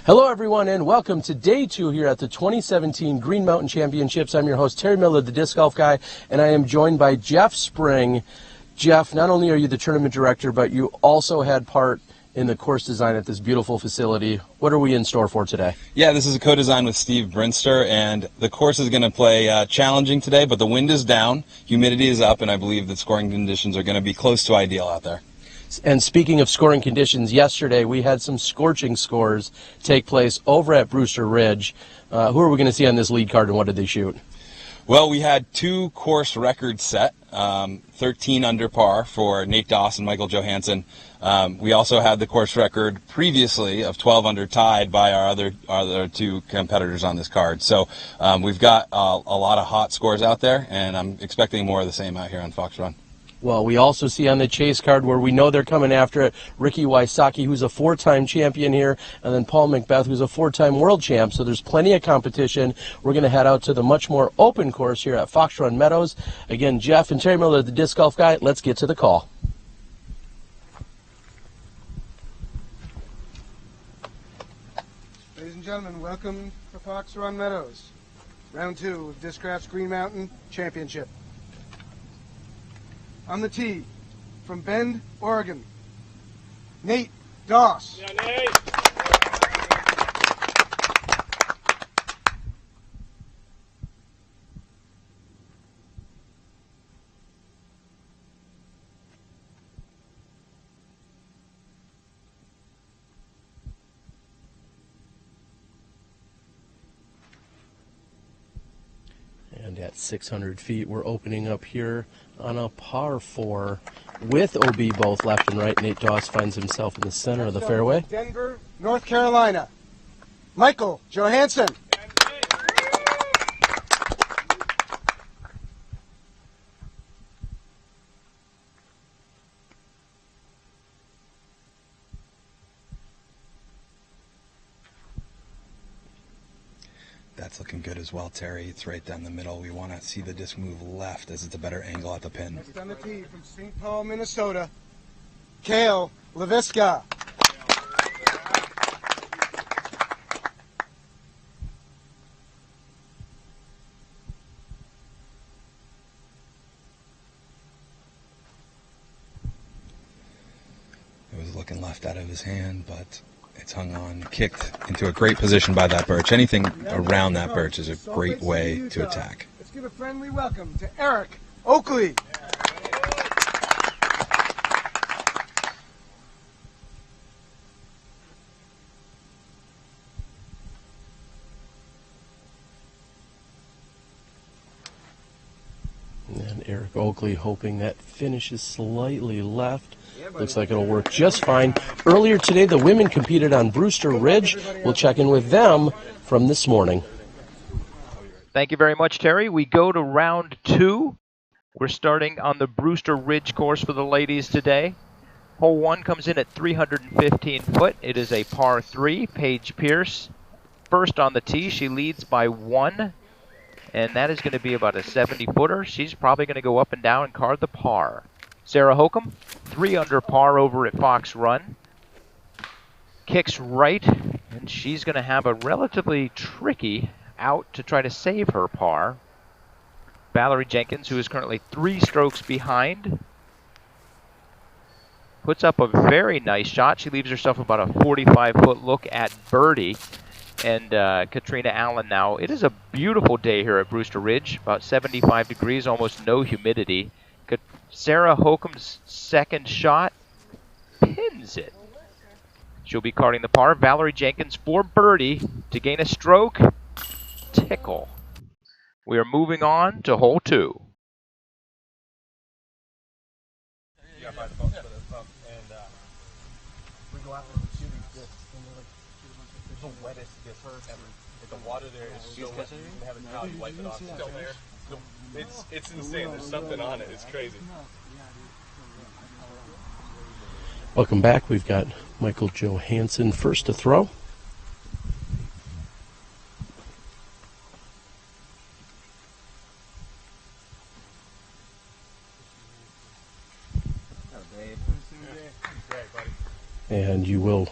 Hello everyone and welcome to day 2 here at the 2017 Green Mountain Championships. I'm your host Terry Miller, the Disc Golf Guy, and I am joined by Jeff Spring. Jeff, not only are you the tournament director, but you also had part in the course design at this beautiful facility. What are we in store for today? Yeah, this is a co-design with Steve Brewster, and the course is going to play challenging today, but the wind is down, humidity is up, and I believe that scoring conditions are going to be close to ideal out there. And speaking of scoring conditions, yesterday we had some scorching scores take place over at Brewster Ridge. Who are we going to see on this lead card, and what did they shoot? Well, we had 2 course records set, 13 under par for Nate Doss and Michael Johannsen. We also had the course record previously of 12 under tied by our other 2 competitors on this card. So we've got a lot of hot scores out there, and I'm expecting more of the same out here on Fox Run. Well, we also see on the chase card where we know they're coming after it, Ricky Wysocki, who's a 4-time champion here, and then Paul McBeth, who's a 4-time world champ. So there's plenty of competition. We're going to head out to the much more open course here at Run Meadows. Again, Jeff and Terry Miller, the Disc Golf Guy. Let's get to the call. Ladies and gentlemen, welcome to Run Meadows. Round 2 of Discraft's Green Mountain Championship. On the tee, from Bend, Oregon, Nate Doss. Yeah, Nate. And at 600 feet, we're opening up here on a par 4 with OB both left and right. Nate Doss finds himself in the center of the fairway. Denver, North Carolina, Michael Johannsen. That's looking good as well, Terry. It's right down the middle. We want to see the disc move left as it's a better angle at the pin. Next on the tee, from St. Paul, Minnesota, Leiviska. It was looking left out of his hand, but it's hung on, kicked into a great position by that birch. Anything around that birch is a great way to attack. Let's give a friendly welcome to Eric Oakley. Eric Oakley hoping that finishes slightly left. Looks like it'll work just fine. Earlier today, the women competed on Brewster Ridge. We'll check in with them from this morning. Thank you very much, Terry. We go to round 2. We're starting on the Brewster Ridge course for the ladies today. Hole 1 comes in at 315 foot. It is a par 3. Paige Pierce first on the tee. She leads by 1, and that is going to be about a 70-footer. She's probably going to go up and down and card the par. Sarah Hokom, 3 under par over at Fox Run. Kicks right, and she's going to have a relatively tricky out to try to save her par. Valarie Jenkins, who is currently 3 strokes behind, puts up a very nice shot. She leaves herself about a 45-foot look at birdie. And Catrina Allen now. It is a beautiful day here at Brewster Ridge, about 75 degrees, almost no humidity. Sarah Hokom's second shot pins it. She'll be carding the par. Valarie Jenkins for birdie to gain a stroke. Tickle. We are moving on to hole 2. The water there is so wet. You can have a towel, you wipe it off, it's still there. It's insane. There's something on it. It's crazy. Welcome back. We've got Michael Johannsen first to throw. And you will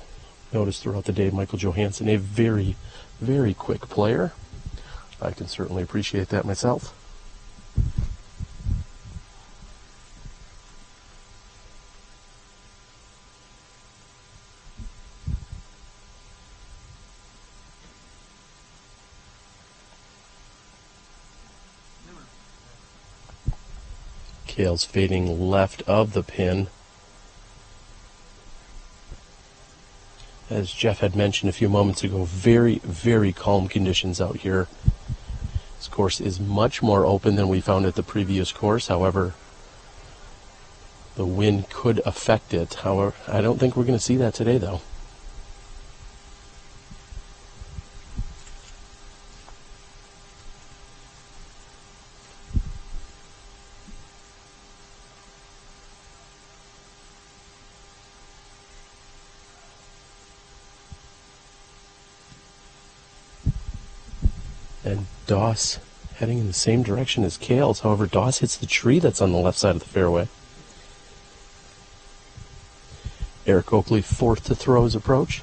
notice throughout the day, Michael Johannsen, a very, very quick player. I can certainly appreciate that myself. Kale's fading left of the pin. As Jeff had mentioned a few moments ago, very, very calm conditions out here. This course is much more open than we found at the previous course. However, the wind could affect it. However, I don't think we're going to see that today, though. And Doss heading in the same direction as Kale's. However, Doss hits the tree that's on the left side of the fairway. Eric Oakley fourth to throw his approach.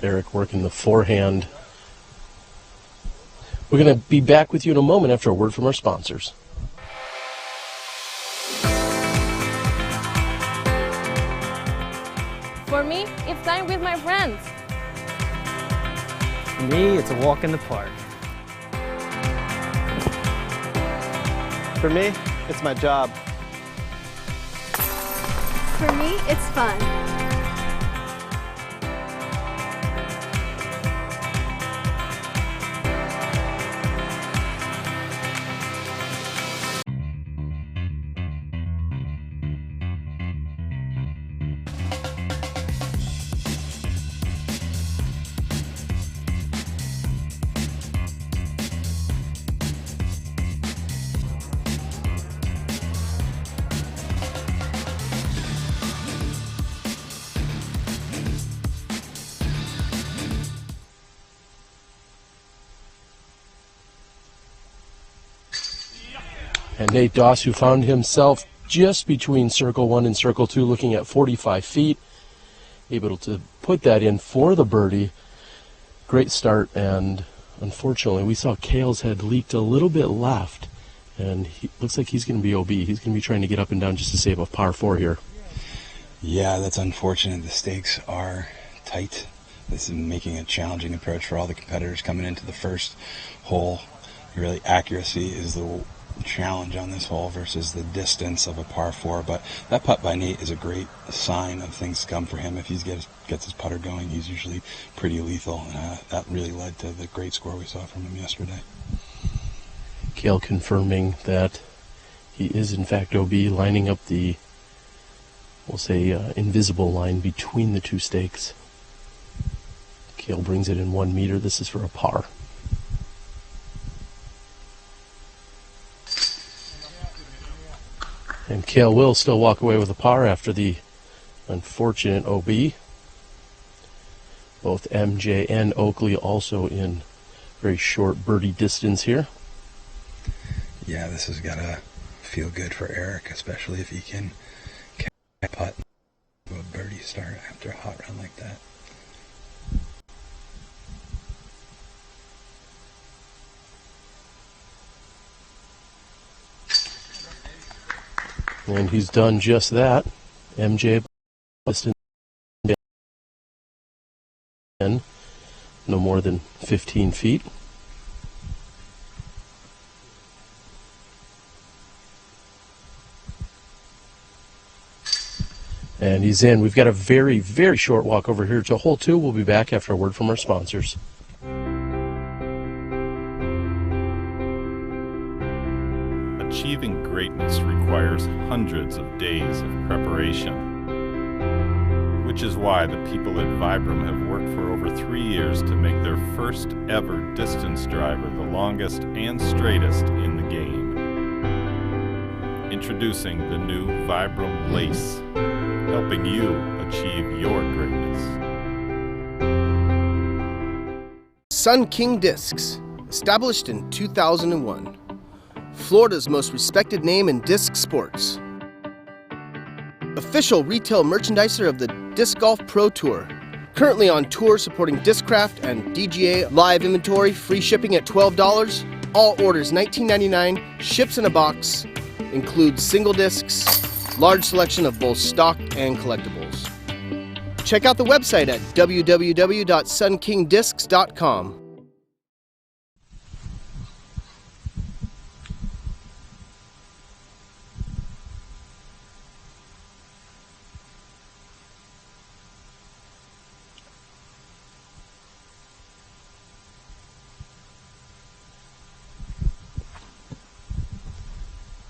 Eric working the forehand. We're going to be back with you in a moment after a word from our sponsors. For me, it's time with my friends. For me, it's a walk in the park. For me, it's my job. For me, it's fun. And Nate Doss, who found himself just between circle 1 and circle 2, looking at 45 feet, able to put that in for the birdie. Great start, and unfortunately we saw Kale's head leaked a little bit left, and he looks like he's going to be OB. He's going to be trying to get up and down just to save a par 4 here. Yeah, that's unfortunate. The stakes are tight. This is making a challenging approach for all the competitors coming into the first hole. Really, accuracy is the challenge on this hole versus the distance of a par 4. But that putt by Nate is a great sign of things to come for him. If he gets his putter going, he's usually pretty lethal. That really led to the great score we saw from him yesterday. Cale confirming that he is in fact OB, lining up the, we'll say, invisible line between the two stakes. Cale brings it in 1 meter. This is for a par. And Cale will still walk away with a par after the unfortunate OB. Both MJ and Oakley also in very short birdie distance here. Yeah, this has got to feel good for Eric, especially if he can catch a putt to a birdie start after a hot run like that. And he's done just that. MJ distance no more than 15 feet. And he's in. We've got a very, very short walk over here to hole 2. We'll be back after a word from our sponsors. Achieving greatness requires hundreds of days of preparation, which is why the people at Vibram have worked for over 3 years to make their first ever distance driver the longest and straightest in the game. Introducing the new Vibram Lace, helping you achieve your greatness. Sun King Discs, established in 2001. Florida's most respected name in disc sports. Official retail merchandiser of the Disc Golf Pro Tour. Currently on tour supporting Discraft and DGA live inventory, free shipping at $12. All orders $19.99, ships in a box, includes single discs, large selection of both stock and collectibles. Check out the website at www.sunkingdiscs.com.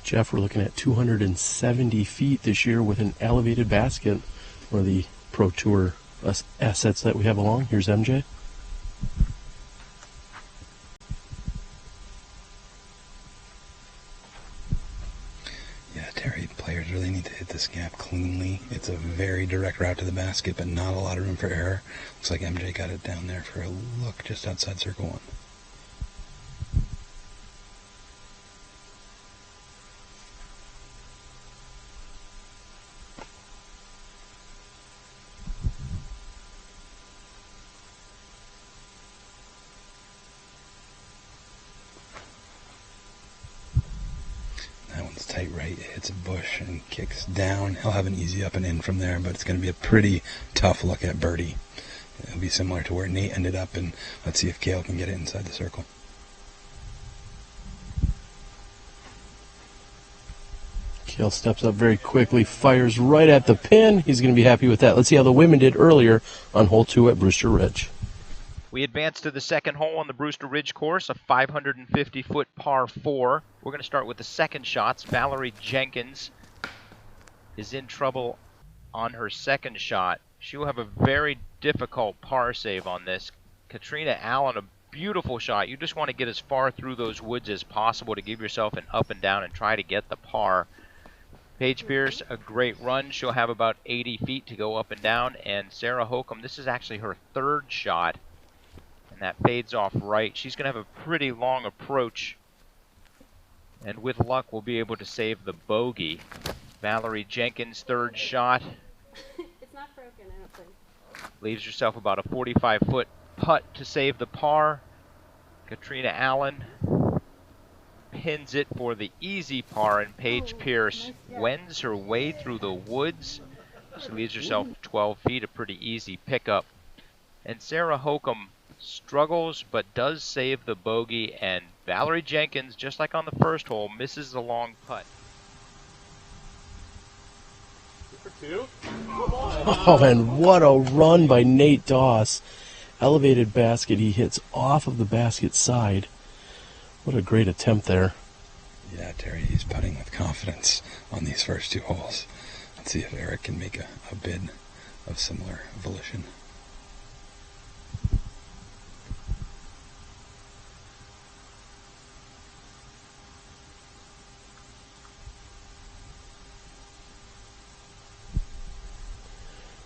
Jeff, we're looking at 270 feet this year with an elevated basket. One of the Pro Tour assets that we have along. Here's MJ. Yeah, Terry, players really need to hit this gap cleanly. It's a very direct route to the basket, but not a lot of room for error. Looks like MJ got it down there for a look just outside circle 1. Tight right, it hits a bush and kicks down. He'll have an easy up and in from there, but it's going to be a pretty tough look at birdie. It'll be similar to where Nate ended up, and let's see if Cale can get it inside the circle. Cale steps up very quickly, fires right at the pin. He's going to be happy with that. Let's see how the women did earlier on hole 2 at Brewster Ridge. We advance to the second hole on the Brewster Ridge course, a 550-foot par 4. We're going to start with the second shots. Valarie Jenkins is in trouble on her second shot. She will have a very difficult par save on this. Catrina Allen, a beautiful shot. You just want to get as far through those woods as possible to give yourself an up and down and try to get the par. Paige Pierce, a great run. She'll have about 80 feet to go up and down. And Sarah Hokom, this is actually her third shot. And that fades off right. She's going to have a pretty long approach. And with luck, we'll be able to save the bogey. Valarie Jenkins' third shot. It's not broken, I don't think. Leaves herself about a 45-foot putt to save the par. Catrina Allen pins it for the easy par, and Paige Pierce wends her way through the woods. She leaves herself 12 feet, a pretty easy pickup. And Sarah Hokom struggles but does save the bogey, and Valarie Jenkins, just like on the first hole, misses the long putt. Oh, and what a run by Nate Doss. Elevated basket, he hits off of the basket side. What a great attempt there. Yeah, Terry, he's putting with confidence on these first 2 holes. Let's see if Eric can make a bid of similar volition.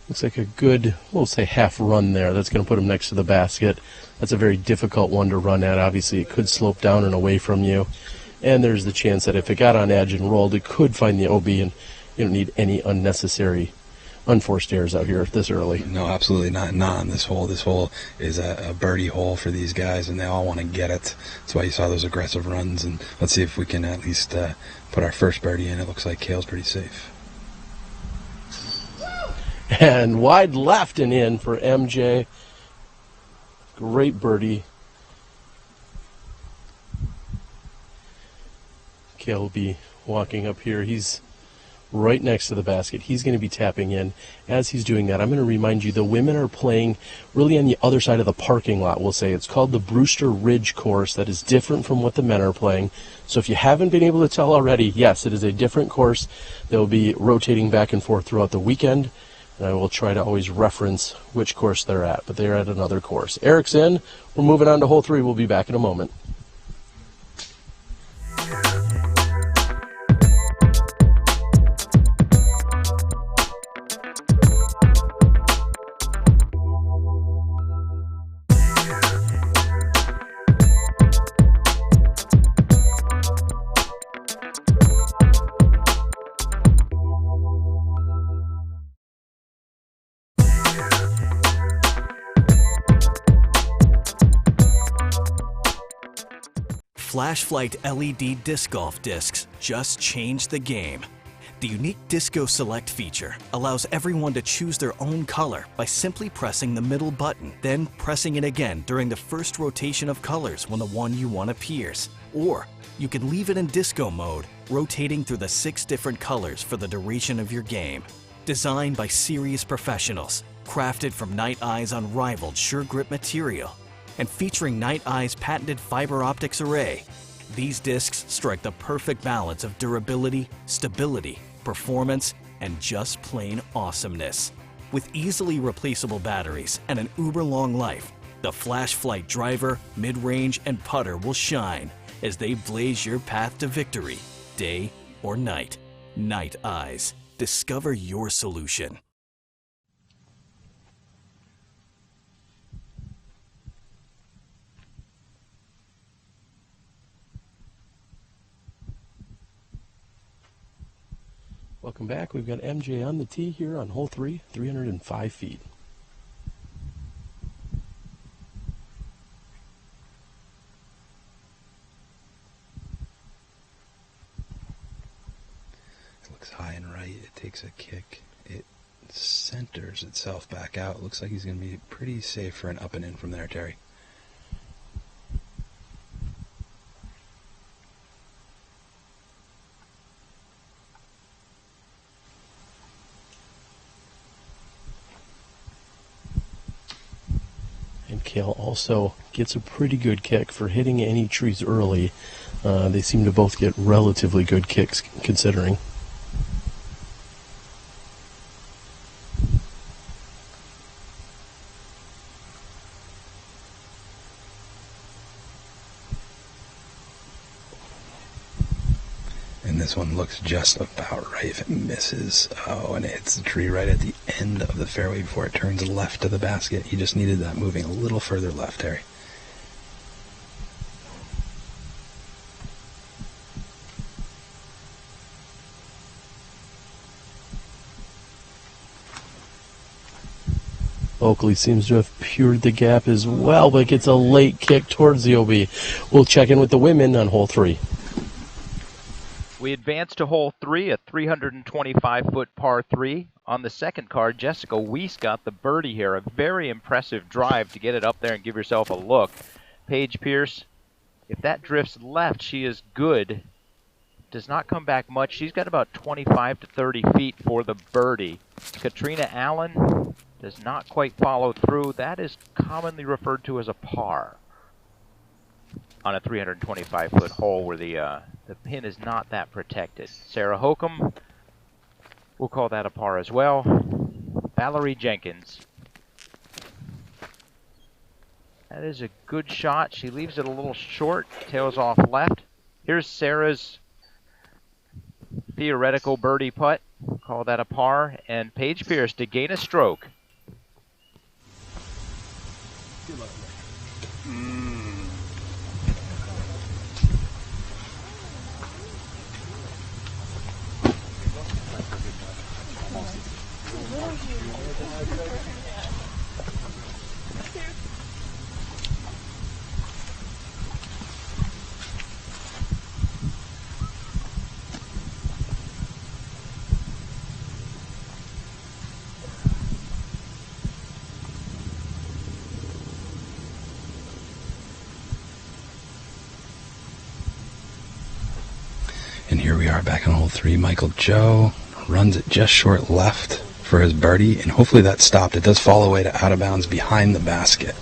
Looks like a good, we'll say half run there. That's going to put him next to the basket. That's a very difficult one to run at. Obviously, it could slope down and away from you. And there's the chance that if it got on edge and rolled, it could find the OB, and you don't need any unnecessary, unforced errors out here this early. No, absolutely not. Not on this hole. This hole is a birdie hole for these guys, and they all want to get it. That's why you saw those aggressive runs. And let's see if we can at least put our first birdie in. It looks like Kale's pretty safe. And wide left and in for MJ. Great birdie. Kale will be walking up here. He's right next to the basket. He's going to be tapping in. As he's doing that, I'm going to remind you the women are playing really on the other side of the parking lot, we'll say. It's called the Brewster Ridge course. That is different from what the men are playing. So if you haven't been able to tell already, yes, it is a different course. They'll be rotating back and forth throughout the weekend. And I will try to always reference which course they're at, but they're at another course. Eric's in. We're moving on to hole 3. We'll be back in a moment. Flashlight LED disc golf discs just changed the game. The unique Disco Select feature allows everyone to choose their own color by simply pressing the middle button, then pressing it again during the first rotation of colors when the one you want appears. Or you can leave it in disco mode, rotating through the 6 different colors for the duration of your game. Designed by serious professionals, crafted from Night Eye's unrivaled sure grip material, and featuring Night Eye's patented fiber optics array, these discs strike the perfect balance of durability, stability, performance, and just plain awesomeness. With easily replaceable batteries and an uber-long life, the Flashlight driver, mid-range, and putter will shine as they blaze your path to victory, day or night. Night Eyes. Discover your solution. Welcome back. We've got MJ on the tee here on hole 3, 305 feet. It looks high and right. It takes a kick. It centers itself back out. It looks like he's going to be pretty safe for an up and in from there, Terry. Kale also gets a pretty good kick for hitting any trees early. They seem to both get relatively good kicks considering. And this one looks just about right. If it misses, oh, and it hits the tree right at the end of the fairway before it turns left to the basket. He just needed that moving a little further left, Terry. Oakley seems to have pured the gap as well, but gets a late kick towards the OB. We'll check in with the women on hole 3. We advance to hole 3, a 325-foot par 3 On the second card, Jessica Weiss got the birdie here. A very impressive drive to get it up there and give yourself a look. Paige Pierce, if that drifts left, she is good. Does not come back much. She's got about 25 to 30 feet for the birdie. Catrina Allen does not quite follow through. That is commonly referred to as a par on a 325-foot hole where the pin is not that protected. Sarah Hokom, we'll call that a par as well. Valarie Jenkins. That is a good shot. She leaves it a little short, tails off left. Here's Sarah's theoretical birdie putt. We'll call that a par. And Paige Pierce to gain a stroke. And here we are back on hole 3. Michael Joe runs it just short left for his birdie, and hopefully that stopped. It does fall away to out of bounds behind the basket.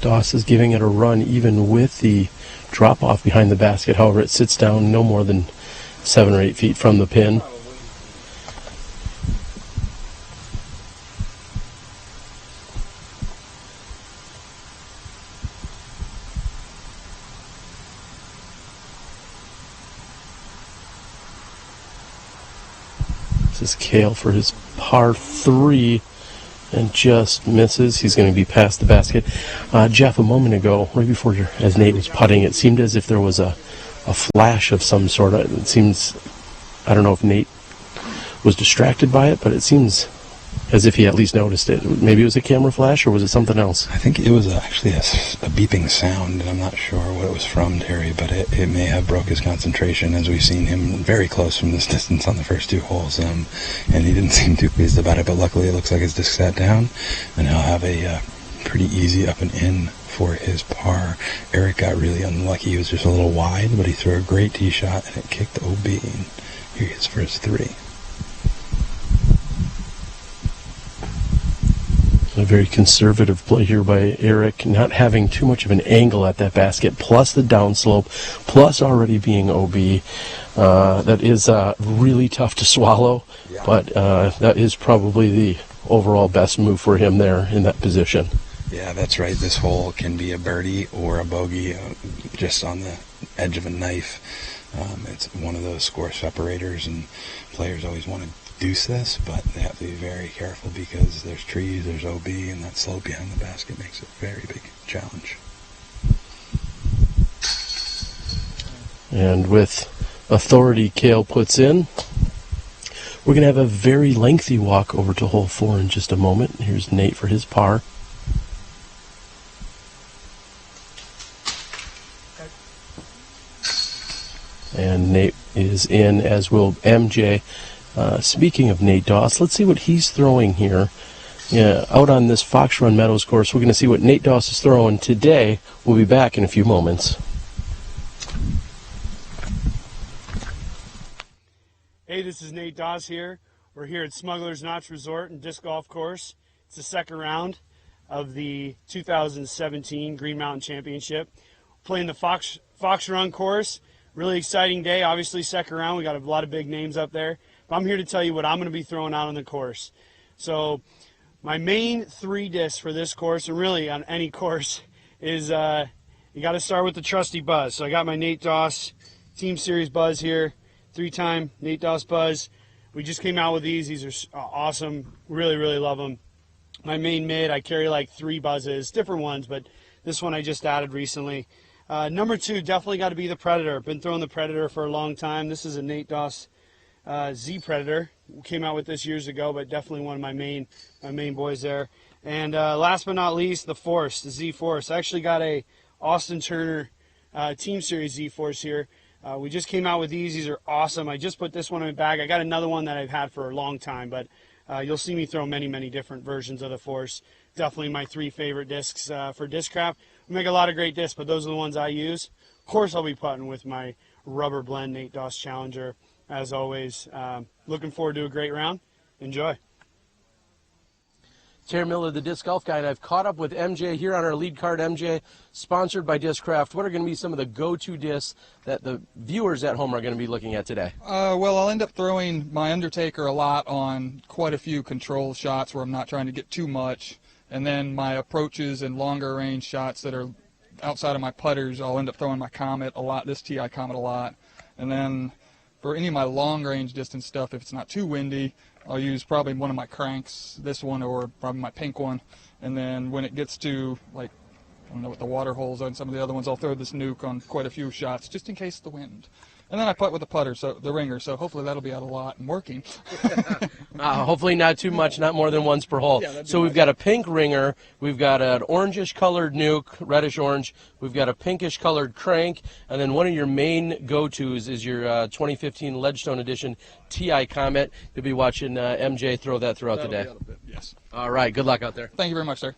Doss is giving it a run even with the drop off behind the basket. However, it sits down no more than 7 or 8 feet from the pin. This is Cale for his par 3. And just misses. He's going to be past the basket. Jeff, a moment ago, right before as Nate was putting, it seemed as if there was a flash of some sort. It seems, I don't know if Nate was distracted by it, but it seems as if he at least noticed it. Maybe it was a camera flash, or was it something else? I think it was actually a beeping sound, and I'm not sure what it was from, Terry, but it may have broke his concentration, as we've seen him very close from this distance on the first 2 holes, and he didn't seem too pleased about it, but luckily it looks like his disc sat down, and he'll have a pretty easy up and in for his par. Eric got really unlucky. He was just a little wide, but he threw a great tee shot, and it kicked OB, and here he is for his 3. A very conservative play here by Eric, not having too much of an angle at that basket, plus the downslope, plus already being OB. That is really tough to swallow, yeah. But that is probably the overall best move for him there in that position. Yeah, that's right. This hole can be a birdie or a bogey, just on the edge of a knife. It's one of those score separators, and players always want to deuce this, but they have to be very careful because there's trees, there's OB, and that slope behind the basket makes it a very big challenge. And with authority, Cale puts in. We're going to have a very lengthy walk over to hole 4 in just a moment. Here's Nate for his par. And Nate is in, as will MJ. Speaking of Nate Doss, let's see what he's throwing here. Out on this Fox Run Meadows course, we're going to see what Nate Doss is throwing today. We'll be back in a few moments. Hey, this is Nate Doss here. We're here at Smugglers Notch Resort and Disc Golf Course. It's the second round of the 2017 Green Mountain Championship. Playing the Fox Run course. Really exciting day. Obviously, second round. We got a lot of big names up there. But I'm here to tell you what I'm going to be throwing out on the course. So my main 3 discs for this course, and really on any course, is you got to start with the trusty buzz. So I got my Nate Doss Team Series buzz here, 3-time Nate Doss buzz. We just came out with these. These are awesome. Really, really love them. My main mid, I carry like 3 buzzes, different ones, but this one I just added recently. Number 2, definitely got to be the Predator. Been throwing the Predator for a long time. This is a Nate Doss Z Predator. Came out with this years ago, but definitely one of my main boys there. And last but not least, the Force, the Z Force. I actually got a Austin Turner Team Series Z Force here. We just came out with these. These are awesome. I just put this one in my bag. I got another one that I've had for a long time, but you'll see me throw many, many different versions of the Force. Definitely my 3 favorite discs for Discraft. We make a lot of great discs, but those are the ones I use. Of course, I'll be putting with my rubber blend Nate Doss Challenger, as always. Looking forward to a great round. Enjoy. Terry Miller, the Disc Golf Guy, and I've caught up with MJ here on our lead card. MJ, sponsored by Discraft. What are going to be some of the go-to discs that the viewers at home are going to be looking at today? Well, I'll end up throwing my Undertaker a lot on quite a few control shots where I'm not trying to get too much. And then my approaches and longer range shots that are outside of my putters, I'll end up throwing my Comet a lot, this TI Comet a lot. And then for any of my long range distance stuff, if it's not too windy, I'll use probably one of my cranks, this one, or probably my pink one. And then when it gets to, like, I don't know what the water holes are and some of the other ones, I'll throw this nuke on quite a few shots just in case of the wind. And then I putt with the putter, so the ringer, so hopefully that'll be out a lot and working. Hopefully not too much, not more than once per hole. Yeah, so we've got a pink ringer, we've got an orangish colored nuke, reddish orange, we've got a pinkish colored crank, and then one of your main go-tos is your 2015 Ledgestone Edition TI Comet. You'll be watching MJ throw that throughout the day. Yes. All right, good luck out there. Thank you very much, sir.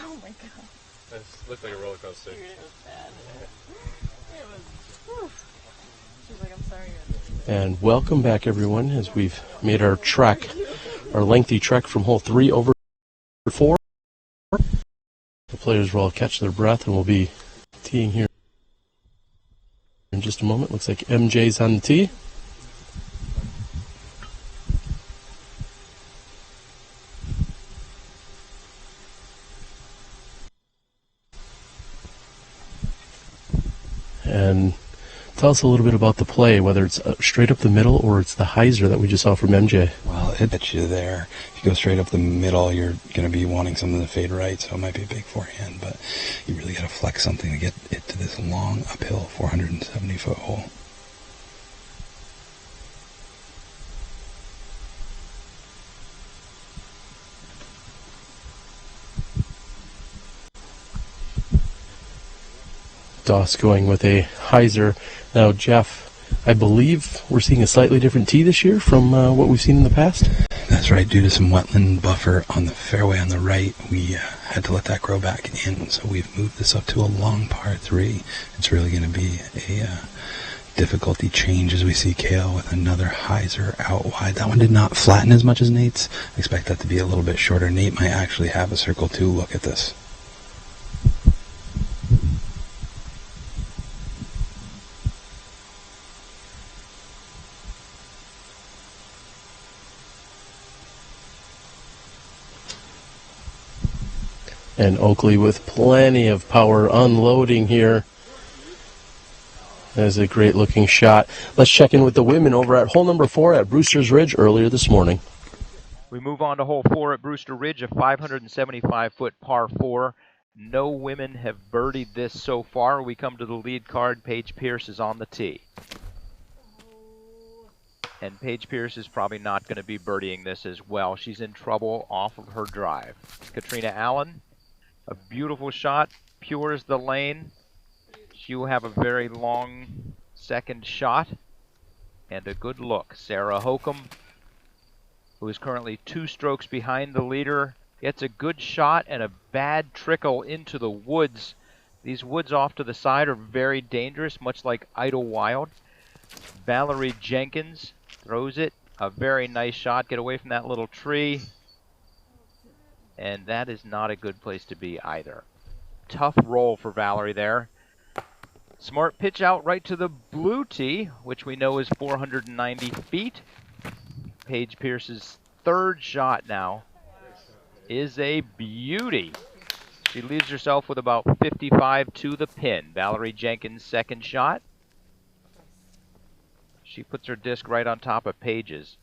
Oh my god. It looked like a roller coaster. Dude, it was bad. It was, whew. She's like, I'm sorry. And welcome back, everyone, as we've made our trek, our lengthy trek from hole 3 over 4. The players will all catch their breath, and we'll be teeing here in just a moment. Looks like MJ's on the tee. And tell us a little bit about the play, whether it's straight up the middle or it's the hyzer that we just saw from MJ. Well, it hits you there. If you go straight up the middle, you're going to be wanting something to fade right, so it might be a big forehand, but you really got to flex something to get it to this long uphill 470-foot hole. Doss going with a hyzer. Now, Jeff, I believe we're seeing a slightly different tee this year from what we've seen in the past? That's right, due to some wetland buffer on the fairway on the right, we had to let that grow back in, so we've moved this up to a long par 3. It's really going to be a difficulty change as we see Kale with another hyzer out wide. That one did not flatten as much as Nate's. I expect that to be a little bit shorter. Nate might actually have a circle 2 look at this. And Oakley with plenty of power unloading here. That is a great looking shot. Let's check in with the women over at hole number 4 at Brewster's Ridge earlier this morning. We move on to hole 4 at Brewster Ridge, a 575-foot par 4. No women have birdied this so far. We come to the lead card. Paige Pierce is on the tee. And Paige Pierce is probably not going to be birdieing this as well. She's in trouble off of her drive. Catrina Allen, a beautiful shot, pure as the lane. She will have a very long second shot and a good look. Sarah Hokom, who is currently 2 strokes behind the leader, gets a good shot and a bad trickle into the woods. These woods off to the side are very dangerous, much like Idlewild. Valarie Jenkins throws it. A very nice shot. Get away from that little tree. And that is not a good place to be either. Tough roll for Valarie there. Smart pitch out right to the blue tee, which we know is 490 feet. Paige Pierce's third shot now is a beauty. She leaves herself with about 55 to the pin. Valarie Jenkins' second shot. She puts her disc right on top of Paige's.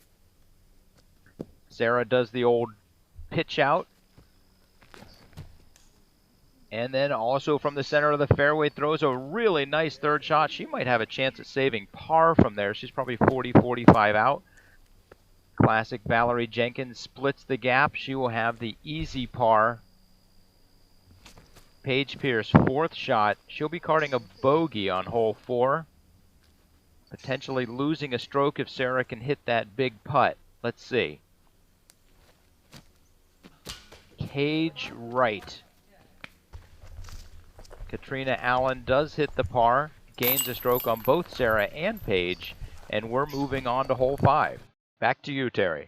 Sarah does the old pitch out. And then also from the center of the fairway throws a really nice third shot. She might have a chance at saving par from there. She's probably 40, 45 out. Classic Valarie Jenkins splits the gap. She will have the easy par. Paige Pierce, fourth shot. She'll be carding a bogey on hole 4. Potentially losing a stroke if Sarah can hit that big putt. Let's see. Cage right. Catrina Allen does hit the par, gains a stroke on both Sarah and Paige, and we're moving on to hole 5. Back to you, Terry.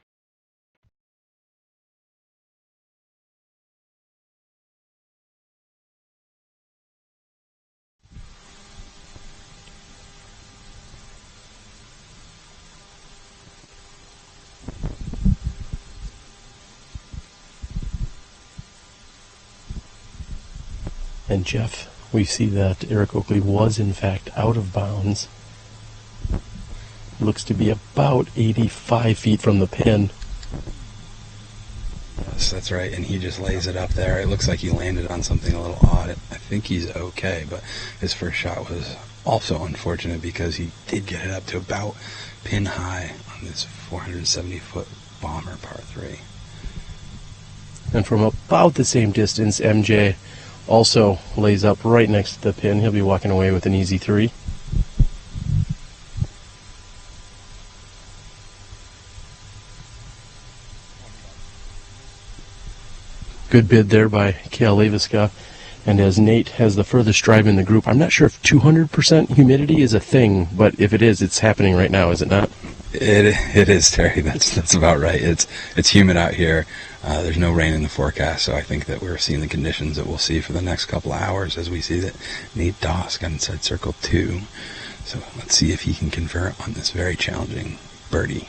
And Jeff, we see that Eric Oakley was in fact out of bounds. Looks to be about 85 feet from the pin. Yes, that's right, and he just lays it up there. It looks like he landed on something a little odd. I think he's okay, but his first shot was also unfortunate because he did get it up to about pin high on this 470-foot bomber par 3. And from about the same distance, MJ also lays up right next to the pin. He'll be walking away with an easy 3. Good bid there by Kale Leiviska. And as Nate has the furthest drive in the group, I'm not sure if 200% humidity is a thing, but if it is, it's happening right now, is it not? It is, Terry. That's about right. It's humid out here. There's no rain in the forecast, so I think that we're seeing the conditions that we'll see for the next couple of hours as we see that Nate Doss got inside circle 2. So let's see if he can convert on this very challenging birdie.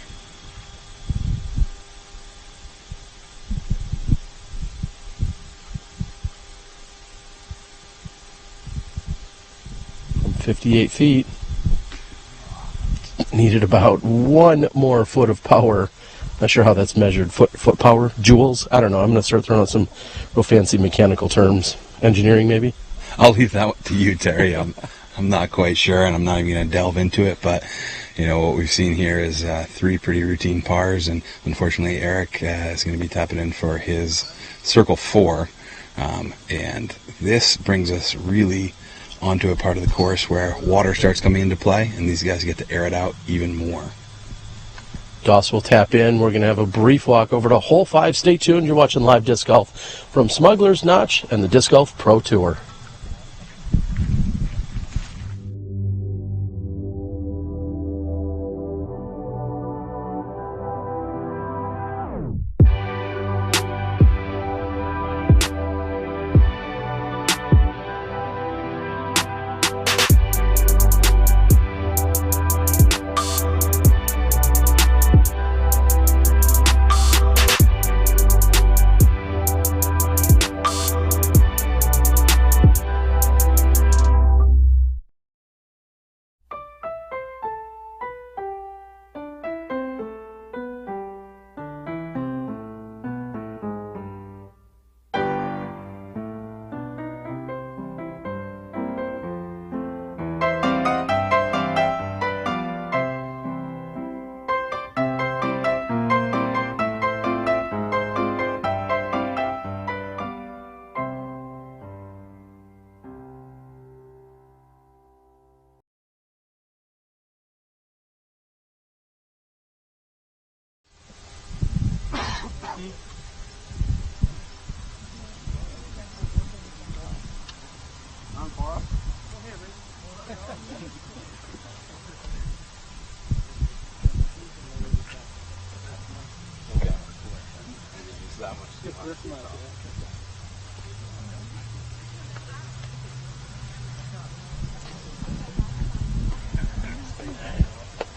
From 58 feet. Needed about 1 more foot of power. Not sure how that's measured. Foot power? Joules? I don't know. I'm going to start throwing out some real fancy mechanical terms. Engineering, maybe? I'll leave that to you, Terry. I'm not quite sure, and I'm not even going to delve into it, but you know what we've seen here is 3 pretty routine pars, and unfortunately Eric is going to be tapping in for his circle 4, and this brings us really onto a part of the course where water starts coming into play, and these guys get to air it out even more. Doss will tap in. We're going to have a brief walk over to hole 5. Stay tuned. You're watching live disc golf from Smugglers Notch and the Disc Golf Pro Tour.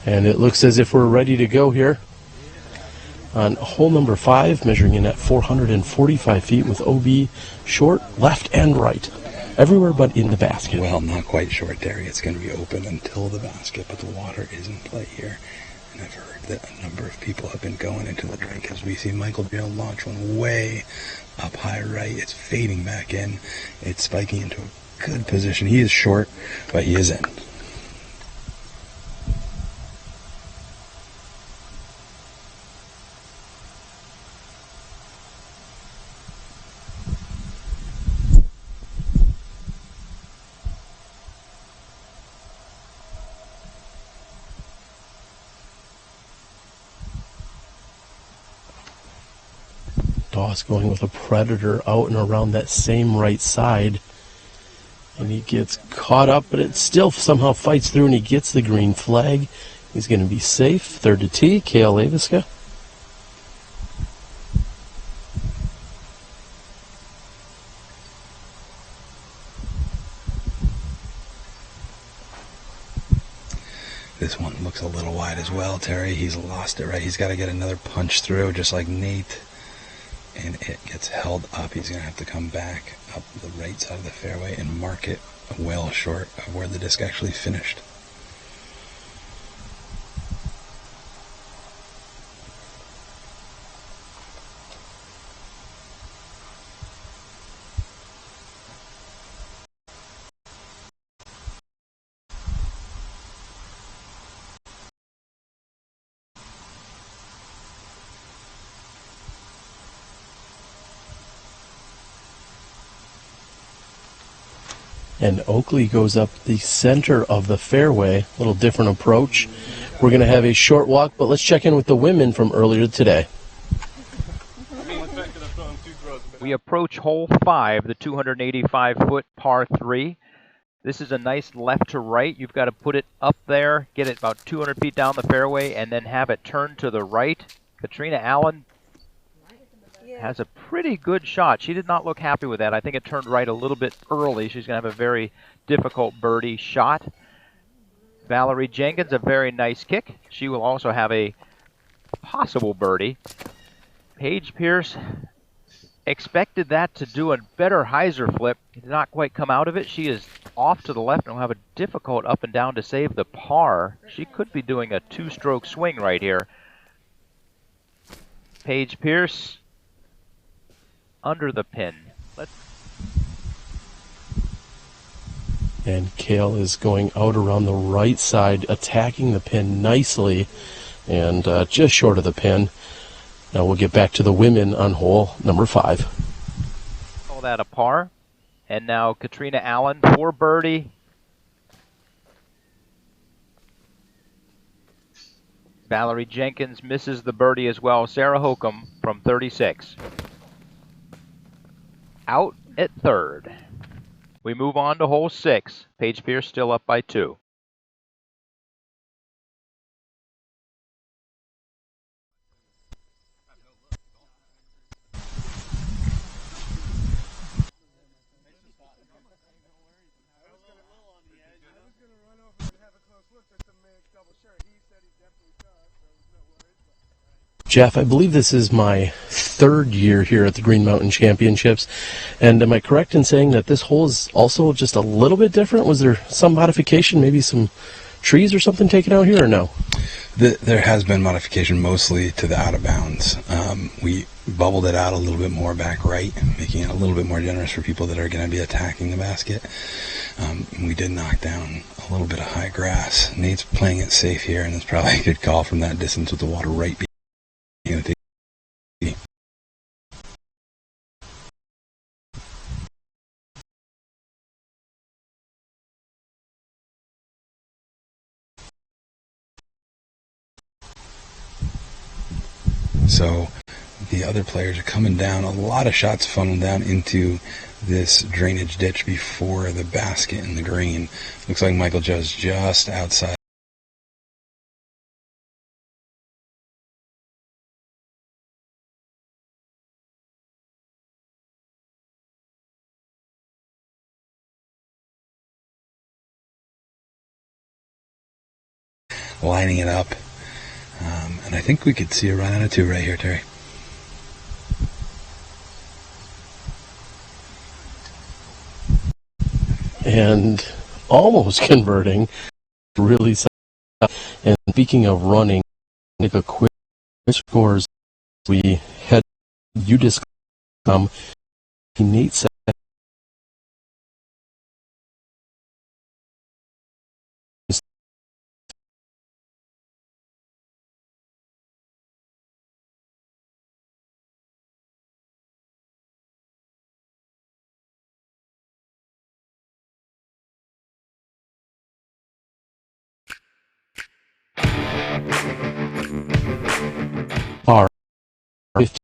And it looks as if we're ready to go here on hole number 5, measuring in at 445 feet with OB short, left and right. Everywhere but in the basket. Well, not quite short, Terry. It's going to be open until the basket, but the water is in play here. And I've heard that a number of people have been going into the drink as we see Michael J. launch one way up high right. It's fading back in. It's spiking into a good position. He is short, but he is in. Doss going with a Predator out and around that same right side. And he gets caught up, but it still somehow fights through and he gets the green flag. He's going to be safe. Third to tee, Leiviska. This one looks a little wide as well, Terry. He's lost it, right? He's got to get another punch through, just like Nate. And it gets held up. He's going to have to come back up the right side of the fairway and mark it well short of where the disc actually finished. And Oakley goes up the center of the fairway. A little different approach. We're going to have a short walk, but let's check in with the women from earlier today. We approach hole 5, the 285-foot par 3. This is a nice left to right. You've got to put it up there, get it about 200 feet down the fairway, and then have it turn to the right. Catrina Allen has a pretty good shot. She did not look happy with that. I think it turned right a little bit early. She's going to have a very difficult birdie shot. Valarie Jenkins, a very nice kick. She will also have a possible birdie. Paige Pierce expected that to do a better hyzer flip. Did not quite come out of it. She is off to the left and will have a difficult up and down to save the par. She could be doing a 2-stroke swing right here. Paige Pierce under the pin. And Kale is going out around the right side, attacking the pin nicely, and just short of the pin. Now we'll get back to the women on hole number 5. Call that a par. And now Catrina Allen for birdie. Valarie Jenkins misses the birdie as well. Sarah Hokom from 36. Out at third. We move on to hole 6. Paige Pierce still up by 2. Jeff, I believe this is my 3rd year here at the Green Mountain Championships, and am I correct in saying that this hole is also just a little bit different? Was there some modification, maybe some trees or something taken out here, or no? There has been modification, mostly to the out of bounds. We bubbled it out a little bit more back right, making it a little bit more generous for people that are going to be attacking the basket. We did knock down a little bit of high grass. Nate's playing it safe here, and it's probably a good call from that distance with the water right behind the tee. So the other players are coming down. A lot of shots funneled down into this drainage ditch before the basket and the green. Looks like Michael Joe's just outside. Lining it up. And I think we could see a run out of 2 right here, Terry. And almost converting. Really. And speaking of running, make a quick scores. We had you just Nate said. Par 15.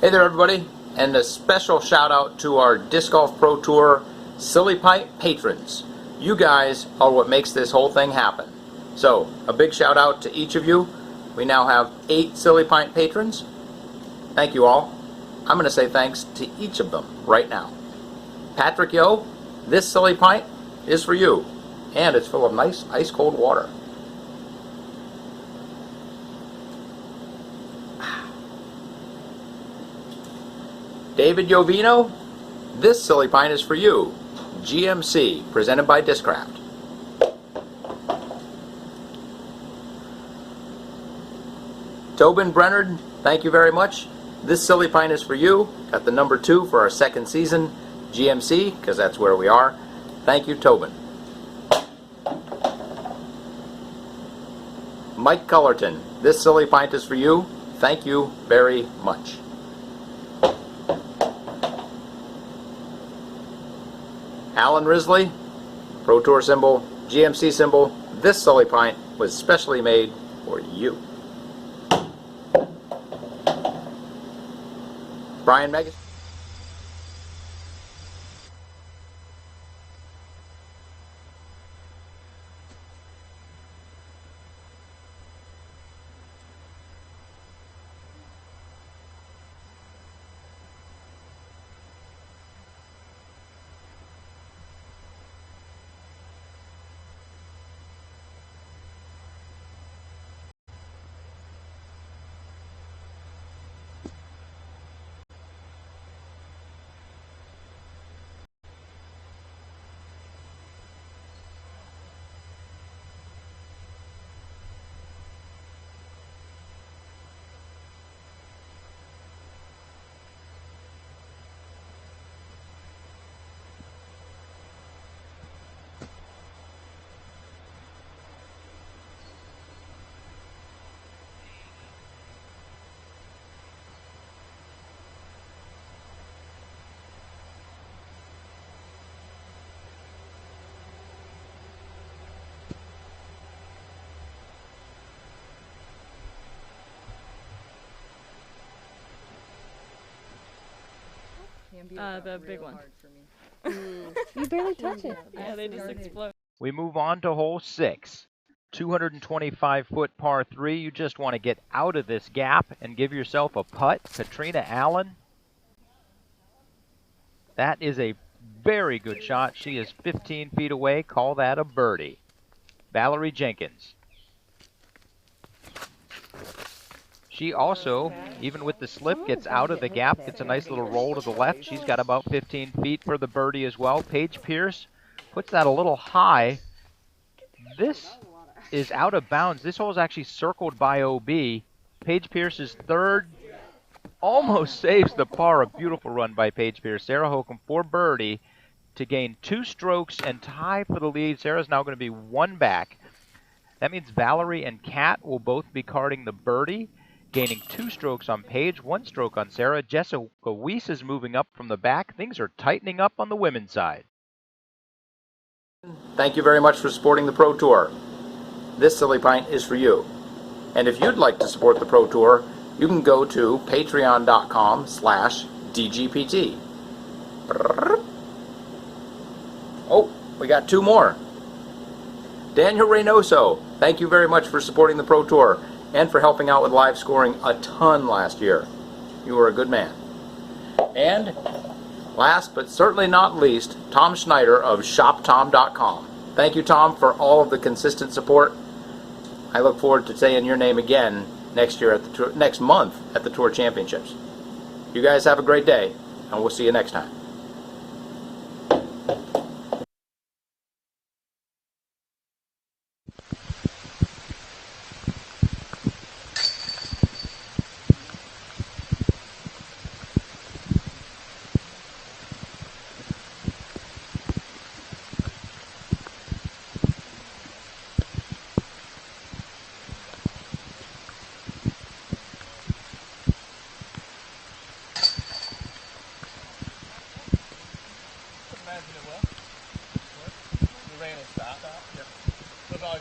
Hey there everybody, and a special shout out to our Disc Golf Pro Tour Silly Pint patrons. You guys are what makes this whole thing happen. So, a big shout out to each of you. We now have 8 Silly Pint patrons. Thank you all. I'm going to say thanks to each of them right now. Patrick Yo, this Silly Pint is for you, and it's full of nice ice cold water. David Jovino, this Silly Pint is for you. GMC, presented by Discraft. Tobin Brennard, thank you very much. This Silly Pint is for you. Got the number 2 for our 2nd season. GMC, because that's where we are. Thank you, Tobin. Mike Cullerton, this Silly Pint is for you. Thank you very much. Alan Risley, Pro Tour symbol, GMC symbol. This Silly Pint was specially made for you. Brian Megan. The big one. You barely touch it. Yeah, they just explode. We move on to hole 6. 225-foot par 3. You just want to get out of this gap and give yourself a putt. Catrina Allen. That is a very good shot. She is 15 feet away. Call that a birdie. Valarie Jenkins. She also, even with the slip, gets out of the gap, gets a nice little roll to the left. She's got about 15 feet for the birdie as well. Paige Pierce puts that a little high. This is out of bounds. This hole is actually circled by OB. Paige Pierce's third almost saves the par. A beautiful run by Paige Pierce. Sarah Hokom for birdie to gain 2 strokes and tie for the lead. Sarah's now going to be 1 back. That means Valarie and Kat will both be carding the birdie, gaining 2 strokes on Paige, 1 stroke on Sarah. Jessica Weiss is moving up from the back. Things are tightening up on the women's side. Thank you very much for supporting the Pro Tour. This Silly Pint is for you. And if you'd like to support the Pro Tour, you can go to patreon.com/DGPT. Oh, we got 2 more. Daniel Reynoso, thank you very much for supporting the Pro Tour and for helping out with live scoring a ton last year. You were a good man. And last but certainly not least, Tom Schneider of ShopTom.com. Thank you, Tom, for all of the consistent support. I look forward to saying your name again next year at the tour, next month at the Tour Championships. You guys have a great day, and we'll see you next time.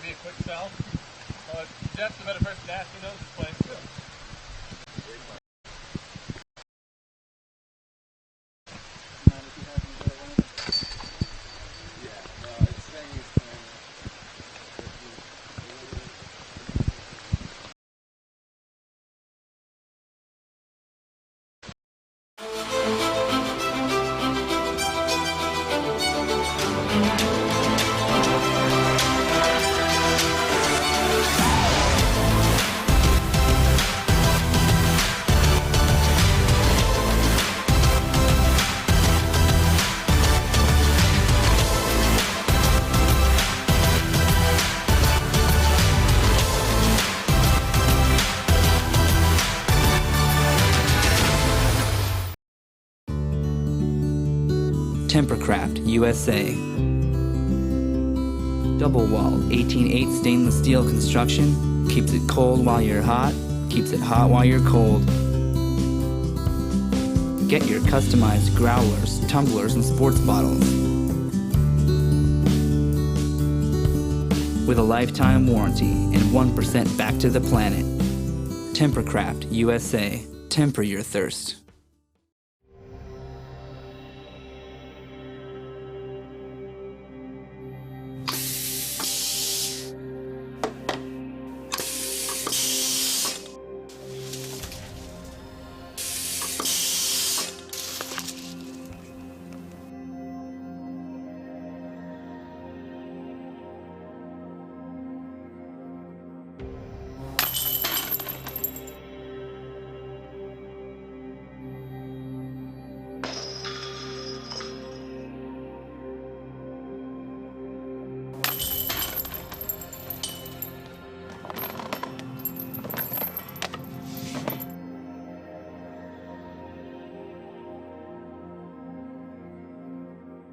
Be a quick sell. Jeff's the better person to ask. He knows this place. Tempercraft USA. Double wall 18/8 stainless steel construction keeps it cold while you're hot, keeps it hot while you're cold. Get your customized growlers, tumblers, and sports bottles. With a lifetime warranty and 1% back to the planet. Tempercraft USA. Temper your thirst.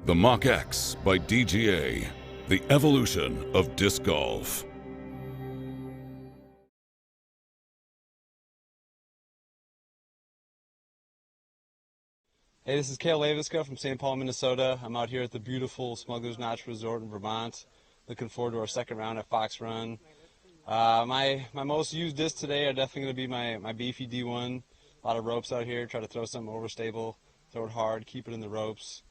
The Mach X by DGA, the evolution of disc golf. Hey, this is Leiviska from St. Paul, Minnesota. I'm out here at the beautiful Smugglers Natural Resort in Vermont. Looking forward to our second round at Fox Run. My most used discs today are definitely going to be my beefy D1. A lot of ropes out here. Try to throw something overstable. throw it hard, keep it in the ropes.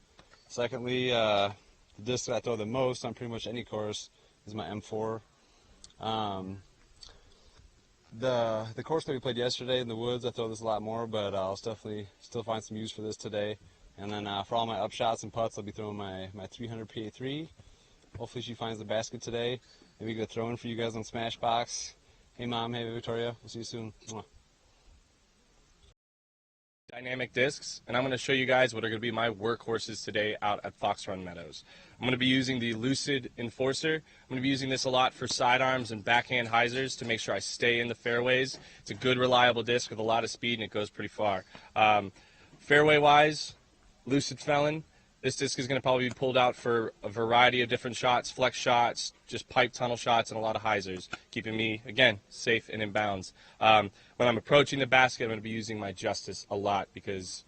Secondly, the disc that I throw the most on pretty much any course is my M4. The course that we played yesterday in the woods, I throw this a lot more, but I'll definitely still find some use for this today. And then for all my upshots and putts, I'll be throwing my 300 PA3. Hopefully she finds the basket today. Maybe get a throw in for you guys on Smashbox. Hey Mom, hey Victoria, we'll see you soon. Mwah. Dynamic discs, and I'm going to show you guys what are going to be my workhorses today out at Fox Run Meadows. I'm going to be using the Lucid Enforcer. I'm going to be using this a lot for sidearms and backhand hyzers to make sure I stay in the fairways. It's a good, reliable disc with a lot of speed, and it goes pretty far. Fairway-wise, Lucid Felon. This disc is going to probably be pulled out for a variety of different shots, flex shots, just pipe tunnel shots, and a lot of hyzers, keeping me, again, safe and in bounds. When I'm approaching the basket, I'm going to be using my Justice a lot because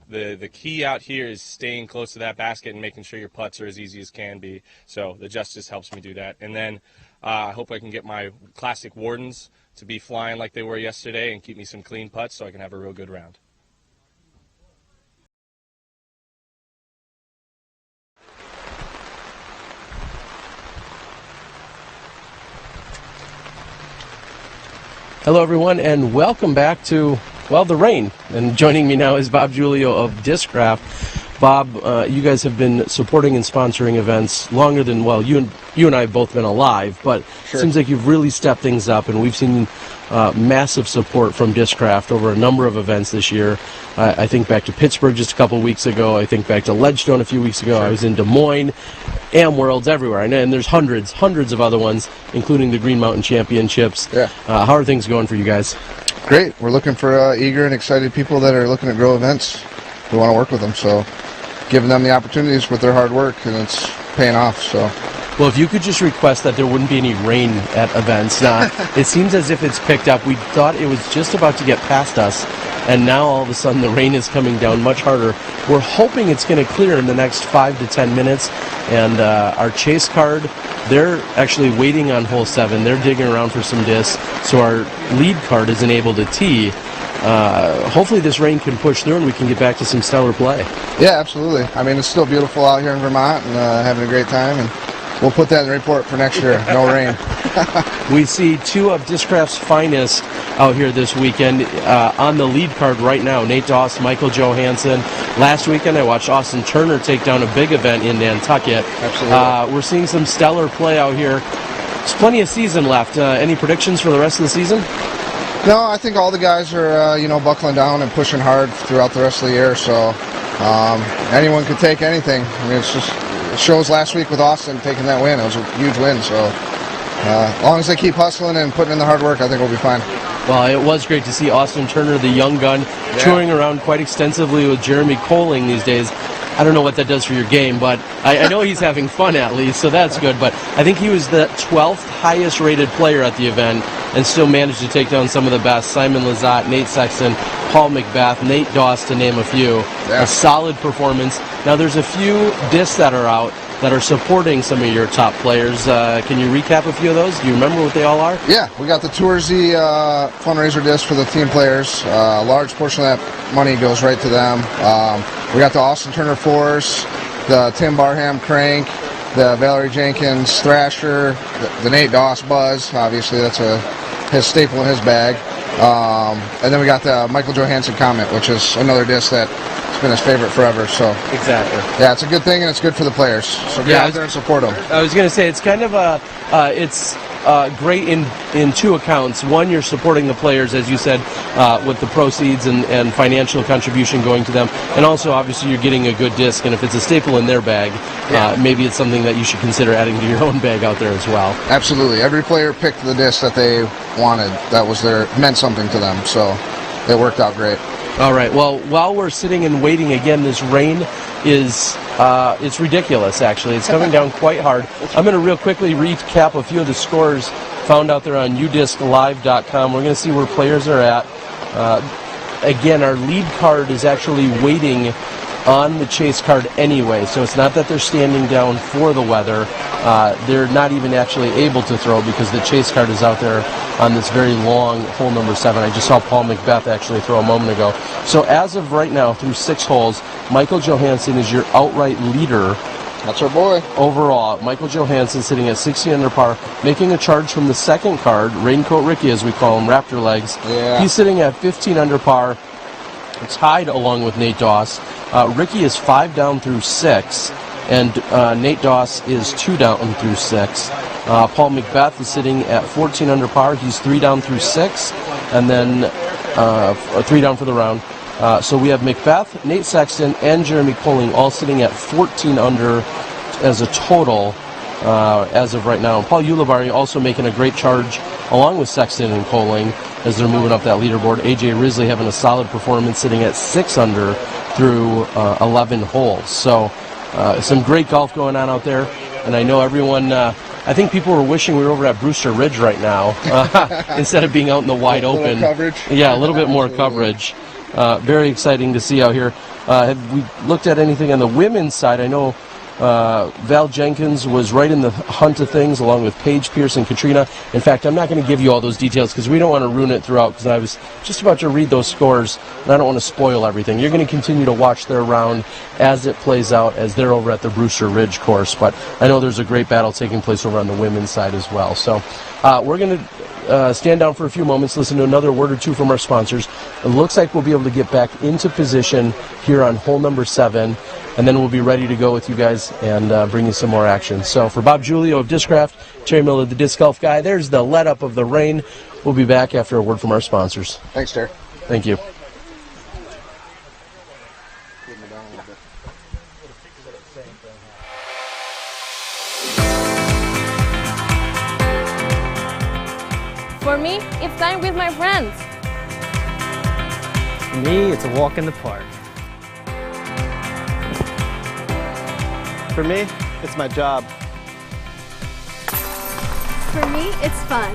the key out here is staying close to that basket and making sure your putts are as easy as can be. So the Justice helps me do that. And then I hope I can get my classic Wardens to be flying like they were yesterday and keep me some clean putts so I can have a real good round. Hello, everyone, and welcome back to, well, the rain. And joining me now is Bob Giulio of Discraft. Bob, you guys have been supporting and sponsoring events longer than, well, you and I have both been alive, but Sure. It seems like you've really stepped things up, and we've seen massive support from Discraft over a number of events this year. I think back to Pittsburgh just a couple weeks ago. I think back to Ledgestone a few weeks ago. Sure. I was in Des Moines, Worlds everywhere. And there's hundreds of other ones, including the Green Mountain Championships. Yeah. How are things going for you guys? Great. We're looking for eager and excited people that are looking to grow events. We want to work with them, so giving them the opportunities with their hard work, and it's paying off. So. Well, if you could just request that there wouldn't be any rain at events. It seems as if it's picked up. We thought it was just about to get past us, and now all of a sudden the rain is coming down much harder. We're hoping it's going to clear in the next 5 to 10 minutes, and our chase card, they're actually waiting on hole 7. They're digging around for some discs, so our lead card isn't able to tee. Hopefully this rain can push through and we can get back to some stellar play. Yeah, absolutely. I mean, it's still beautiful out here in Vermont, and having a great time, and we'll put that in the report for next year. No rain. We see two of Discraft's finest out here this weekend on the lead card right now. Nate Doss, Michael Johannsen. Last weekend I watched Austin Turner take down a big event in Nantucket. Absolutely. We're seeing some stellar play out here. There's plenty of season left. Any predictions for the rest of the season? No, I think all the guys are, buckling down and pushing hard throughout the rest of the year. So anyone could take anything. I mean, it shows last week with Austin taking that win. It was a huge win. So as long as they keep hustling and putting in the hard work, I think we'll be fine. Well, it was great to see Austin Turner, the young gun, touring around quite extensively with Jeremy Coling these days. I don't know what that does for your game, but I know he's having fun at least, so that's good. But I think he was the 12th highest rated player at the event and still managed to take down some of the best. Simon Lizotte, Nate Sexton, Paul McBeth, Nate Doss, to name a few. Yeah. A solid performance. Now there's a few discs that are out that are supporting some of your top players. Can you recap a few of those? Do you remember what they all are? Yeah, we got the Tour Z fundraiser disc for the team players. A large portion of that money goes right to them. We got the Austin Turner Force, the Tim Barham Crank, the Valarie Jenkins Thrasher, the Nate Doss Buzz. Obviously, that's his staple in his bag. And then we got the Michael Johannsen Comet, which is another disc that's been his favorite forever. So exactly. Yeah, it's a good thing and it's good for the players. So get out there and support them. I was going to say it's kind of great in two accounts. One, you're supporting the players, as you said, with the proceeds and financial contribution going to them, and also obviously you're getting a good disc. And if it's a staple in their bag, maybe it's something that you should consider adding to your own bag out there as well. Absolutely. Every player picked the disc that they wanted. That was meant something to them. So it worked out great. All right. Well, while we're sitting and waiting, again, this rain is it's ridiculous, actually. It's coming down quite hard. I'm going to real quickly recap a few of the scores found out there on udisclive.com. We're going to see where players are at. Again, our lead card is actually waiting on the chase card anyway, so it's not that they're standing down for the weather. they're not even actually able to throw because the chase card is out there on this very long hole number 7. I just saw Paul McBeth actually throw a moment ago. So as of right now, through 6 holes, Michael Johannsen is your outright leader. That's our boy. Overall, Michael Johannsen sitting at 16 under par, making a charge from the second card, Raincoat Ricky as we call him, Raptor Legs. Yeah. He's sitting at 15 under par, tied along with Nate Doss. Ricky is 5 down through 6, and Nate Doss is 2 down through 6. Paul McBeth is sitting at 14 under par. He's 3 down through 6, and then 3 down for the round. So we have McBeth, Nate Sexton, and Jeremy Colling all sitting at 14 under as a total as of right now. And Paul Ulibarri also making a great charge along with Sexton and Colling as they're moving up that leaderboard. AJ Risley having a solid performance sitting at 6 under through 11 holes. So some great golf going on out there. And I know everyone, I think people were wishing we were over at Brewster Ridge right now instead of being out in the wide open. Coverage. Yeah, a little bit more coverage. Very exciting to see out here. Have we looked at anything on the women's side? I know Val Jenkins was right in the hunt of things along with Paige Pierce and Catrina. In fact, I'm not going to give you all those details because we don't want to ruin it throughout, because I was just about to read those scores and I don't want to spoil everything. You're going to continue to watch their round as it plays out as they're over at the Brewster Ridge course. But I know there's a great battle taking place over on the women's side as well. So we're going to stand down for a few moments, listen to another word or two from our sponsors. It looks like we'll be able to get back into position here on hole number 7, and then we'll be ready to go with you guys and bring you some more action. So for Bob Giulio of Discraft, Terry Miller, the Disc Golf Guy, there's the let up of the rain. We'll be back after a word from our sponsors. Thanks, Terry. Thank you. For me, it's time with my friends. For me, it's a walk in the park. For me, it's my job. For me, it's fun.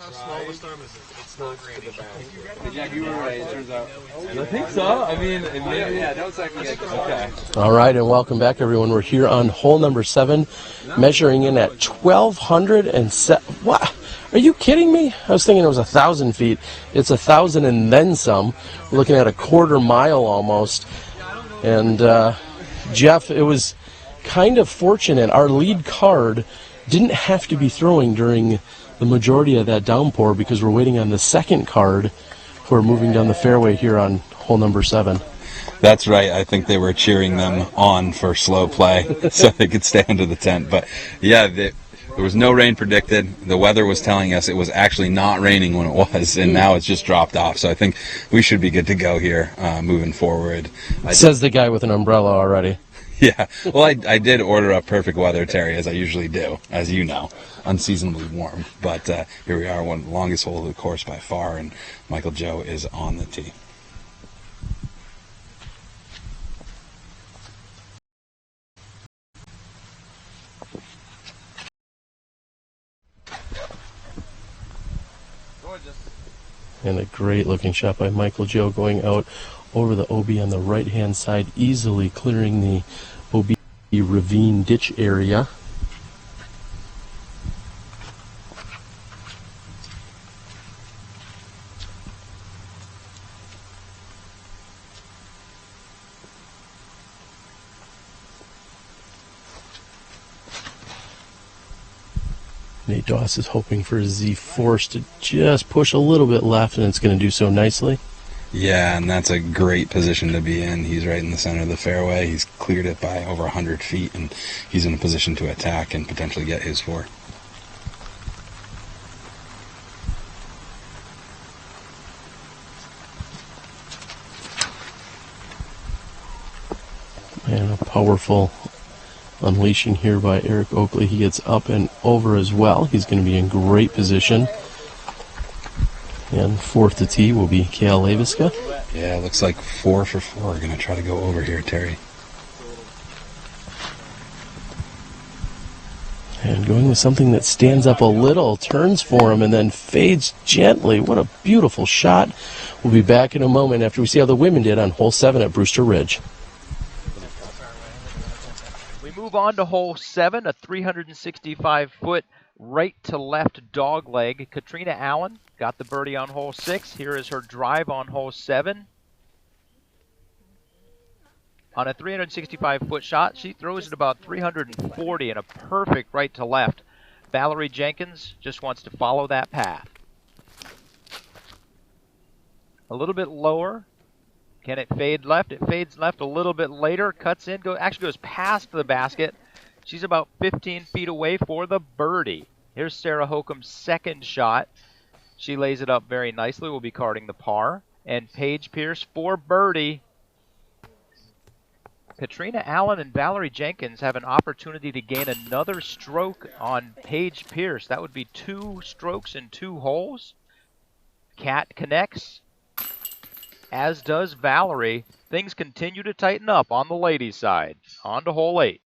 How small the storm is it? It's not great. Yeah, you were right. It turns out. I think so. I mean, maybe. Yeah, don't second guess. Okay. All right, and welcome back, everyone. We're here on hole number 7, measuring in at 1,207. What? Are you kidding me? I was thinking it was 1,000 feet. It's 1,000 and then some. We're looking at a quarter mile almost. And Jeff, it was kind of fortunate. Our lead card didn't have to be throwing during the majority of that downpour because we're waiting on the second card who are moving down the fairway here on hole number 7. That's right. I think they were cheering them on for slow play so they could stay under the tent. But yeah, there was no rain predicted. The weather was telling us it was actually not raining when it was, and now it's just dropped off. So I think we should be good to go here moving forward. Says the guy with an umbrella already. Yeah, well, I did order up perfect weather, Terry, as I usually do, as you know, unseasonably warm. But here we are, one of the longest hole of the course by far, and Michael Joe is on the tee. And a great looking shot by Michael Joe going out over the OB on the right hand side, easily clearing the OB ravine ditch area. Nate Doss is hoping for a Z force to just push a little bit left, and it's going to do so nicely. Yeah, and that's a great position to be in. He's right in the center of the fairway. He's cleared it by over 100 feet, and he's in a position to attack and potentially get his 4. And a powerful unleashing here by Eric Oakley. He gets up and over as well. He's going to be in great position. And fourth to tee will be Kale Leiviska. Yeah, looks like 4 for 4. Going to try to go over here, Terry. And going with something that stands up a little, turns for him, and then fades gently. What a beautiful shot. We'll be back in a moment after we see how the women did on hole 7 at Brewster Ridge. We move on to hole 7, a 365-foot right to left dog leg. Catrina Allen got the birdie on hole 6. Here is her drive on hole 7. On a 365-foot shot, she throws it about 340 in a perfect right to left. Valarie Jenkins just wants to follow that path. A little bit lower. Can it fade left? It fades left a little bit later, cuts in, actually goes past the basket. She's about 15 feet away for the birdie. Here's Sarah Hokom's second shot. She lays it up very nicely. We'll be carding the par. And Paige Pierce for birdie. Catrina Allen and Valarie Jenkins have an opportunity to gain another stroke on Paige Pierce. That would be 2 strokes in 2 holes. Cat connects, as does Valarie. Things continue to tighten up on the ladies' side. On to hole 8.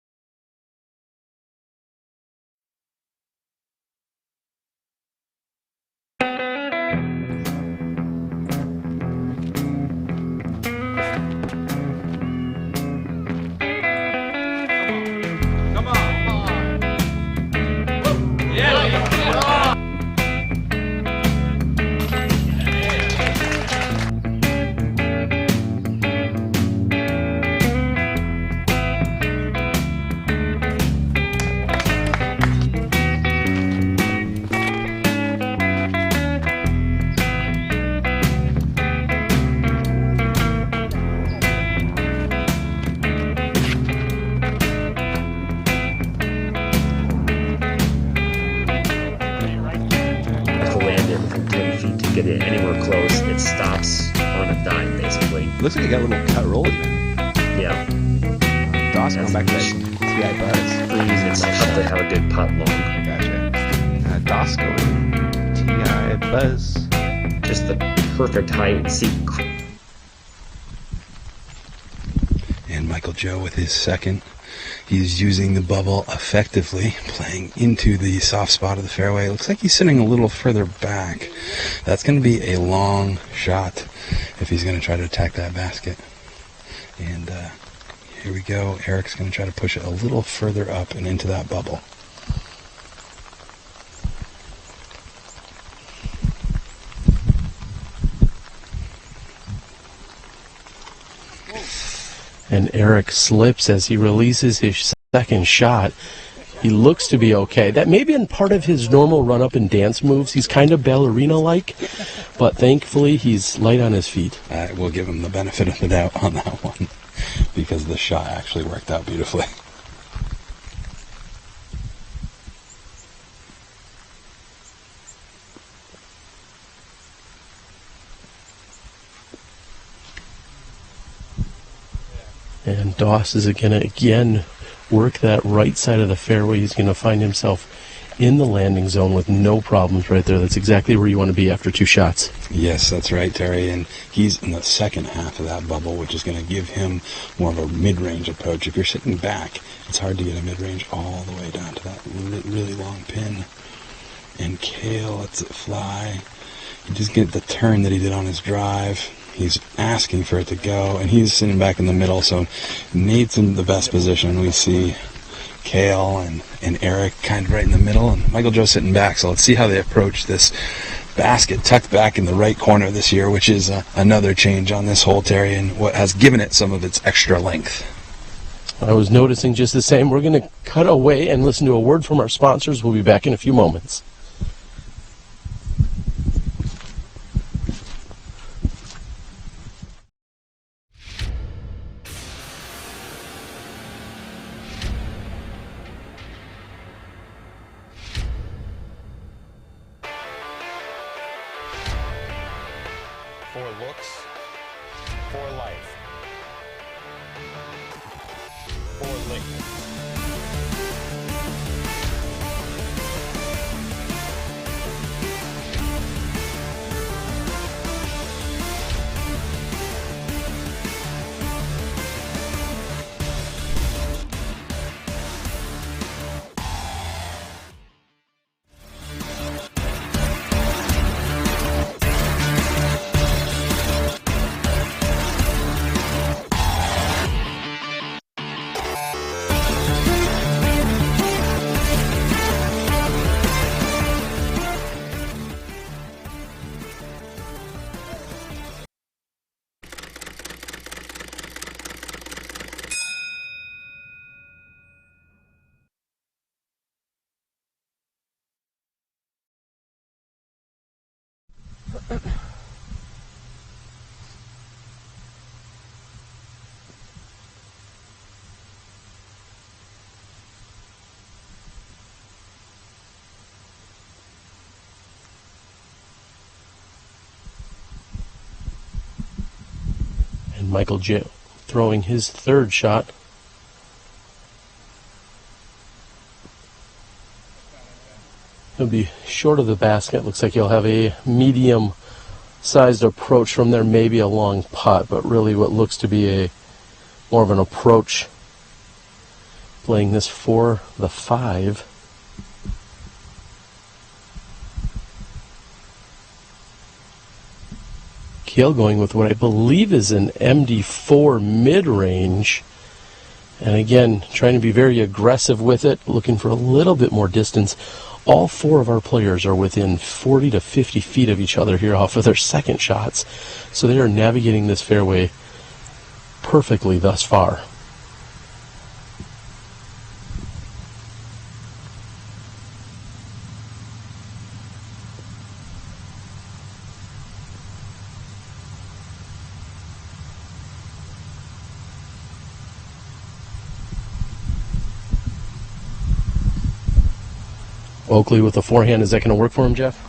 Get it anywhere close, it stops on a dime, basically. Looks like you got a little cut roll even. Yeah. Dawson going back to that TI Buzz. It's tough to have a good putt long. Gotcha. Dosco, TI Buzz. Just the perfect height. See. And Michael Joe with his second. He's using the bubble effectively, playing into the soft spot of the fairway. It looks like he's sitting a little further back. That's going to be a long shot if he's going to try to attack that basket. And here we go. Eric's going to try to push it a little further up and into that bubble. And Eric slips as he releases his second shot. He looks to be okay. That may have been part of his normal run-up and dance moves. He's kind of ballerina-like, but thankfully he's light on his feet. We'll give him the benefit of the doubt on that one because the shot actually worked out beautifully. And Doss is going to again work that right side of the fairway. He's going to find himself in the landing zone with no problems right there. That's exactly where you want to be after 2 shots. Yes, that's right, Terry. And he's in the second half of that bubble, which is going to give him more of a mid-range approach. If you're sitting back, it's hard to get a mid-range all the way down to that really long pin. And Kale lets it fly. You just get the turn that he did on his drive. He's asking for it to go, and he's sitting back in the middle, so Nate's in the best position. We see Kale and Eric kind of right in the middle, and Michael Joe sitting back, so let's see how they approach this basket tucked back in the right corner this year, which is another change on this hole, Terry, and what has given it some of its extra length. I was noticing just the same. We're going to cut away and listen to a word from our sponsors. We'll be back in a few moments. for Lee. And Michael J. throwing his third shot. He'll be short of the basket. Looks like he'll have a medium-sized approach from there, maybe a long putt, but really what looks to be a more of an approach. Playing this for the 5. Keel going with what I believe is an MD4 mid-range. And again, trying to be very aggressive with it, looking for a little bit more distance. All 4 of our players are within 40 to 50 feet of each other here off of their second shots. So they are navigating this fairway perfectly thus far. Oakley with a forehand, is that going to work for him, Jeff?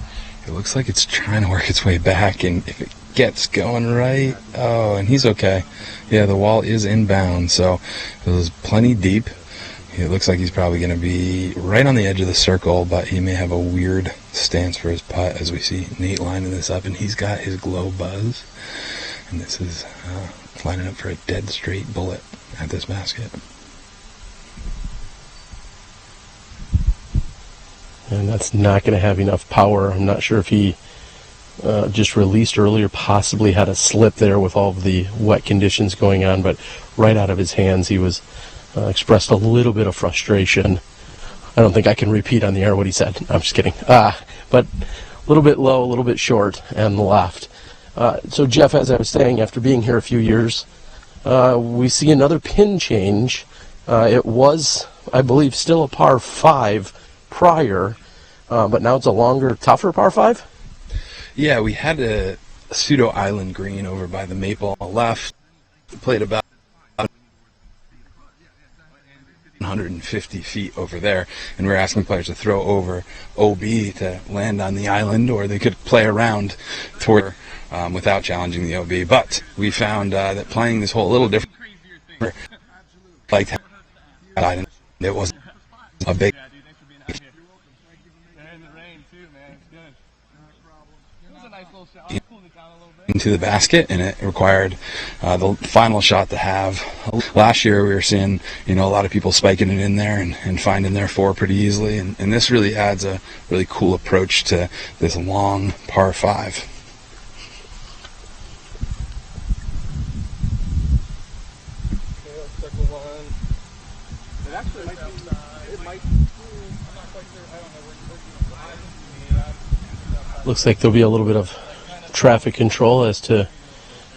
It looks like it's trying to work its way back, and if it gets going right, oh, and he's okay. Yeah, the wall is inbound, so it was plenty deep. It looks like he's probably going to be right on the edge of the circle, but he may have a weird stance for his putt, as we see Nate lining this up, and he's got his glow buzz, and this is lining up for a dead straight bullet at this basket. And that's not going to have enough power. I'm not sure if he just released earlier, possibly had a slip there with all of the wet conditions going on, but right out of his hands he was expressed a little bit of frustration. I don't think I can repeat on the air what he said. I'm just kidding. But a little bit low, a little bit short, and left. So Jeff, as I was saying, after being here a few years, we see another pin change. It was, I believe, still a par 5 prior, but now it's a longer, tougher par 5? Yeah, we had a pseudo island green over by the maple on the left. Played about 150 feet over there, and we were asking players to throw over OB to land on the island, or they could play around toward without challenging the OB. But we found that playing this hole a little different, like island, it wasn't a big into the basket, and it required the final shot to have. Last year we were seeing, a lot of people spiking it in there and finding their 4 pretty easily, and this really adds a really cool approach to this long par 5. Looks like there'll be a little bit of traffic control as to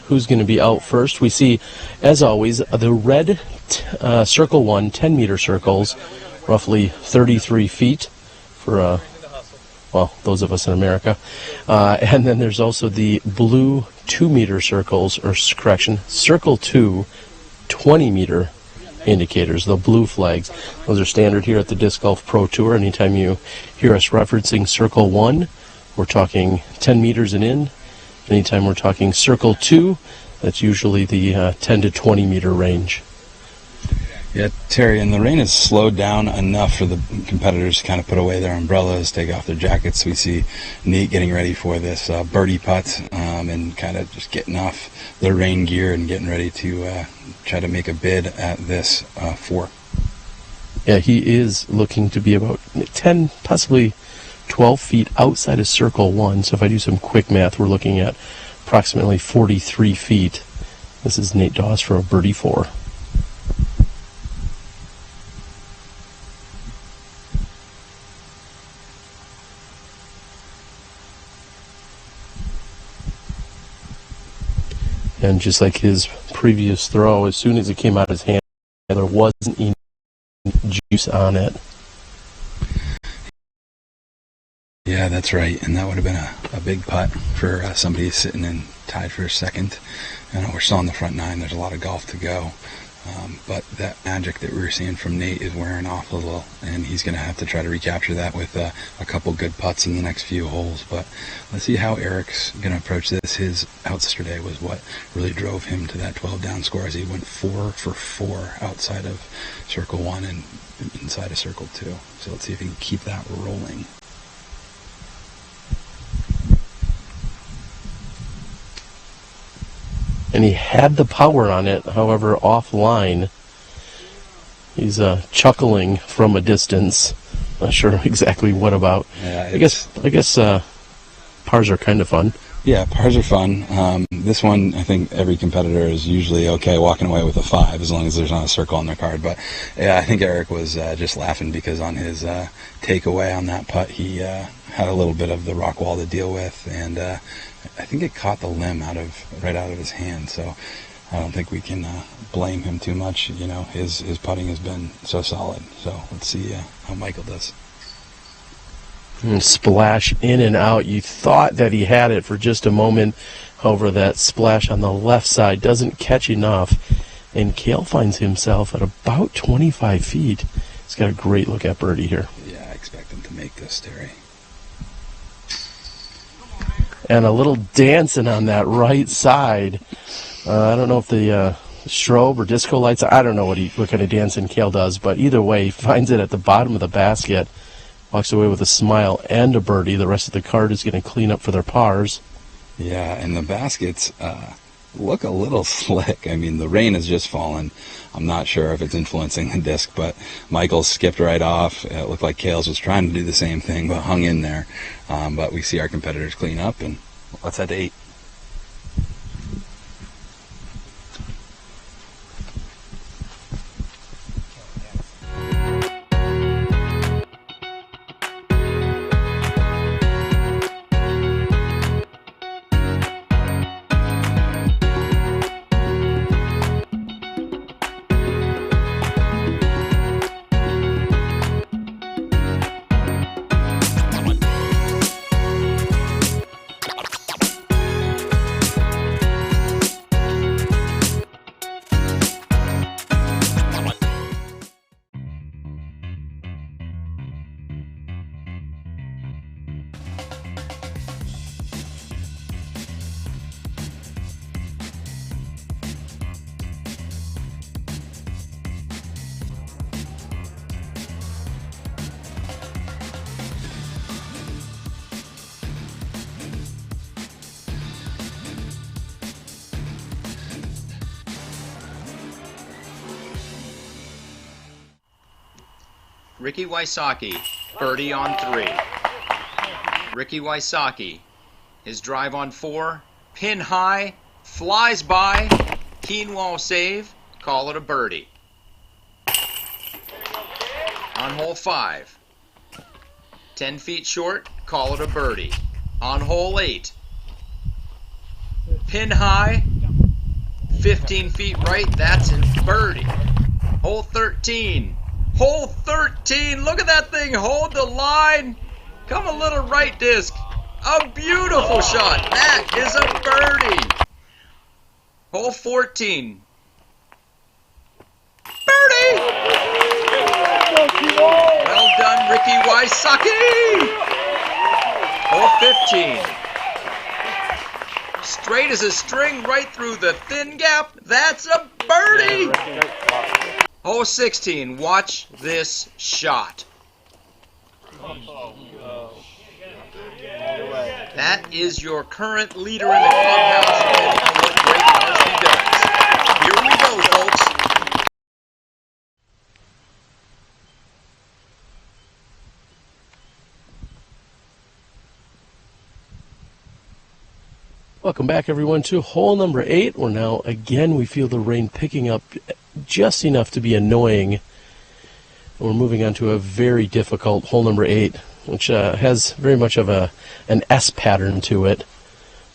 who's going to be out first. We see, as always, the red circle 1, 10-meter circles, roughly 33 feet for, well, those of us in America. And then there's also the blue 2-meter circles, or correction, circle 2, 20-meter indicators, the blue flags. Those are standard here at the Disc Golf Pro Tour. Anytime you hear us referencing circle 1, we're talking 10 meters and in. Anytime we're talking circle 2, that's usually the 10 to 20 meter range. Yeah, Terry, and the rain has slowed down enough for the competitors to kind of put away their umbrellas, take off their jackets. We see Nate getting ready for this birdie putt and kind of just getting off their rain gear and getting ready to try to make a bid at this 4. Yeah, he is looking to be about 10, possibly 12 feet outside of circle 1. So if I do some quick math, we're looking at approximately 43 feet. This is Nate Dawes for a birdie 4. And just like his previous throw, as soon as it came out of his hand, there wasn't enough juice on it. Yeah, that's right, and that would have been a big putt for somebody sitting in tied for a second. I know we're still on the front 9, there's a lot of golf to go, but that magic that we were seeing from Nate is wearing off a little, and he's going to have to try to recapture that with a couple good putts in the next few holes. But let's see how Eric's going to approach this. His outs yesterday was what really drove him to that 12 down score, as he went 4 for 4 outside of circle 1 and inside of circle 2. So let's see if he can keep that rolling. And he had the power on it, however, offline. He's chuckling from a distance. Not sure exactly what about. Yeah, I guess pars are kind of fun. Yeah, pars are fun. This one, I think every competitor is usually okay walking away with a 5 as long as there's not a circle on their card. But yeah, I think Eric was just laughing because on his takeaway on that putt, he had a little bit of the rock wall to deal with, and I think it caught the limb right out of his hand. So I don't think we can blame him too much. You know, his putting has been so solid. So let's see how Michael does. And splash in and out. You thought that he had it for just a moment. However, that splash on the left side doesn't catch enough. And Cale finds himself at about 25 feet. He's got a great look at birdie here. Yeah, I expect him to make this, Terry. And a little dancing on that right side. I don't know if the strobe or disco lights, I don't know what kind of dancing Cale does, but either way, he finds it at the bottom of the basket. Walks away with a smile and a birdie. The rest of the card is going to clean up for their pars. Yeah, and the baskets look a little slick. I mean, the rain has just fallen. I'm not sure if it's influencing the disc, but Michael skipped right off. It looked like Cale's was trying to do the same thing, but hung in there. But we see our competitors clean up, and let's head to 8. Ricky Wysocki, birdie on 3. Ricky Wysocki, his drive on 4, pin high, flies by, keen wall save, call it a birdie. On hole 5, 10 feet short, call it a birdie. On hole 8, pin high, 15 feet right, that's a birdie. Hole 13. Hole 13, look at that thing, hold the line, come a little right disc, a beautiful shot, that is a birdie. Hole 14, birdie! Well done, Ricky Wysocki! Hole 15, straight as a string right through the thin gap, that's a birdie! Hole 16, watch this shot. That is your current leader in the clubhouse and what great parts he does. Here we go, folks. Welcome back, everyone, to hole number 8. Where now, again, we feel the rain picking up just enough to be annoying. And we're moving on to a very difficult hole number 8, which has very much of an S pattern to it.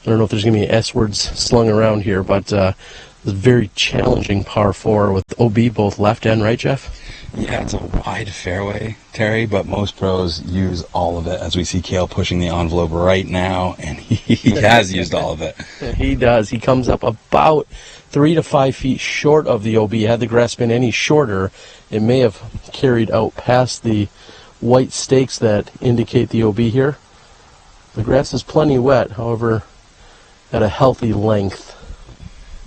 I don't know if there's going to be S words slung around here, but it's a very challenging par 4 with OB both left and right, Jeff. Yeah, it's a wide fairway, Terry, but most pros use all of it, as we see Cale pushing the envelope right now, and he has used all of it. He does. He comes up about 3 to 5 feet short of the OB. Had the grass been any shorter, it may have carried out past the white stakes that indicate the OB here. The grass is plenty wet, however, at a healthy length.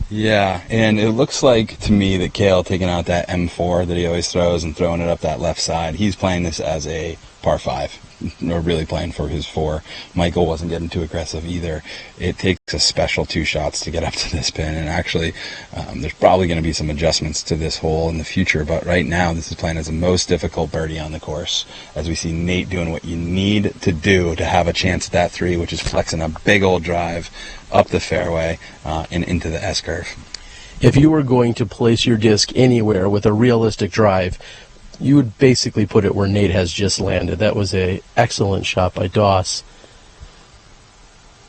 Yeah, and it looks like to me that Cale taking out that M4 that he always throws and throwing it up that left side, he's playing this as a par 5, or really playing for his 4. Michael wasn't getting too aggressive either. It takes a special 2 shots to get up to this pin, and actually there's probably going to be some adjustments to this hole in the future, but right now this is playing as the most difficult birdie on the course, as we see Nate doing what you need to do to have a chance at that 3, which is flexing a big old drive up the fairway and into the S-curve. If you were going to place your disc anywhere with a realistic drive, you would basically put it where Nate has just landed. That was an excellent shot by Doss.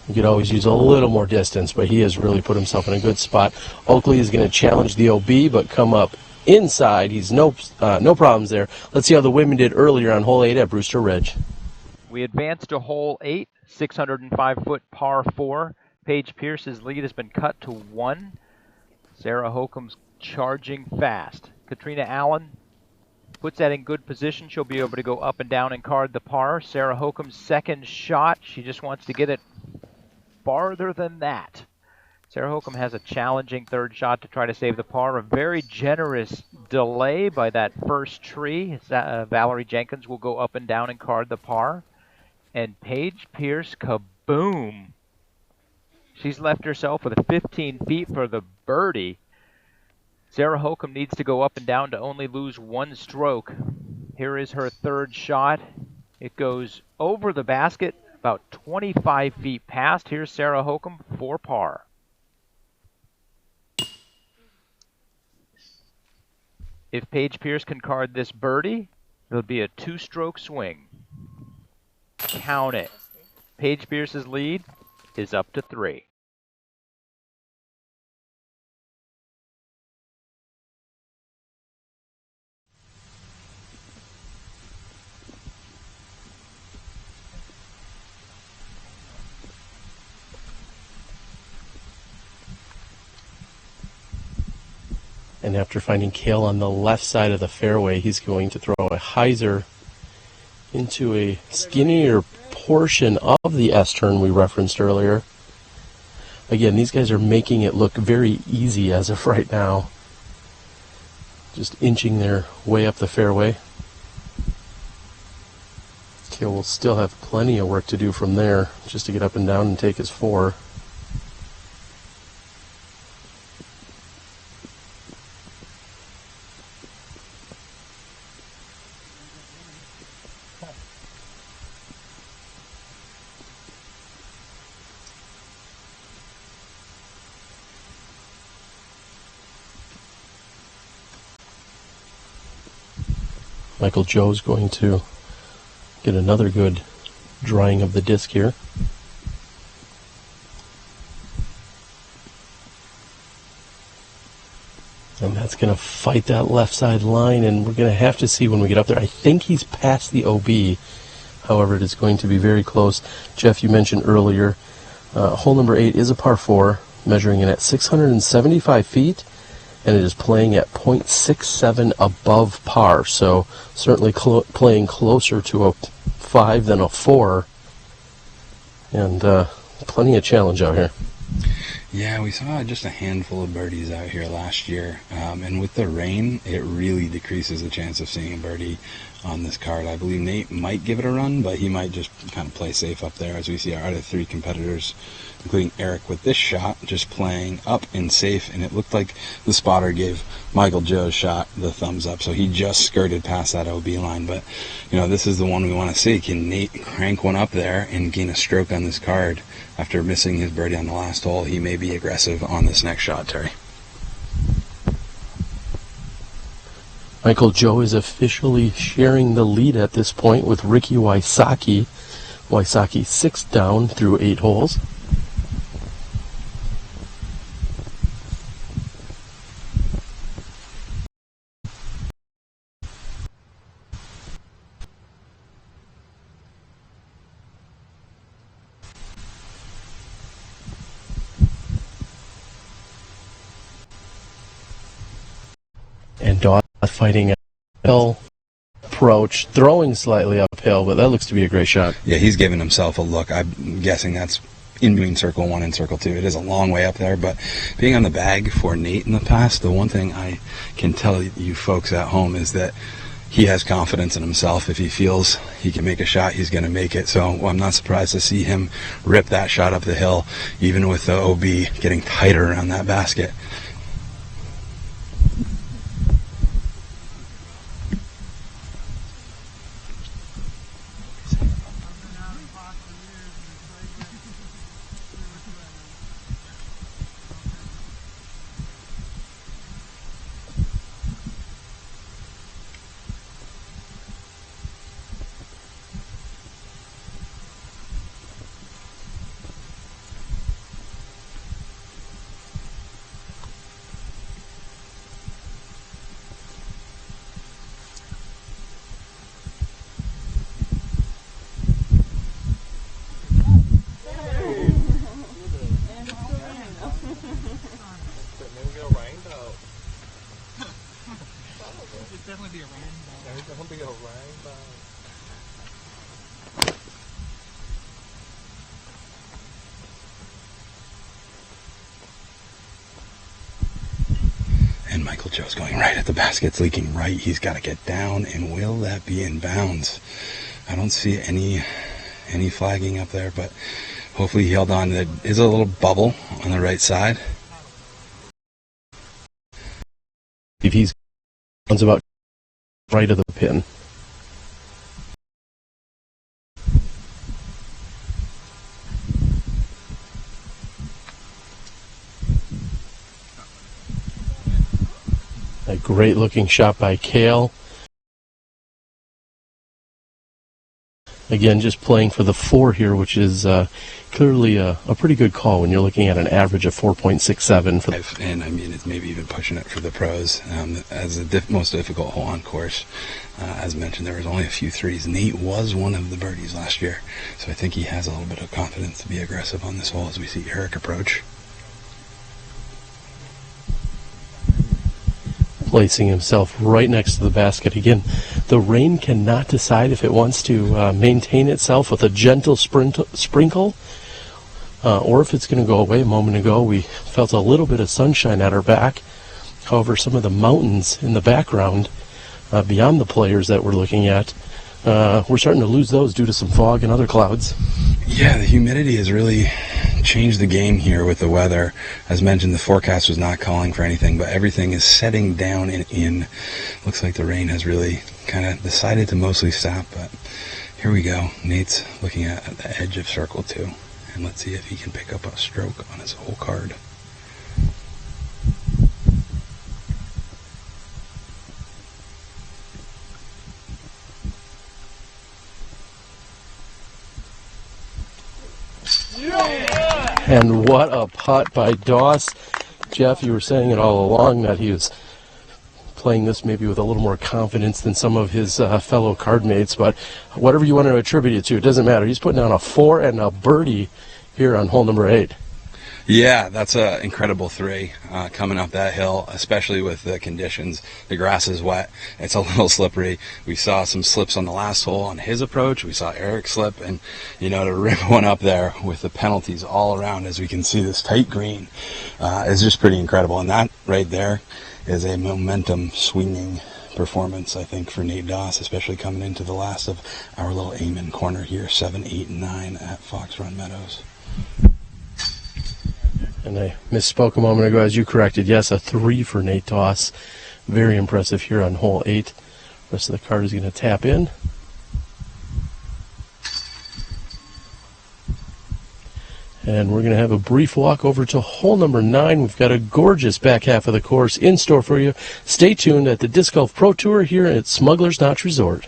You could always use a little more distance, but he has really put himself in a good spot. Oakley is going to challenge the OB, but come up inside. He's no problems there. Let's see how the women did earlier on hole 8 at Brewster Ridge. We advance to hole 8, 605-foot par 4. Paige Pierce's lead has been cut to 1. Sarah Hokom's charging fast. Catrina Allen puts that in good position. She'll be able to go up and down and card the par. Sarah Hokom's second shot, she just wants to get it farther than that. Sarah Hokom has a challenging third shot to try to save the par. A very generous delay by that first tree. Valarie Jenkins will go up and down and card the par. And Paige Pierce, kaboom! She's left herself with 15 feet for the birdie. Sarah Hokom needs to go up and down to only lose 1 stroke. Here is her third shot. It goes over the basket, about 25 feet past. Here's Sarah Hokom for par. If Paige Pierce can card this birdie, it'll be a 2-stroke swing. Count it. Paige Pierce's lead is up to 3. And after finding Cale on the left side of the fairway, he's going to throw a hyzer into a skinnier portion of the S-turn we referenced earlier. Again, these guys are making it look very easy as of right now. Just inching their way up the fairway. Cale will still have plenty of work to do from there, just to get up and down and take his 4. Michael Joe's going to get another good drying of the disc here. And that's going to fight that left side line, and we're going to have to see when we get up there. I think he's past the OB. However, it is going to be very close. Jeff, you mentioned earlier, hole number 8 is a par 4, measuring in at 675 feet. And it is playing at .67 above par, so certainly playing closer to a 5 than a 4, and plenty of challenge out here. Yeah, we saw just a handful of birdies out here last year, and with the rain, it really decreases the chance of seeing a birdie on this card. I believe Nate might give it a run, but he might just kind of play safe up there, as we see our other three competitors, including Eric with this shot, just playing up and safe, and it looked like the spotter gave Michael Joe's shot the thumbs up, so he just skirted past that OB line. But, you know, this is the one we want to see. Can Nate crank one up there and gain a stroke on this card after missing his birdie on the last hole? He may be aggressive on this next shot, Terry. Michael Joe is officially sharing the lead at this point with Ricky Wysocki. Wysocki 6 down through 8 holes. And Dawes fighting a hill approach, throwing slightly uphill, but that looks to be a great shot. Yeah, he's giving himself a look. I'm guessing that's in between circle 1 and circle 2. It is a long way up there, but being on the bag for Nate in the past, the one thing I can tell you folks at home is that he has confidence in himself. If he feels he can make a shot, he's going to make it. So I'm not surprised to see him rip that shot up the hill, even with the OB getting tighter around that basket. And Michael Joe's going right at the basket. It's leaking right. He's got to get down, and will that be in bounds? I don't see any flagging up there, but hopefully he held on. There is a little bubble on the right side. If he's about right of the pin. A great looking shot by Kale. Again, just playing for the 4 here, which is clearly a pretty good call when you're looking at an average of 4.67 for the. And I mean, it's maybe even pushing it for the pros as the most difficult hole on course. As mentioned, there was only a few threes. Nate was one of the birdies last year, so I think he has a little bit of confidence to be aggressive on this hole as we see Eric approach. Placing himself right next to the basket. Again, the rain cannot decide if it wants to maintain itself with a gentle sprinkle or if it's going to go away. A moment ago we felt a little bit of sunshine at our back. However, some of the mountains in the background beyond the players that we're looking at, we're starting to lose those due to some fog and other clouds. Yeah, the humidity has really changed the game here with the weather. As mentioned, the forecast was not calling for anything, but everything is setting down and in. Looks like the rain has really kind of decided to mostly stop, but here we go. Nate's looking at the edge of circle 2, and let's see if he can pick up a stroke on his whole card. And what a putt by Dawes. Jeff, you were saying it all along that he was playing this maybe with a little more confidence than some of his fellow card mates, but whatever you want to attribute it to, it doesn't matter. He's putting down a 4 and a birdie here on hole number 8. Yeah, that's an incredible 3 coming up that hill, especially with the conditions. The grass is wet. It's a little slippery. We saw some slips on the last hole on his approach. We saw Eric slip, and to rip one up there with the penalties all around, as we can see this tight green, is just pretty incredible. And that right there is a momentum swinging performance, I think, for Nate Doss, especially coming into the last of our little aim-in corner here, 7, 8, and 9 at Fox Run Meadows. And I misspoke a moment ago, as you corrected. Yes, a 3 for Nate Doss. Very impressive here on hole 8. Rest of the card is going to tap in. And we're going to have a brief walk over to hole number 9. We've got a gorgeous back half of the course in store for you. Stay tuned at the Disc Golf Pro Tour here at Smugglers Notch Resort.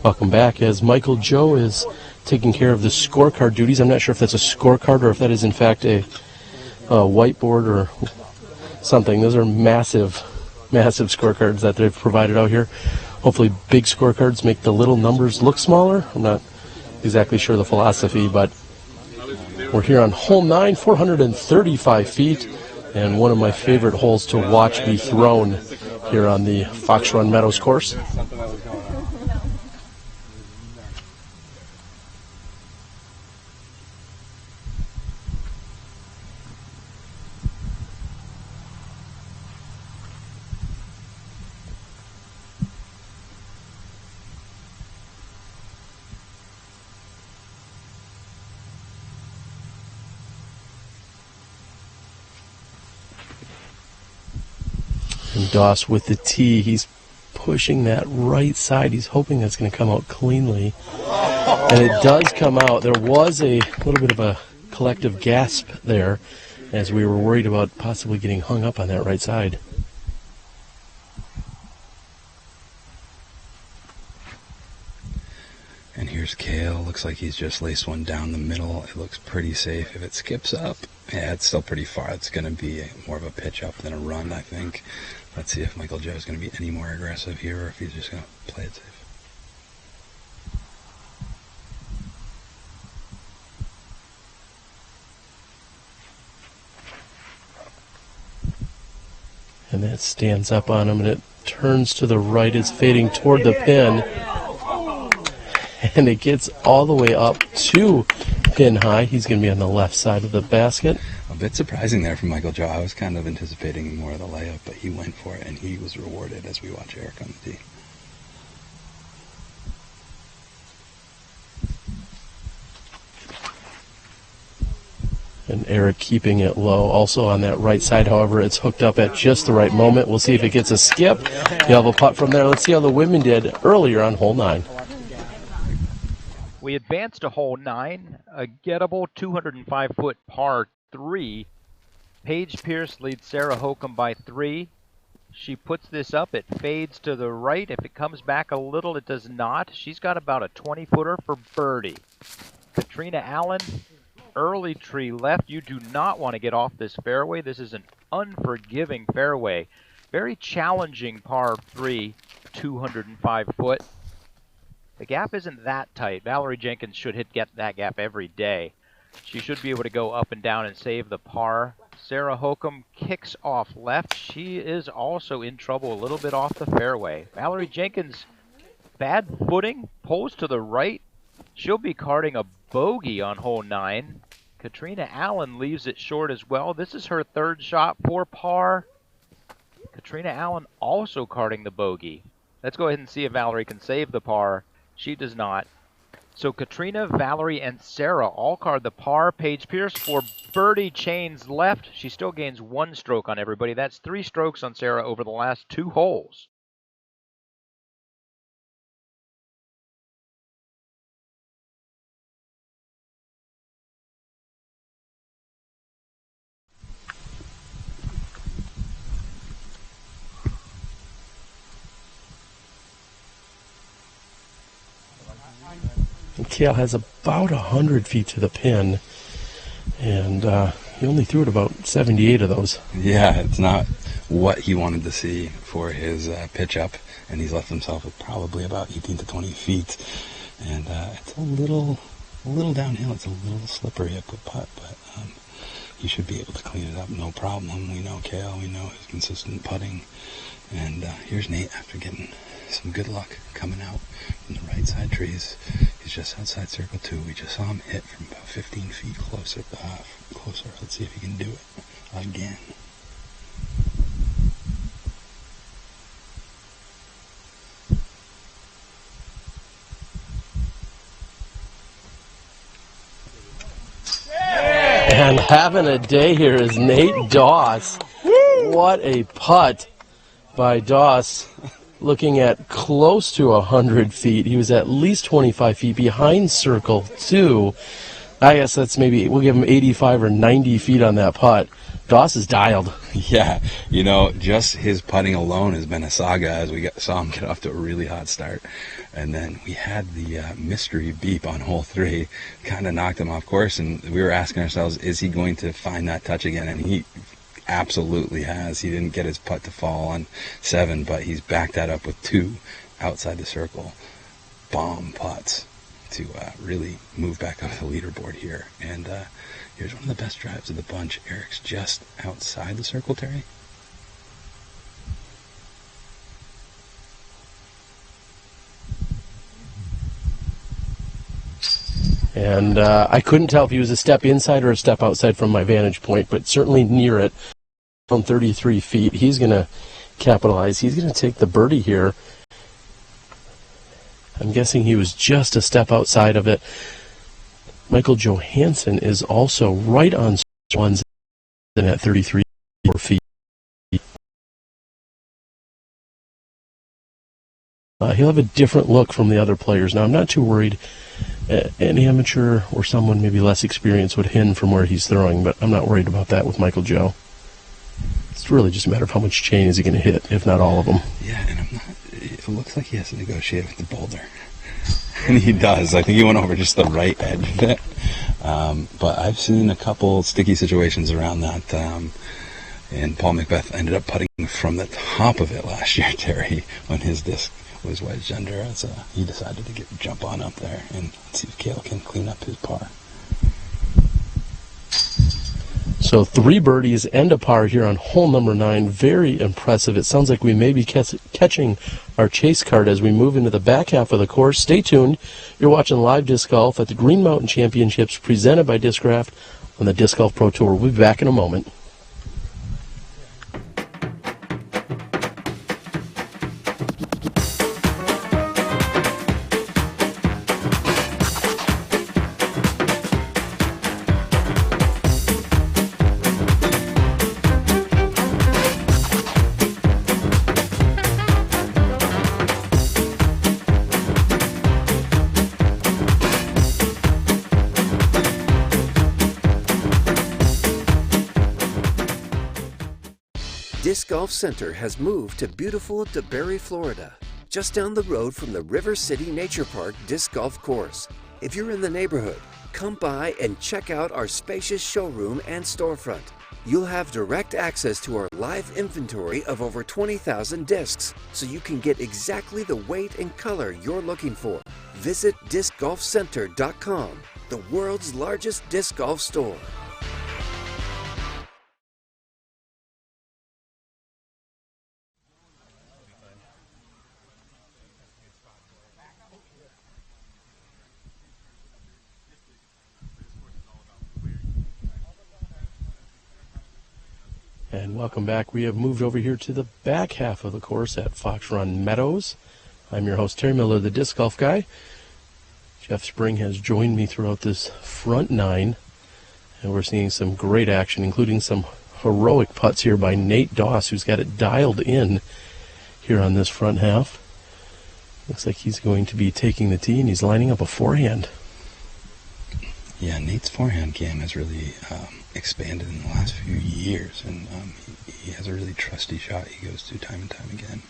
Welcome back, as Michael Joe is taking care of the scorecard duties. I'm not sure if that's a scorecard or if that is in fact a whiteboard or something. Those are massive, massive scorecards that they've provided out here. Hopefully big scorecards make the little numbers look smaller. I'm not exactly sure the philosophy, but we're here on hole 9, 435 feet, and one of my favorite holes to watch be thrown here on the Fox Run Meadows course. And Doss with the tee, he's pushing that right side. He's hoping that's going to come out cleanly. And it does come out. There was a little bit of a collective gasp there as we were worried about possibly getting hung up on that right side. And here's Kale. Looks like he's just laced one down the middle. It looks pretty safe. If it skips up, yeah, it's still pretty far. It's going to be more of a pitch up than a run, I think. Let's see if Michael Joe is going to be any more aggressive here or if he's just going to play it safe. And that stands up on him, and it turns to the right. It's fading toward the pin. And it gets all the way up to pin high. He's going to be on the left side of the basket. A bit surprising there from Michael Joe. I was kind of anticipating more of the layup, but he went for it, and he was rewarded as we watch Eric on the tee. And Eric keeping it low. Also on that right side, however, it's hooked up at just the right moment. We'll see if it gets a skip. You'll have a putt from there. Let's see how the women did earlier on hole 9. We advance to hole 9, a gettable 205-foot par 3. Paige Pierce leads Sarah Hokom by 3. She puts this up. It fades to the right. If it comes back a little, it does not. She's got about a 20-footer for birdie. Catrina Allen, early tree left. You do not want to get off this fairway. This is an unforgiving fairway. Very challenging par 3, 205 foot. The gap isn't that tight. Valarie Jenkins should get that gap every day. She should be able to go up and down and save the par. Sarah Hokom kicks off left. She is also in trouble a little bit off the fairway. Valarie Jenkins, bad footing, pulls to the right. She'll be carding a bogey on hole 9. Catrina Allen leaves it short as well. This is her third shot for par. Catrina Allen also carding the bogey. Let's go ahead and see if Valarie can save the par. She does not. So Catrina, Valarie, and Sarah all card the par. Paige Pierce for birdie chains left. She still gains 1 stroke on everybody. That's 3 strokes on Sarah over the last 2 holes. Kale has about 100 feet to the pin, and he only threw it about 78 of those. Yeah, it's not what he wanted to see for his pitch up, and he's left himself with probably about 18 to 20 feet. And it's a little downhill. It's a little slippery up the putt, but he should be able to clean it up, no problem. We know Kale, we know his consistent putting. And here's Nate after getting some good luck coming out from the right side trees. He's just outside circle 2. We just saw him hit from about 15 feet closer. Let's see if he can do it again. And having a day here is Nate Doss. What a putt by Doss. Looking at close to 100 feet. He was at least 25 feet behind circle 2. I guess that's maybe, we'll give him 85 or 90 feet on that putt. Doss is dialed. Yeah, you know, just his putting alone has been a saga as we saw him get off to a really hot start. And then we had the mystery beep on hole 3, kind of knocked him off course, and we were asking ourselves, is he going to find that touch again? And he absolutely has. He didn't get his putt to fall on 7, but he's backed that up with 2 outside the circle bomb putts to really move back up the leaderboard here. And here's one of the best drives of the bunch. Eric's just outside the circle, Terry. And I couldn't tell if he was a step inside or a step outside from my vantage point, but certainly near it. From 33 feet, he's going to capitalize. He's going to take the birdie here. I'm guessing he was just a step outside of it. Michael Johannsen is also right on ones at 33 feet. He'll have a different look from the other players. Now, I'm not too worried. An amateur or someone maybe less experienced would hin from where he's throwing, but I'm not worried about that with Michael Joe. It's really just a matter of how much chain is he going to hit, if not all of them. Yeah, and it looks like he has to negotiate with the boulder. And he does. I think he went over just the right edge of it. But I've seen a couple sticky situations around that. And Paul Macbeth ended up putting from the top of it last year, Terry, when his disc was wedged under. So he decided to jump on up there and see if Cale can clean up his par. So 3 birdies and a par here on hole number 9. Very impressive. It sounds like we may be catching our chase card as we move into the back half of the course. Stay tuned. You're watching live disc golf at the Green Mountain Championships presented by Discraft on the Disc Golf Pro Tour. We'll be back in a moment. Disc Golf Center has moved to beautiful DeBerry, Florida, just down the road from the River City Nature Park Disc Golf Course. If you're in the neighborhood, come by and check out our spacious showroom and storefront. You'll have direct access to our live inventory of over 20,000 discs, so you can get exactly the weight and color you're looking for. Visit discgolfcenter.com, the world's largest disc golf store. And welcome back. We have moved over here to the back half of the course at Fox Run Meadows. I'm your host, Terry Miller, the Disc Golf Guy. Jeff Spring has joined me throughout this front nine, and we're seeing some great action, including some heroic putts here by Nate Doss, who's got it dialed in here on this front half. Looks like he's going to be taking the tee, and he's lining up a forehand. Yeah, Nate's forehand game has really expanded in the last few years, and he has a really trusty shot he goes to time and time again.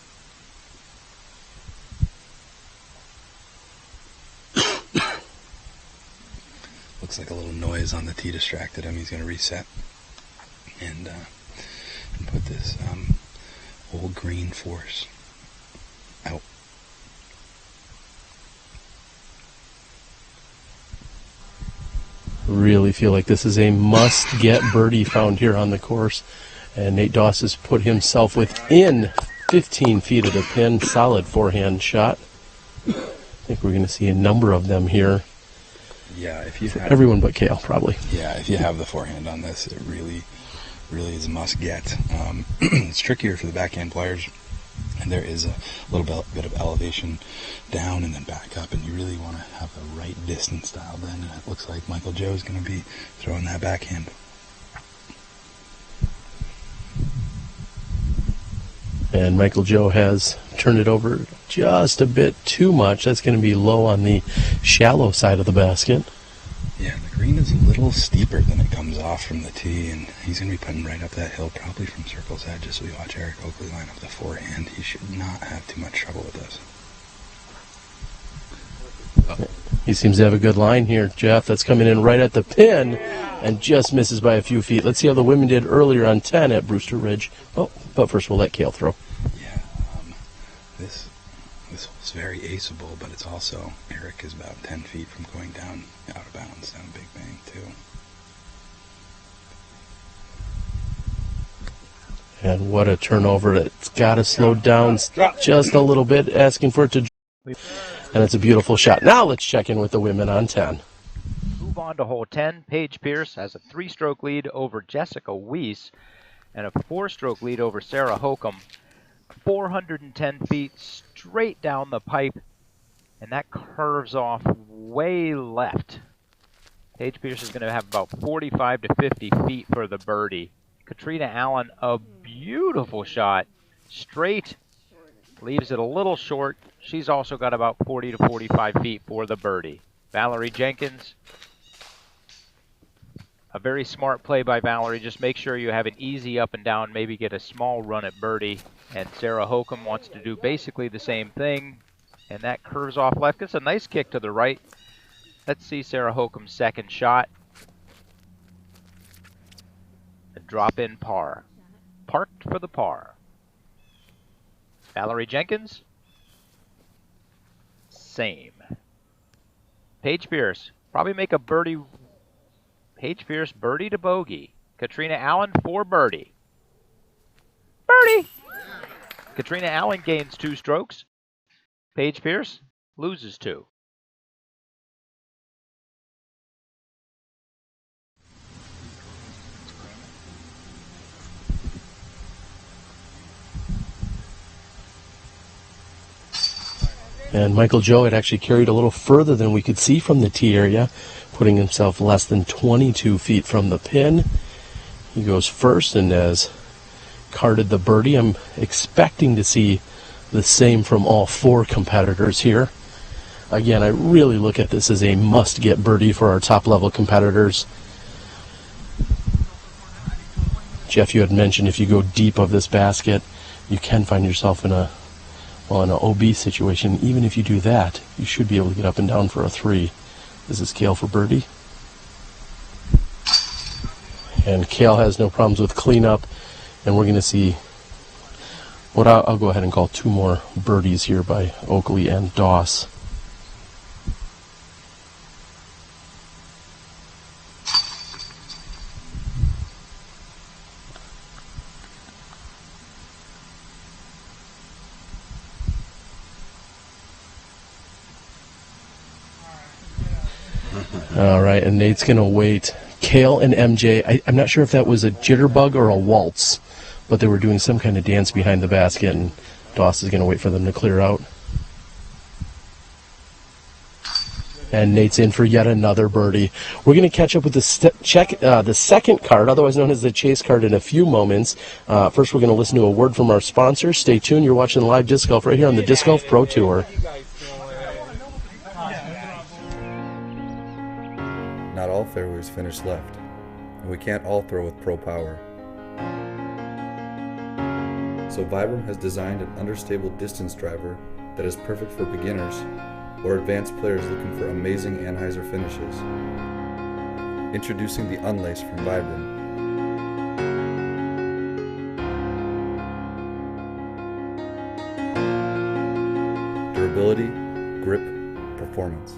Looks like a little noise on the tee distracted him. He's going to reset and put this old green force out. Really feel like this is a must-get birdie found here on the course. And Nate Doss has put himself within 15 feet of the pin. Solid forehand shot. I think we're going to see a number of them here. Yeah, if you have everyone but Cale, probably. Yeah, if you have the forehand on this, it really is a must-get. It's trickier for the backhand players, and there is a little bit of elevation down and then back up, and you really want to have the right distance dialed in, and it looks like Michael Joe is going to be throwing that backhand. And Michael Joe has turned it over just a bit too much. That's going to be low on the shallow side of the basket. Yeah, the green is a little steeper than it comes off from the tee, and he's going to be putting right up that hill, probably from circle's edge, as we watch Eric Oakley line up the forehand. He should not have too much trouble with this. He seems to have a good line here, Jeff. That's coming in right at the pin and just misses by a few feet. Let's see how the women did earlier on 10 at Brewster Ridge. Oh, but first we'll let Cale throw. Yeah, this was very aceable, but it's also, Eric is about 10 feet from going down out of bounds down Big Bang, too. And what a turnover. It's got to slow down just a little bit, asking for it to... And it's a beautiful shot. Now let's check in with the women on 10. Move on to hole 10. Paige Pierce has a 3-stroke lead over Jessica Weiss and a 4-stroke lead over Sarah Hokom. 410 feet straight down the pipe, and that curves off way left. Paige Pierce is going to have about 45 to 50 feet for the birdie. Catrina Allen, a beautiful shot. Straight, leaves it a little short. She's also got about 40 to 45 feet for the birdie. Valarie Jenkins, a very smart play by Valarie. Just make sure you have an easy up and down, maybe get a small run at birdie. And Sarah Hokom wants to do basically the same thing. And that curves off left. It's a nice kick to the right. Let's see Sarah Hokom's second shot. A drop in par. Parked for the par. Valarie Jenkins. Same. Paige Pierce. Probably make a birdie. Paige Pierce birdie to bogey. Catrina Allen for birdie. Birdie! Catrina Allen gains 2 strokes. Paige Pierce loses 2. And Michael Joe had actually carried a little further than we could see from the tee area, putting himself less than 22 feet from the pin. He goes first and has carded the birdie. I'm expecting to see the same from all 4 competitors here. Again, I really look at this as a must-get birdie for our top-level competitors. Jeff, you had mentioned if you go deep of this basket, you can find yourself in an OB situation. Even if you do that, you should be able to get up and down for a 3. This is Cale for birdie. And Cale has no problems with cleanup, and we're going to see what I'll go ahead and call 2 more birdies here by Oakley and Doss. All right, and Nate's going to wait. Cale and MJ, I'm not sure if that was a jitterbug or a waltz, but they were doing some kind of dance behind the basket, and Doss is going to wait for them to clear out. And Nate's in for yet another birdie. We're going to catch up with the second card, otherwise known as the chase card, in a few moments. First, we're going to listen to a word from our sponsor. Stay tuned. You're watching live disc golf right here on the Disc Golf Pro Tour. Not all fairways finish left, and we can't all throw with pro power. So Vibram has designed an understable distance driver that is perfect for beginners or advanced players looking for amazing anhyzer finishes. Introducing the Unlace from Vibram. Durability, grip, performance.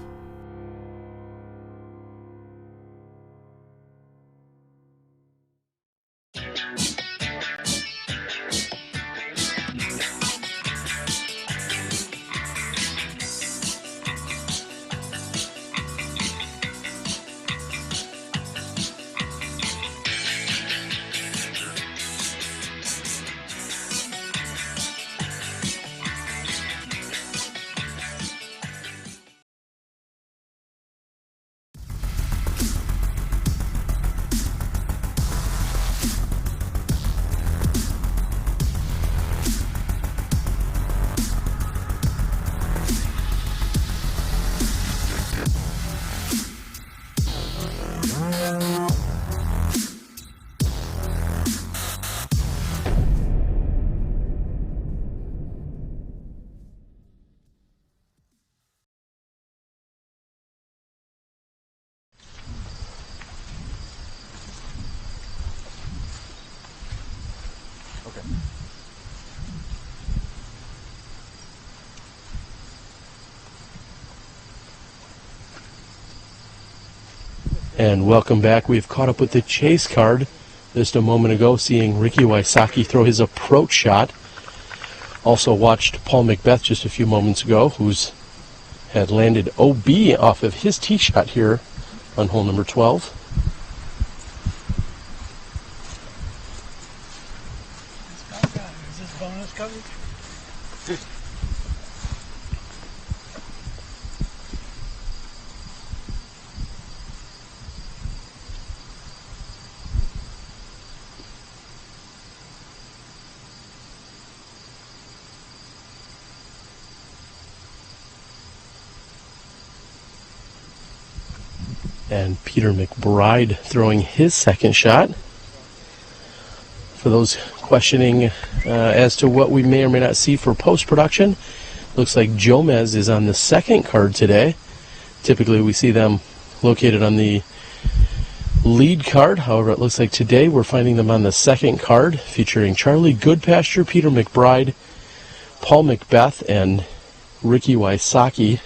And welcome back. We've caught up with the chase card just a moment ago, seeing Ricky Wysocki throw his approach shot. Also watched Paul McBeth just a few moments ago, who's had landed OB off of his tee shot here on hole number 12. Is this bonus coverage? And Peter McBride throwing his second shot. For those questioning as to what we may or may not see for post-production, looks like Jomez is on the second card today. Typically we see them located on the lead card. However, it looks like today we're finding them on the second card, featuring Charlie Goodpasture, Peter McBride, Paul McBeth, and Ricky Wysocki.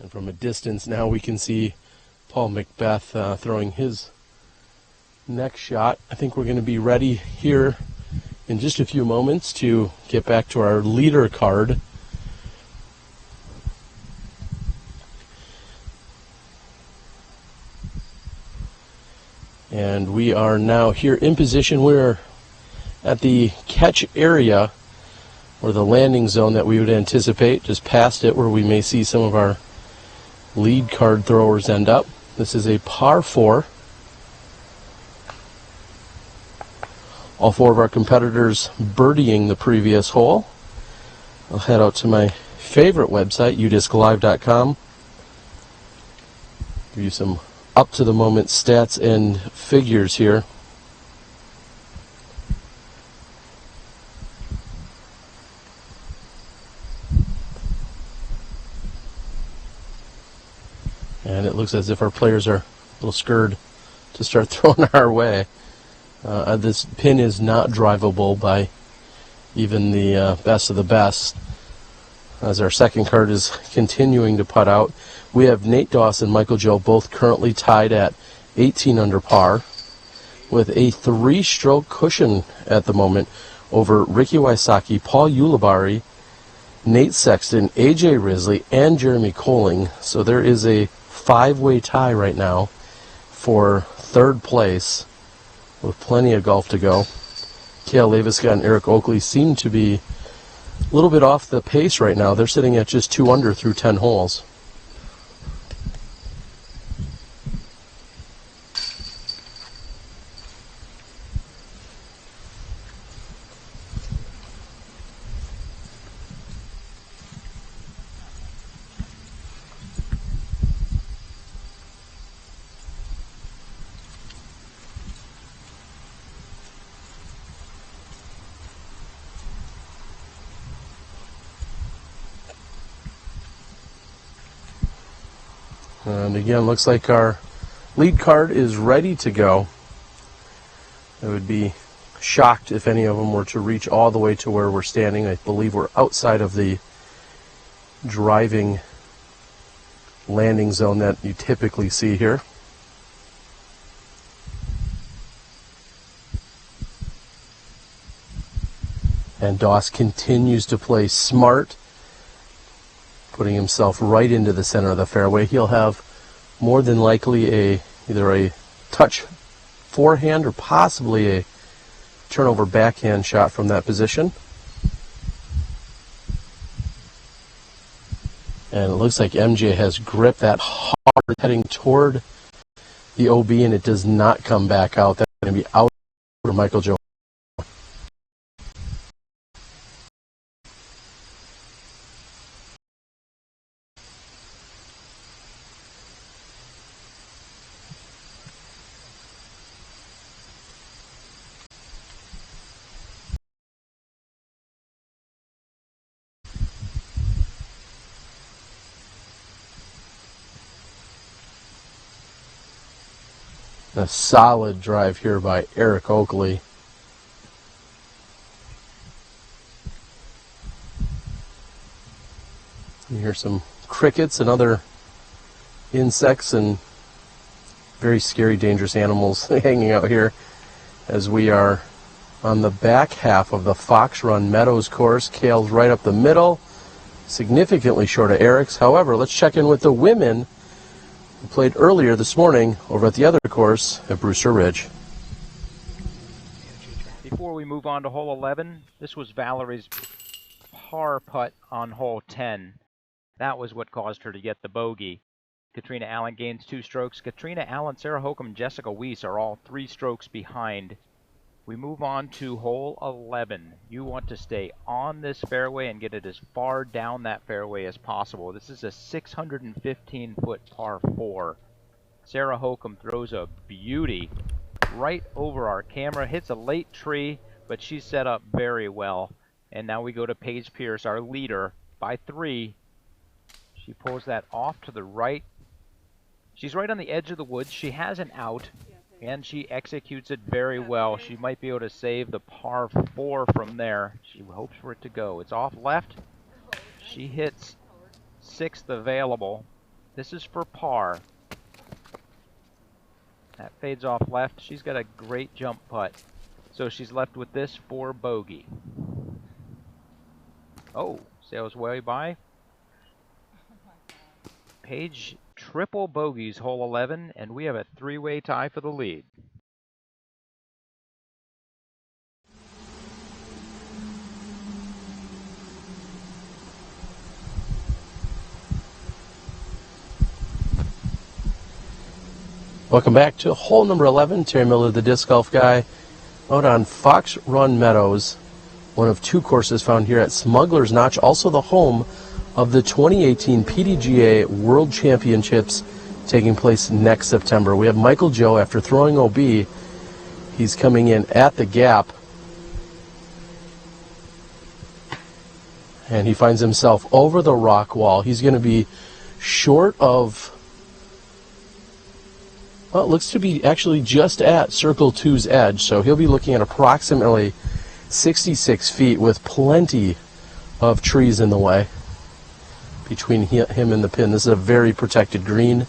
And from a distance now we can see Paul McBeth throwing his next shot. I think we're going to be ready here in just a few moments to get back to our leader card. And we are now here in position. We're at the catch area, or the landing zone that we would anticipate, just past it, where we may see some of our lead card throwers end up. This is a par 4. All 4 of our competitors birdieing the previous hole. I'll head out to my favorite website, udisclive.com. Give you some up-to-the-moment stats and figures here. And it looks as if our players are a little scared to start throwing our way. This pin is not drivable by even the best of the best. As our second card is continuing to putt out, we have Nate Doss and Michael Joe both currently tied at 18 under par with a 3-stroke cushion at the moment. over Ricky Wysocki, Paul Ulibarri, Nate Sexton, AJ Risley, and Jeremy Colling. So there is a five-way tie right now for third place with plenty of golf to go. Leiviska and Eric Oakley seem to be a little bit off the pace right now. They're sitting at just 2 under through 10 holes. And again, looks like our lead card is ready to go. I would be shocked if any of them were to reach all the way to where we're standing. I believe we're outside of the driving landing zone that you typically see here. And Doss continues to play smart, putting himself right into the center of the fairway. He'll have more than likely either a touch forehand or possibly a turnover backhand shot from that position. And it looks like MJ has gripped that hard, heading toward the OB, and it does not come back out. That's going to be out for Michael Joe. A solid drive here by Eric Oakley. You hear some crickets and other insects and very scary, dangerous animals hanging out here as we are on the back half of the Fox Run Meadows course. Cale's right up the middle, significantly short of Eric's. However, let's check in with the women who played earlier this morning over at the other course at Brewster Ridge. Before we move on to hole 11, this was Valerie's par putt on hole 10. That was what caused her to get the bogey. Catrina Allen gains 2 strokes. Catrina Allen, Sarah Hokom, and Jessica Weiss are all 3 strokes behind. We move on to hole 11. You want to stay on this fairway and get it as far down that fairway as possible. This is a 615-foot par 4. Sarah Hokom throws a beauty right over our camera, hits a late tree, but she's set up very well. And now we go to Paige Pierce, our leader, by 3. She pulls that off to the right. She's right on the edge of the woods. She has an out, and she executes it very well. She might be able to save the par 4 from there. She hopes for it to go. It's off left. She hits 6th available. This is for par. That fades off left. She's got a great jump putt. So she's left with this for bogey. Oh, sails way by. Paige triple bogeys hole 11, and we have a 3-way tie for the lead. Welcome back to hole number 11. Terry Miller, the disc golf guy, out on Fox Run Meadows, one of 2 courses found here at Smugglers Notch, also the home of the 2018 PDGA World Championships taking place next September. We have Michael Joe after throwing OB. He's coming in at the gap, and he finds himself over the rock wall. He's going to be short of, well, it looks to be actually just at Circle 2's edge, so he'll be looking at approximately 66 feet with plenty of trees in the way between him and the pin. This is a very protected green.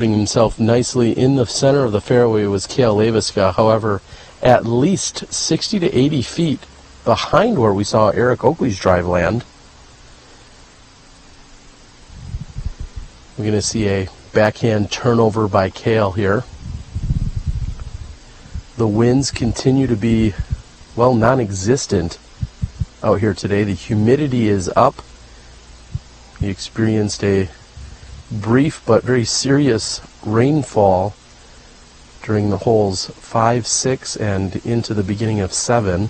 putting himself nicely in the center of the fairway was Leiviska. However, at least 60 to 80 feet behind where we saw Eric Oakley's drive land. We're going to see a backhand turnover by Cale here. The winds continue to be, well, non-existent out here today. The humidity is up. We experienced a brief but very serious rainfall during the holes 5, 6, and into the beginning of 7.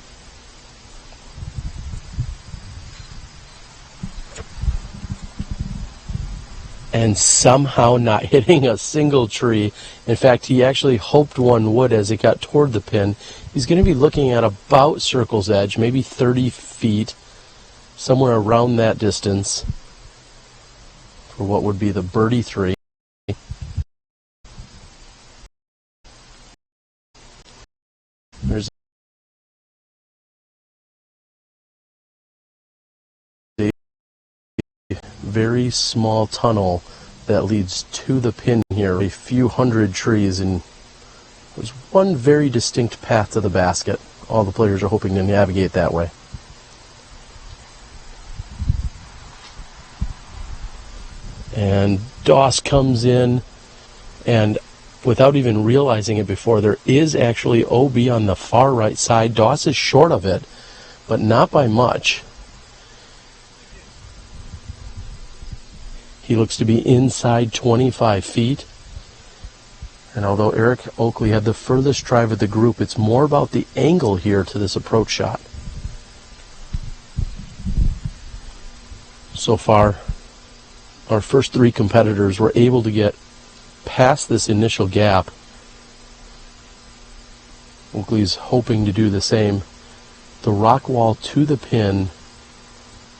And somehow not hitting a single tree. In fact, he actually hoped one would as it got toward the pin. He's going to be looking at about circle's edge, maybe 30 feet, somewhere around that distance for what would be the birdie 3. There's a very small tunnel that leads to the pin here, a few hundred trees, and there's one very distinct path to the basket. All the players are hoping to navigate that way. And Doss comes in, and without even realizing it before, there is actually OB on the far right side. Doss is short of it, but not by much. He looks to be inside 25 feet. And although Eric Oakley had the furthest drive of the group, it's more about the angle here to this approach shot. So far, our first 3 competitors were able to get past this initial gap. Oakley's hoping to do the same. The rock wall to the pin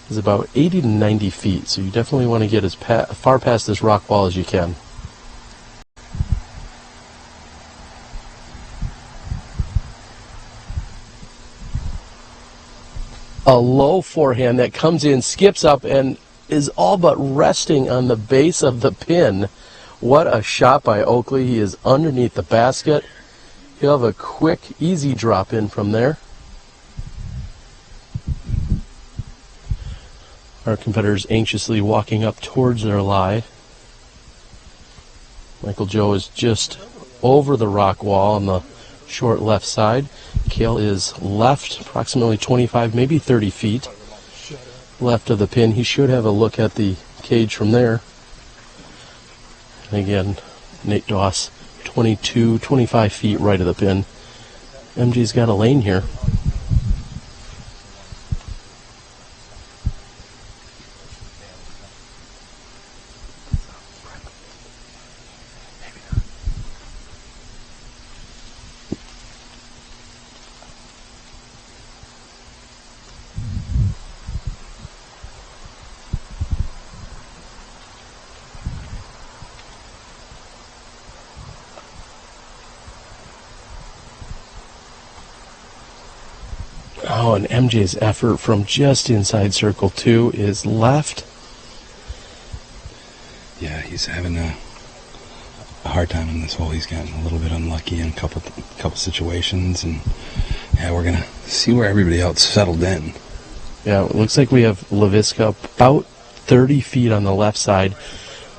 is about 80 to 90 feet, so you definitely want to get as far past this rock wall as you can. A low forehand that comes in, skips up, and is all but resting on the base of the pin. What a shot by Oakley. He is underneath the basket. He'll have a quick, easy drop in from there. Our competitors anxiously walking up towards their lie. Michael Joe is just over the rock wall on the short left side. Cale is left approximately 25, maybe 30 feet left of the pin. He should have a look at the cage from there. And again, Nate Doss, 22, 25 feet right of the pin. MJ's got a lane here. Oh, and MJ's effort from just inside circle 2 is left. Yeah, he's having a hard time in this hole. He's gotten a little bit unlucky in a couple situations, and yeah, we're gonna see where everybody else settled in. Yeah, it looks like we have Leiviska about 30 feet on the left side.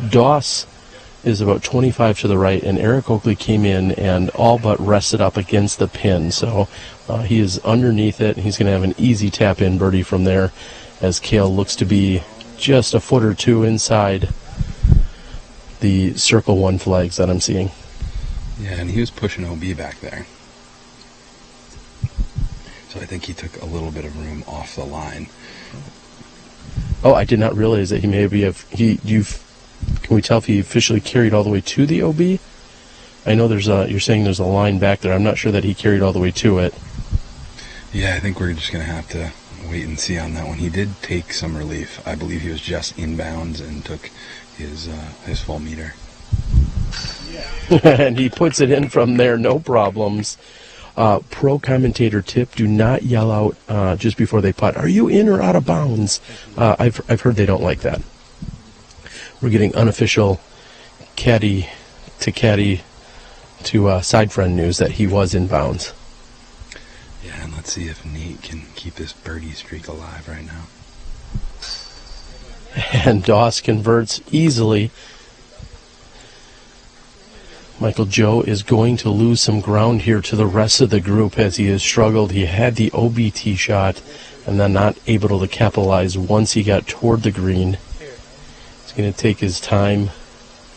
Doss is about 25 to the right, and Eric Oakley came in and all but rested up against the pin. So he is underneath it, and he's going to have an easy tap-in birdie from there as Cale looks to be just a foot or two inside the circle 1 flags that I'm seeing. Yeah, and he was pushing OB back there. So I think he took a little bit of room off the line. Oh, I did not realize that he maybe have can we tell if he officially carried all the way to the OB? I know you're saying there's a line back there. I'm not sure that he carried all the way to it. Yeah, I think we're just going to have to wait and see on that one. He did take some relief. I believe he was just inbounds and took his full meter. And he puts it in from there, no problems. Pro commentator tip, do not yell out just before they putt, are you in or out of bounds? I've heard they don't like that. We're getting unofficial caddy to caddy to side friend news that he was in bounds. Yeah, and let's see if Nate can keep this birdie streak alive right now. And Doss converts easily. Michael Joe is going to lose some ground here to the rest of the group as he has struggled. He had the OBT shot and then not able to capitalize once he got toward the green. He's going to take his time.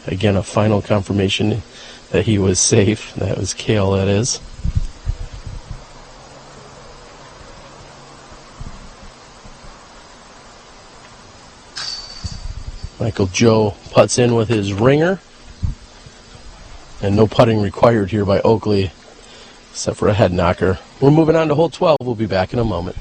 Again, a final confirmation that he was safe. That was Cale, that is. Michael Joe putts in with his ringer. And no putting required here by Oakley, except for a head knocker. We're moving on to hole 12. We'll be back in a moment.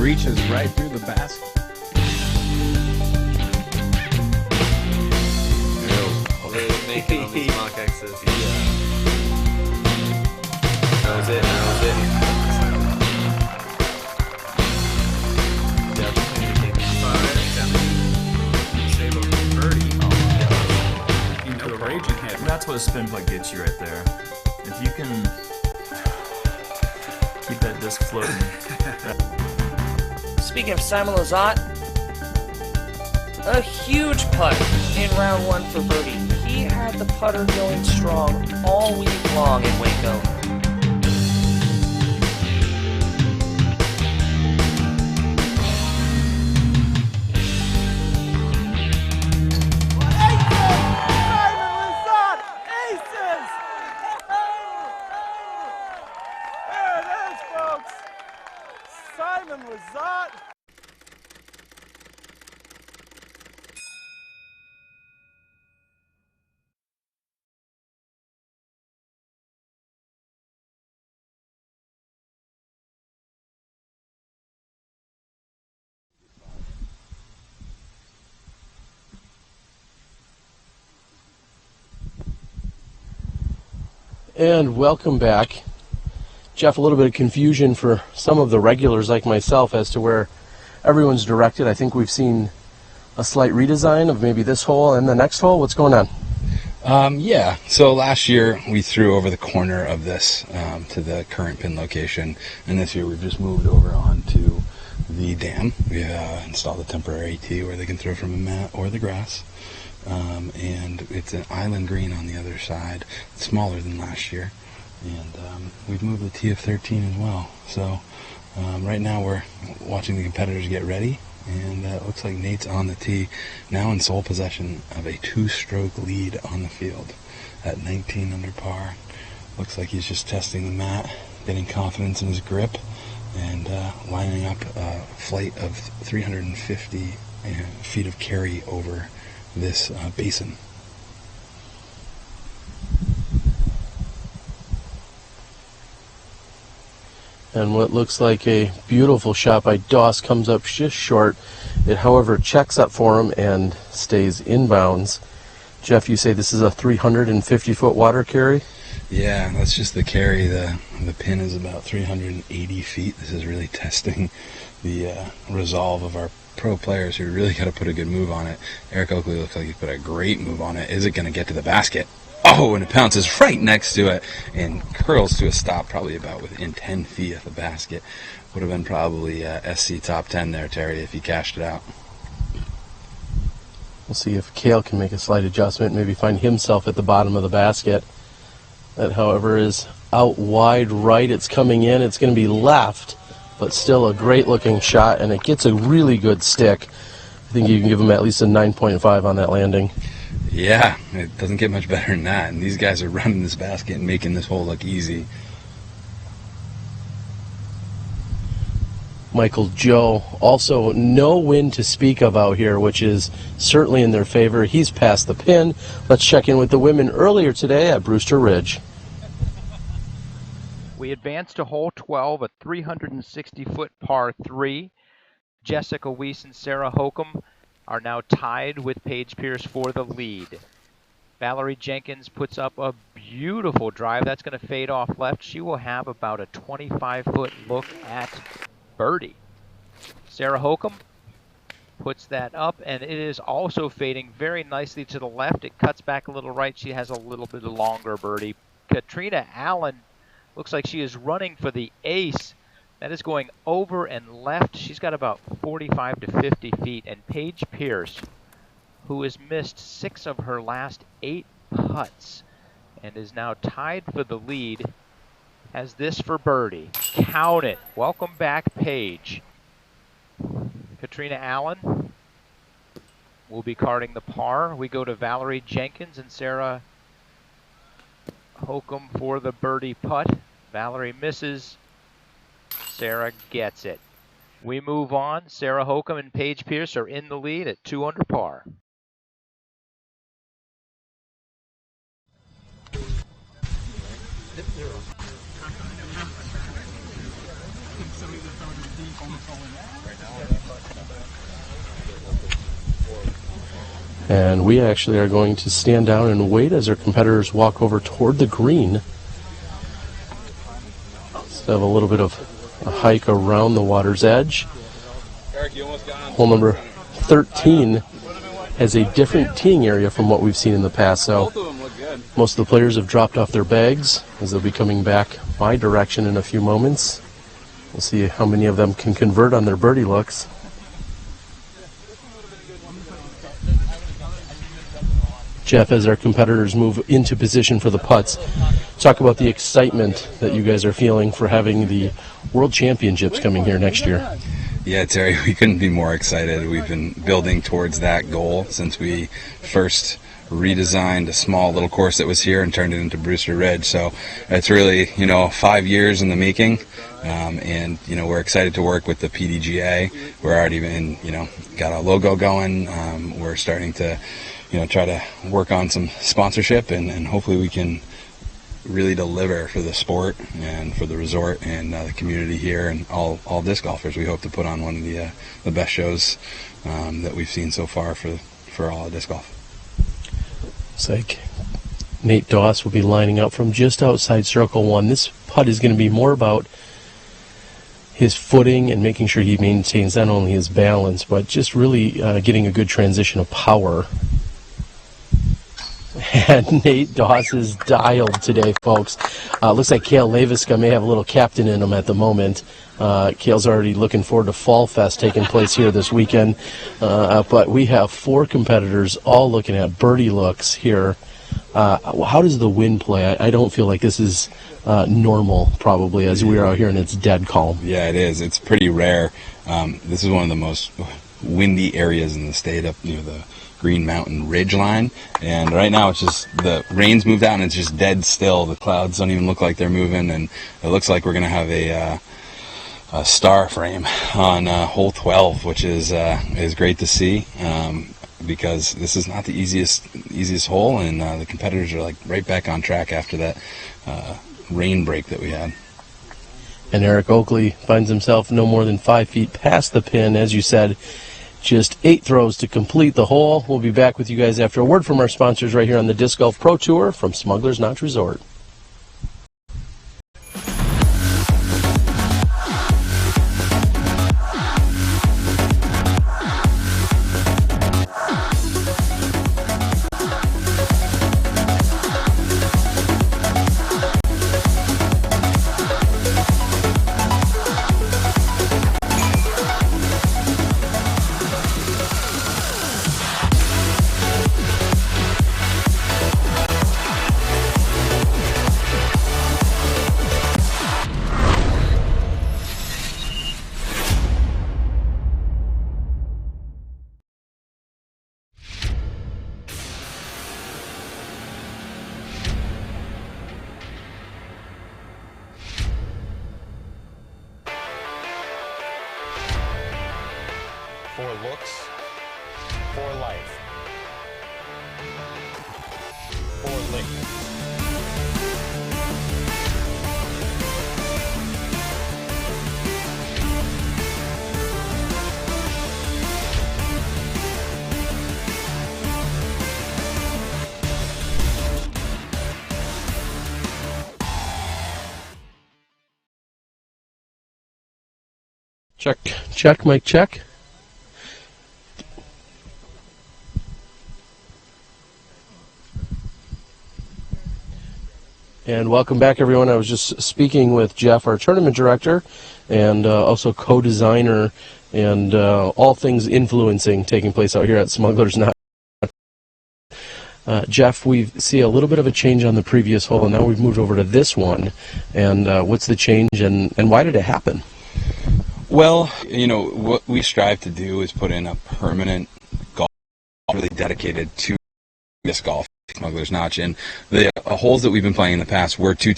Reaches right through the basket. They're making on these mock X's. Yeah. That was it. Raging hit. That's what a spin putt gets you right there. If you can keep that disc floating. Speaking of Simon Lizotte, a huge putt in round one for birdie. He had the putter going strong all week long in Waco. And welcome back. Jeff, a little bit of confusion for some of the regulars like myself as to where everyone's directed. I think we've seen a slight redesign of maybe this hole and the next hole. What's going on? Yeah, so last year we threw over the corner of this to the current pin location, and this year we've just moved over onto the dam. We installed a temporary tee where they can throw from a mat or the grass. And it's an island green on the other side. It's smaller than last year, and we've moved the tee of 13 as well. So right now we're watching the competitors get ready, and it looks like Nate's on the tee now in sole possession of a 2-stroke lead on the field at 19 under par. Looks like he's just testing the mat, getting confidence in his grip, and lining up a flight of 350 feet of carry over this basin. And what looks like a beautiful shot by Doss comes up just short. It, however, checks up for him and stays inbounds. Jeff, you say this is a 350-foot water carry? Yeah, that's just the carry. The pin is about 380 feet. This is really testing the resolve of our pro players who really got to put a good move on it. Eric Oakley looks like he put a great move on it. Is it going to get to the basket? Oh, and it pounces right next to it and curls to a stop probably about within 10 feet of the basket. Would have been probably SC top 10 there, Terry, if he cashed it out. We'll see if Cale can make a slight adjustment, maybe find himself at the bottom of the basket. That, however, is out wide right. It's coming in. It's going to be left, but still a great-looking shot, and it gets a really good stick. I think you can give him at least a 9.5 on that landing. Yeah, it doesn't get much better than that. And these guys are running this basket and making this hole look easy. Michael Joe, also no wind to speak of out here, which is certainly in their favor. He's past the pin. Let's check in with the women earlier today at Brewster Ridge. We advanced to hole 12, a 360-foot par 3. Jessica Weiss and Sarah Hokom are now tied with Paige Pierce for the lead. Valarie Jenkins puts up a beautiful drive. That's going to fade off left. She will have about a 25-foot look at birdie. Sarah Hokom puts that up, and it is also fading very nicely to the left. It cuts back a little right. She has a little bit longer birdie. Catrina Allen looks like she is running for the ace. That is going over and left. She's got about 45 to 50 feet. And Paige Pierce, who has missed 6 of her last 8 putts and is now tied for the lead, has this for birdie. Count it. Welcome back, Paige. Catrina Allen will be carding the par. We go to Valarie Jenkins and Sarah Hokom for the birdie putt. Valarie misses. Sarah gets it. We move on. Sarah Hokom and Paige Pierce are in the lead at 2 under par. And we actually are going to stand down and wait as our competitors walk over toward the green. Let's have a little bit of a hike around the water's edge. Hole number 13 has a different teeing area from what we've seen in the past, so most of the players have dropped off their bags as they'll be coming back my direction in a few moments. We'll see how many of them can convert on their birdie looks. Jeff, as our competitors move into position for the putts, talk about the excitement that you guys are feeling for having the World Championships coming here next year. Yeah, Terry, we couldn't be more excited. We've been building towards that goal since we first redesigned a small little course that was here and turned it into Brewster Ridge. So it's really, 5 years in the making. And, we're excited to work with the PDGA. We're already been, got a logo going. We're starting to, try to work on some sponsorship, and hopefully we can really deliver for the sport and for the resort and the community here and all disc golfers. We hope to put on one of the best shows that we've seen so far for all of disc golf. Looks like Nate Doss will be lining up from just outside Circle 1. This putt is going to be more about his footing and making sure he maintains not only his balance, but just really getting a good transition of power. And Nate Doss is dialed today, folks. Looks like Cale Leiviska may have a little captain in him at the moment. Cale's already looking forward to Fall Fest taking place here this weekend. But we have 4 competitors all looking at birdie looks here. How does the wind play? I don't feel like this is normal, probably, as we are out here and it's dead calm. Yeah, it is. It's pretty rare. This is one of the most windy areas in the state up near the Green Mountain Ridge line, and right now it's just the rain's moved out and it's just dead still. The clouds don't even look like they're moving, and it looks like we're gonna have a star frame on hole 12, which is great to see, because this is not the easiest hole, and the competitors are like right back on track after that rain break that we had. And Eric Oakley finds himself no more than 5 feet past the pin, as you said. Just 8 throws to complete the hole. We'll be back with you guys after a word from our sponsors right here on the Disc Golf Pro Tour from Smugglers Notch Resort. For looks, for life, for Lincoln. Check, check, mic check. And welcome back, everyone. I was just speaking with Jeff, our tournament director, and also co-designer, and all things influencing taking place out here at Smugglers. Jeff, we see a little bit of a change on the previous hole, and now we've moved over to this one. And what's the change, and why did it happen? Well, you know, what we strive to do is put in a permanent golf really dedicated to disc golf. Smugglers Notch, and the holes that we've been playing in the past were 2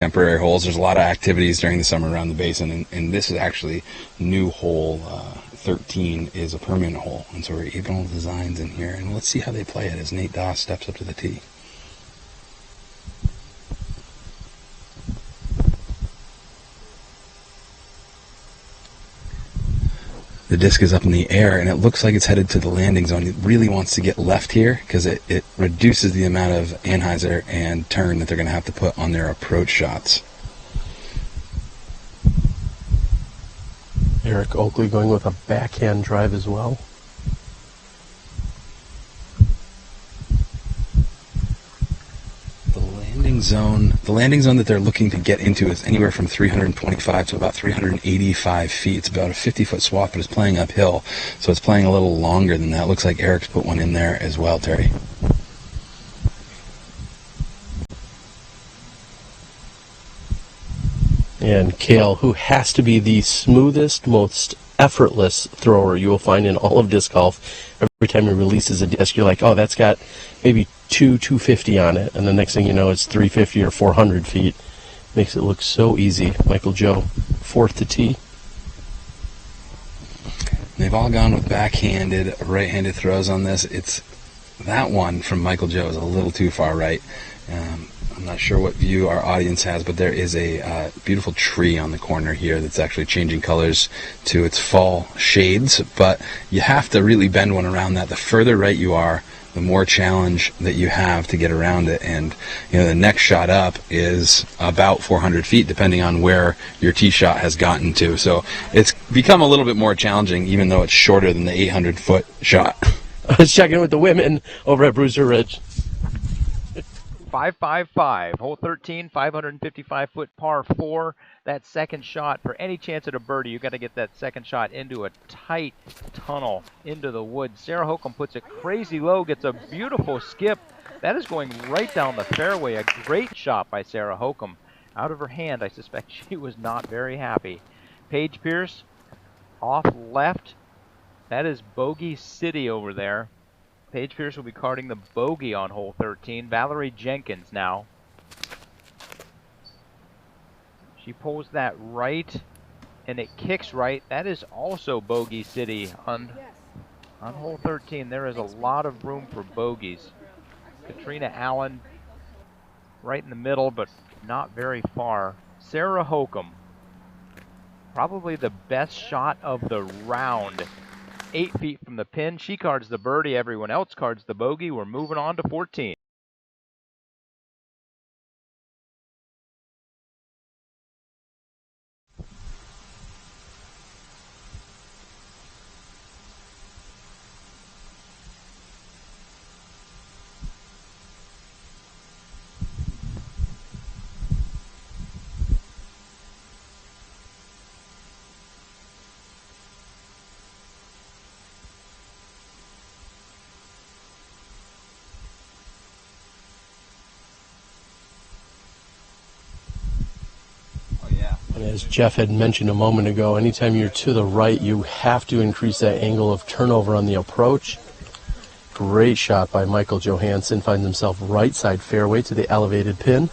temporary holes. There's a lot of activities during the summer around the basin, and this is actually new hole 13 is a permanent hole, and so we're able to designs in here, and let's see how they play it as Nate Doss steps up to the tee. The disc is up in the air, and it looks like it's headed to the landing zone. It really wants to get left here because it reduces the amount of anhyzer and turn that they're going to have to put on their approach shots. Eric Oakley going with a backhand drive as well. The landing zone that they're looking to get into is anywhere from 325 to about 385 feet. It's about a 50-foot swath, but it's playing uphill, so it's playing a little longer than that. Looks like Eric's put one in there as well, Terry. And Cale, who has to be the smoothest, most effortless thrower you will find in all of disc golf. Every time he releases a disc, you're like, oh, that's got maybe 250 on it, and the next thing you know, it's 350 or 400 feet. Makes it look so easy. Michael Joe, 4th to tee. They've all gone with backhanded, right-handed throws on this. It's that one from Michael Joe is a little too far right. I'm not sure what view our audience has, but there is a beautiful tree on the corner here that's actually changing colors to its fall shades, but you have to really bend one around that. The further right you are, the more challenge that you have to get around it, and you know the next shot up is about 400 feet depending on where your tee shot has gotten to. So it's become a little bit more challenging, even though it's shorter than the 800-foot shot. I was checking with the women over at Brewster Ridge. 555, hole 13, 555-foot par 4. That second shot, for any chance at a birdie, you've got to get that second shot into a tight tunnel into the woods. Sarah Hokom puts it crazy low, gets a beautiful skip. That is going right down the fairway. A great shot by Sarah Hokom. Out of her hand, I suspect she was not very happy. Paige Pierce, off left. That is Bogey City over there. Paige Pierce will be carding the bogey on hole 13. Valarie Jenkins now. She pulls that right, and it kicks right. That is also Bogey City on hole 13. There is a lot of room for bogeys. Catrina Allen right in the middle, but not very far. Sarah Hokom Probably the best shot of the round. 8 feet from the pin. She cards the birdie. Everyone else cards the bogey. We're moving on to 14. And as Jeff had mentioned a moment ago, anytime you're to the right, you have to increase that angle of turnover on the approach. Great shot by Michael Johannsen. Finds himself right side fairway to the elevated pin.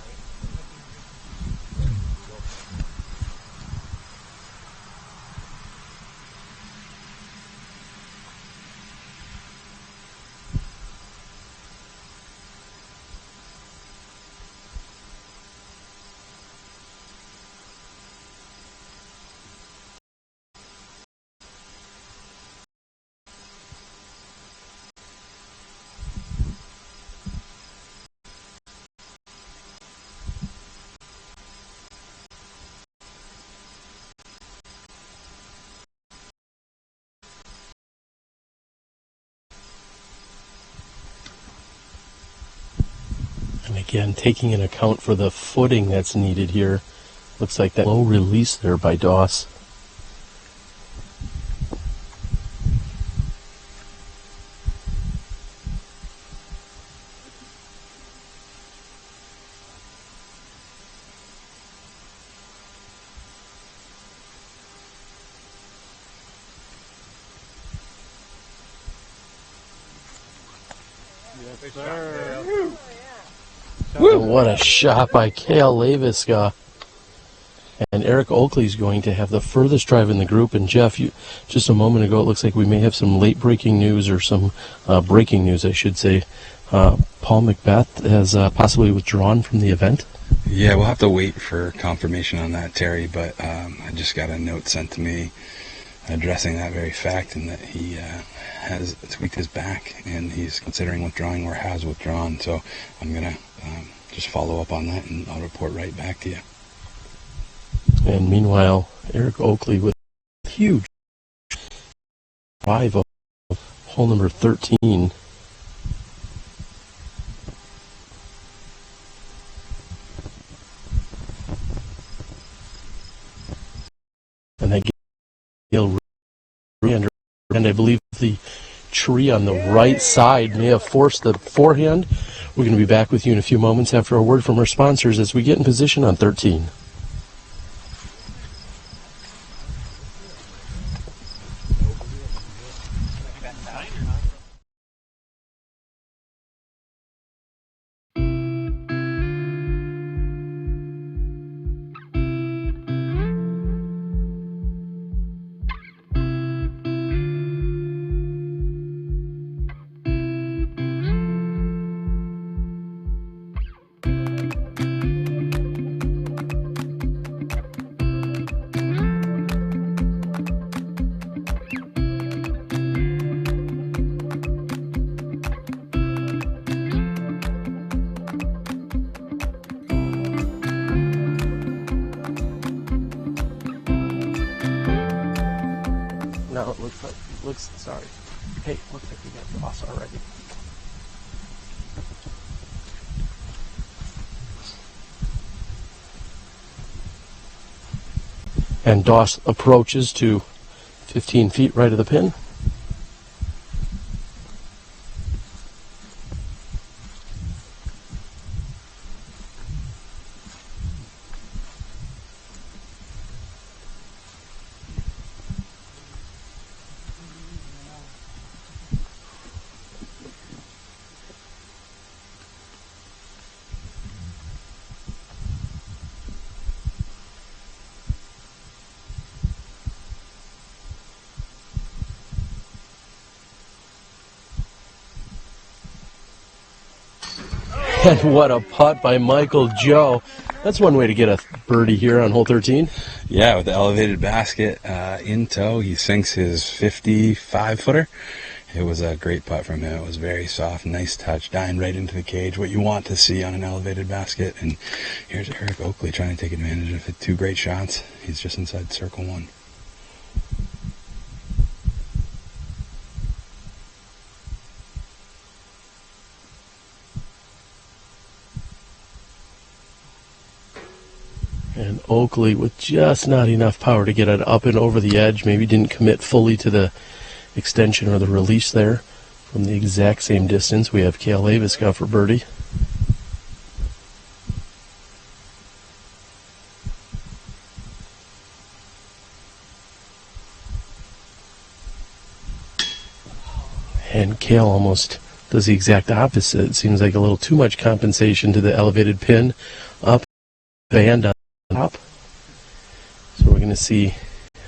And again, taking into account for the footing that's needed here, looks like that low release there by Doss. Yes, sir. Woo! What a shot by Kale Leiviska. And Eric Oakley's going to have the furthest drive in the group. And Jeff, just a moment ago, it looks like we may have some late breaking news, or some breaking news, I should say. Paul Macbeth has possibly withdrawn from the event. Yeah, we'll have to wait for confirmation on that, Terry, but I just got a note sent to me addressing that very fact, and that he has tweaked his back and he's considering withdrawing or has withdrawn. So I'm going to just follow up on that, and I'll report right back to you. And meanwhile, Eric Oakley with a huge drive of hole number 13. And that Gale re-under, and I believe the tree on the right side may have forced the forehand. We're going to be back with you in a few moments after a word from our sponsors as we get in position on 13. No, it looks, sorry. Hey, looks like we got Doss already. And Doss approaches to 15 feet right of the pin. And what a putt by Michael Joe. That's one way to get a birdie here on hole 13. Yeah, with the elevated basket in tow, he sinks his 55-footer. It was a great putt from him. It was very soft, nice touch, dying right into the cage, what you want to see on an elevated basket. And here's Eric Oakley trying to take advantage of it. 2 great shots. He's just inside circle 1. And Oakley with just not enough power to get it up and over the edge. Maybe didn't commit fully to the extension or the release there. From the exact same distance, we have Kale Leiviska for birdie. And Kale almost does the exact opposite. It seems like a little too much compensation to the elevated pin up and on top. So we're going to see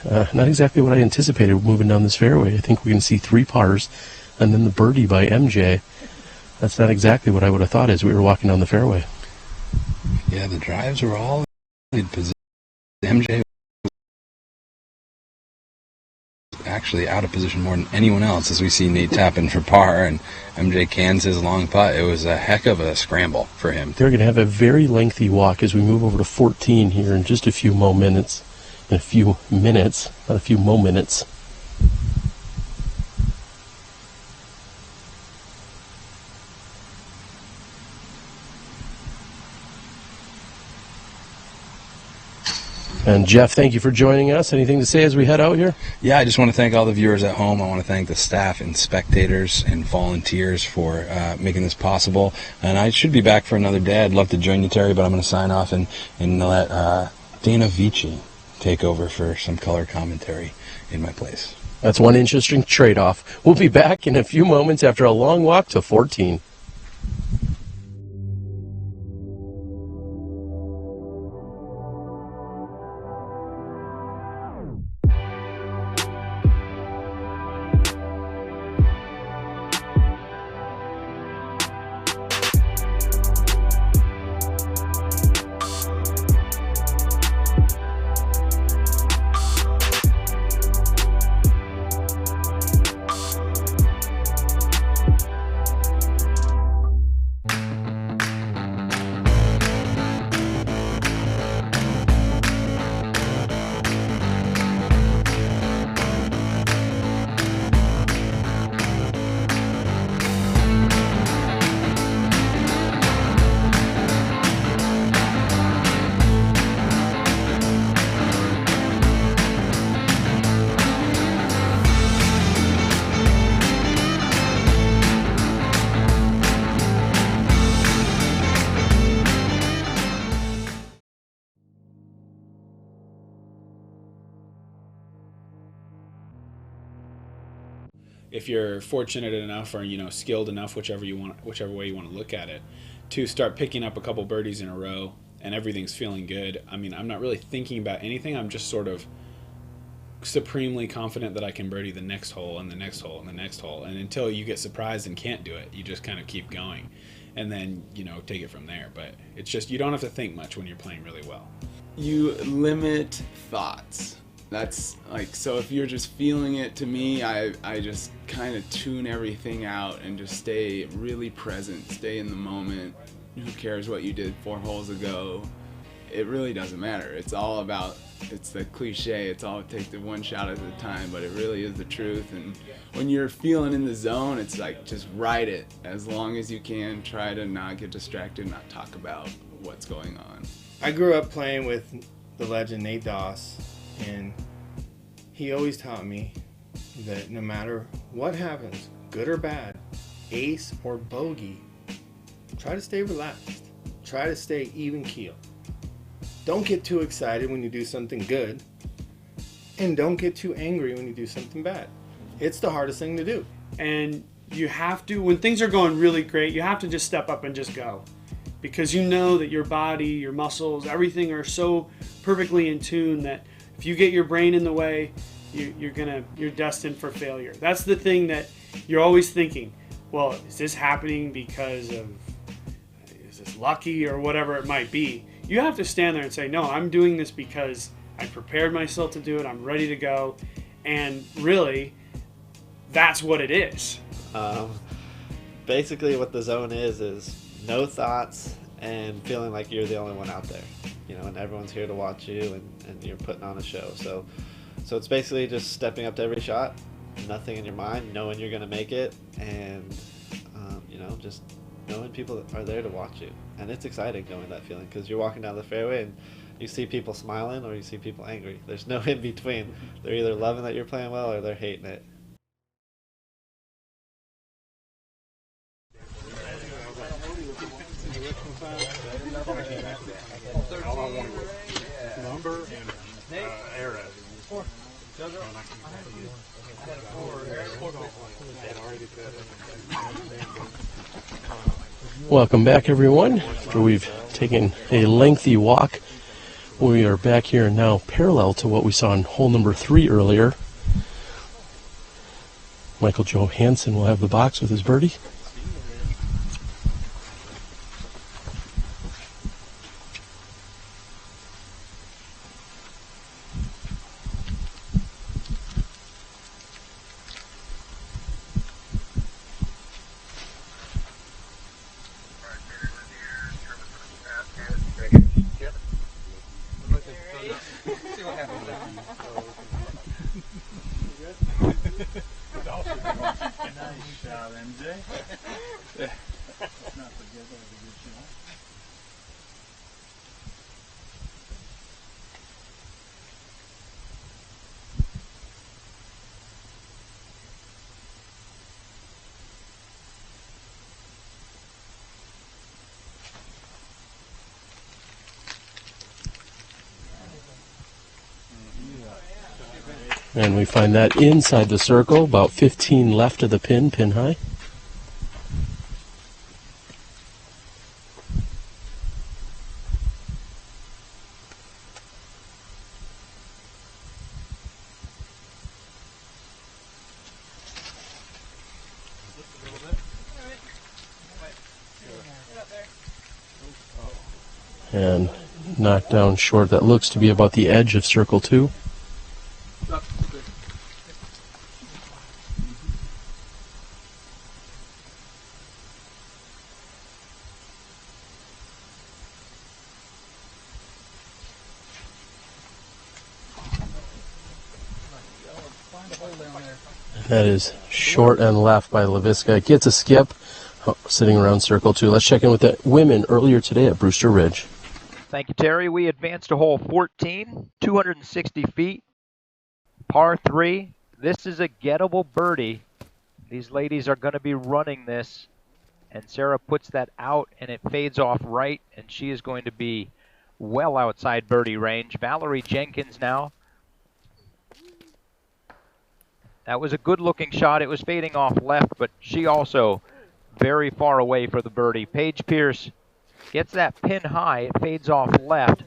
not exactly what I anticipated moving down this fairway. I think we're going to see 3 pars and then the birdie by MJ. That's not exactly what I would have thought as we were walking down the fairway. Yeah, the drives were all in position. MJ was actually out of position more than anyone else, as we see Nate tapping for par and MJ cans his long putt. It was a heck of a scramble for him. They're going to have a very lengthy walk as we move over to 14 here in just a few more minutes. In a few minutes, not a few more minutes. And Jeff, thank you for joining us. Anything to say as we head out here? Yeah, I just want to thank all the viewers at home. I want to thank the staff and spectators and volunteers for making this possible. And I should be back for another day. I'd love to join you, Terry, but I'm going to sign off and let Dana Vici take over for some color commentary in my place. That's one interesting trade-off. We'll be back in a few moments after a long walk to 14. If you're fortunate enough or skilled enough, whichever way you want to look at it, to start picking up a couple birdies in a row and everything's feeling good. I mean, I'm not really thinking about anything. I'm just sort of supremely confident that I can birdie the next hole and the next hole and the next hole. And until you get surprised and can't do it, you just kind of keep going, and then take it from there. But it's just, you don't have to think much when you're playing really well. You limit thoughts. That's like, so if you're just feeling it, to me, I just kind of tune everything out and just stay really present, stay in the moment. Who cares what you did 4 holes ago? It really doesn't matter. It's all about, it's the cliche, it's all take the one shot at a time, but it really is the truth. And when you're feeling in the zone, it's like, just ride it as long as you can. Try to not get distracted, not talk about what's going on. I grew up playing with the legend Nate Doss, and he always taught me that no matter what happens, good or bad, ace or bogey, try to stay relaxed. Try to stay even keel. Don't get too excited when you do something good, and don't get too angry when you do something bad. It's the hardest thing to do. And you have to, when things are going really great, you have to just step up and just go. Because you know that your body, your muscles, everything are so perfectly in tune that if you get your brain in the way, you're destined for failure. That's the thing that you're always thinking, well, is this happening because of, is this lucky or whatever it might be? You have to stand there and say, no, I'm doing this because I prepared myself to do it. I'm ready to go. And really, that's what it is. Basically what the zone is no thoughts and feeling like you're the only one out there, you know, and everyone's here to watch you, and you're putting on a show. So it's basically just stepping up to every shot, nothing in your mind, knowing you're going to make it, and you know, just knowing people are there to watch you. And it's exciting knowing that feeling, because you're walking down the fairway and you see people smiling or you see people angry. There's no in between. They're either loving that you're playing well or they're hating it. Welcome back, everyone. After we've taken a lengthy walk, we are back here now parallel to what we saw in hole number 3 earlier. Michael Johannsen will have the box with his birdie. And we find that inside the circle, about 15 left of the pin, pin high. And knocked down short. That looks to be about the edge of circle 2. That is short and left by Leiviska. Gets a skip, sitting around circle 2. Let's check in with the women earlier today at Brewster Ridge. Thank you, Terry. We advance to hole 14, 260 feet, par 3. This is a gettable birdie. These ladies are going to be running this, and Sarah puts that out, and it fades off right, and she is going to be well outside birdie range. Valarie Jenkins now. That was a good-looking shot. It was fading off left, but she also very far away for the birdie. Paige Pierce gets that pin high. It fades off left.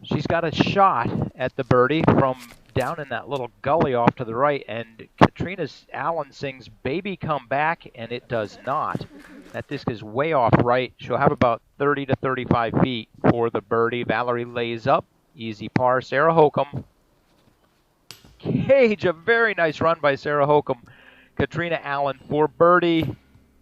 She's got a shot at the birdie from down in that little gully off to the right, and Catrina Allen sings "Baby Come Back," and it does not. That disc is way off right. She'll have about 30 to 35 feet for the birdie. Valarie lays up. Easy par. Sarah Hokom. Cage, a very nice run by Sarah Hokom. Catrina Allen for birdie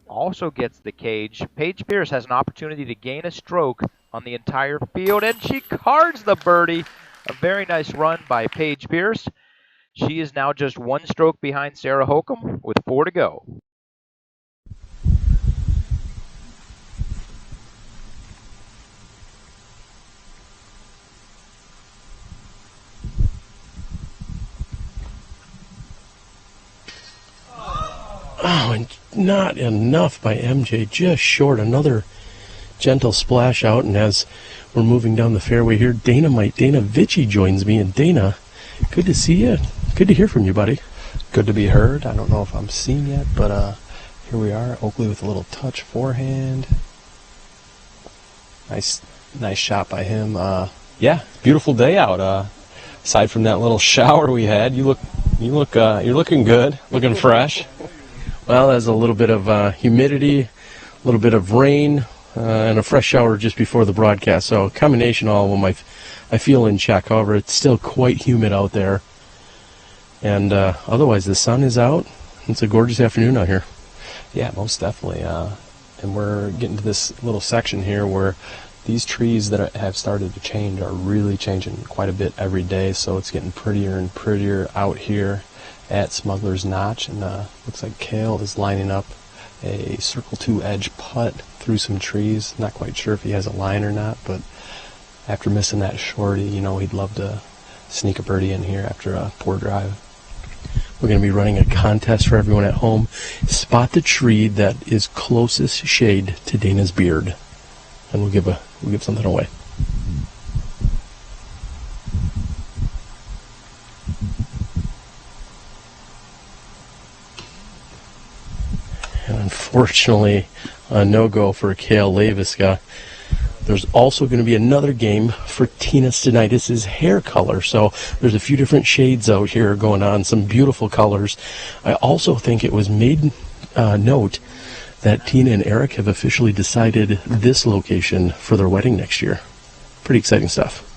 also gets the cage. Paige Pierce has an opportunity to gain a stroke on the entire field, and she cards the birdie. A very nice run by Paige Pierce. She is now just one stroke behind Sarah Hokom with 4 to go. Oh, and not enough by MJ, just short. Another gentle splash out, and as we're moving down the fairway here, Dana Vici joins me. And Dana, good to see you. Good to hear from you, buddy. Good to be heard. I don't know if I'm seen yet, but here we are. Oakley with a little touch forehand. Nice shot by him. Yeah, beautiful day out. Aside from that little shower we had, you're looking good, looking fresh. Well, there's a little bit of humidity, a little bit of rain, and a fresh shower just before the broadcast. So a combination of all of them, I feel in check. However, it's still quite humid out there. And otherwise, the sun is out. It's a gorgeous afternoon out here. Yeah, most definitely. And we're getting to this little section here where these trees that have started to change are really changing quite a bit every day. So it's getting prettier and prettier out here at Smugglers Notch. And looks like Cale is lining up a circle 2 edge putt through some trees. Not quite sure if he has a line or not, but after missing that shorty, you know, he'd love to sneak a birdie in here after a poor drive. We're going to be running a contest for everyone at home. Spot the tree that is closest shade to Dana's beard, and we'll give something away. And unfortunately, a no-go for Cale Leiviska. There's also going to be another game for Tina Stenitis' hair color. So there's a few different shades out here going on, some beautiful colors. I also think it was made note that Tina and Eric have officially decided this location for their wedding next year. Pretty exciting stuff.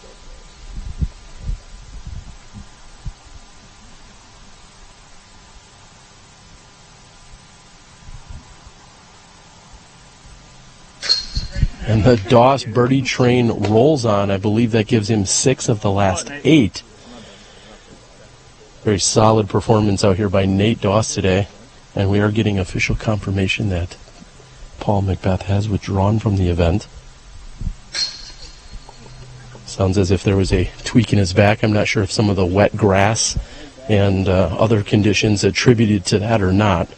And the Doss birdie train rolls on. I believe that gives him 6 of the last 8. Very solid performance out here by Nate Doss today. And we are getting official confirmation that Paul Macbeth has withdrawn from the event. Sounds as if there was a tweak in his back. I'm not sure if some of the wet grass and other conditions attributed to that or not.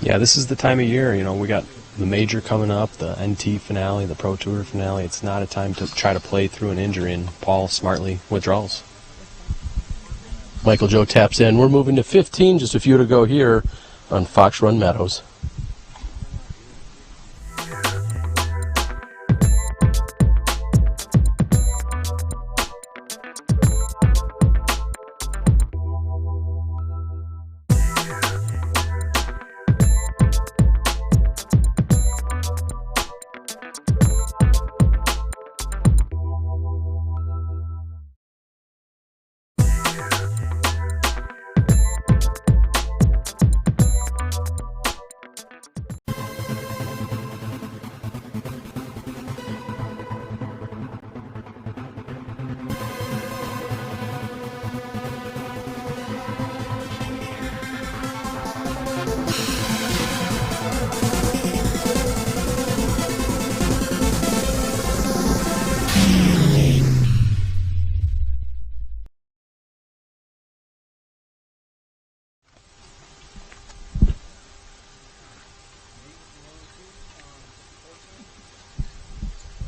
Yeah, this is the time of year, you know, we got the major coming up, the NT finale, the Pro Tour finale. It's not a time to try to play through an injury, and Paul smartly withdraws. Michael Joe taps in. We're moving to 15, just a few to go here on Fox Run Meadows.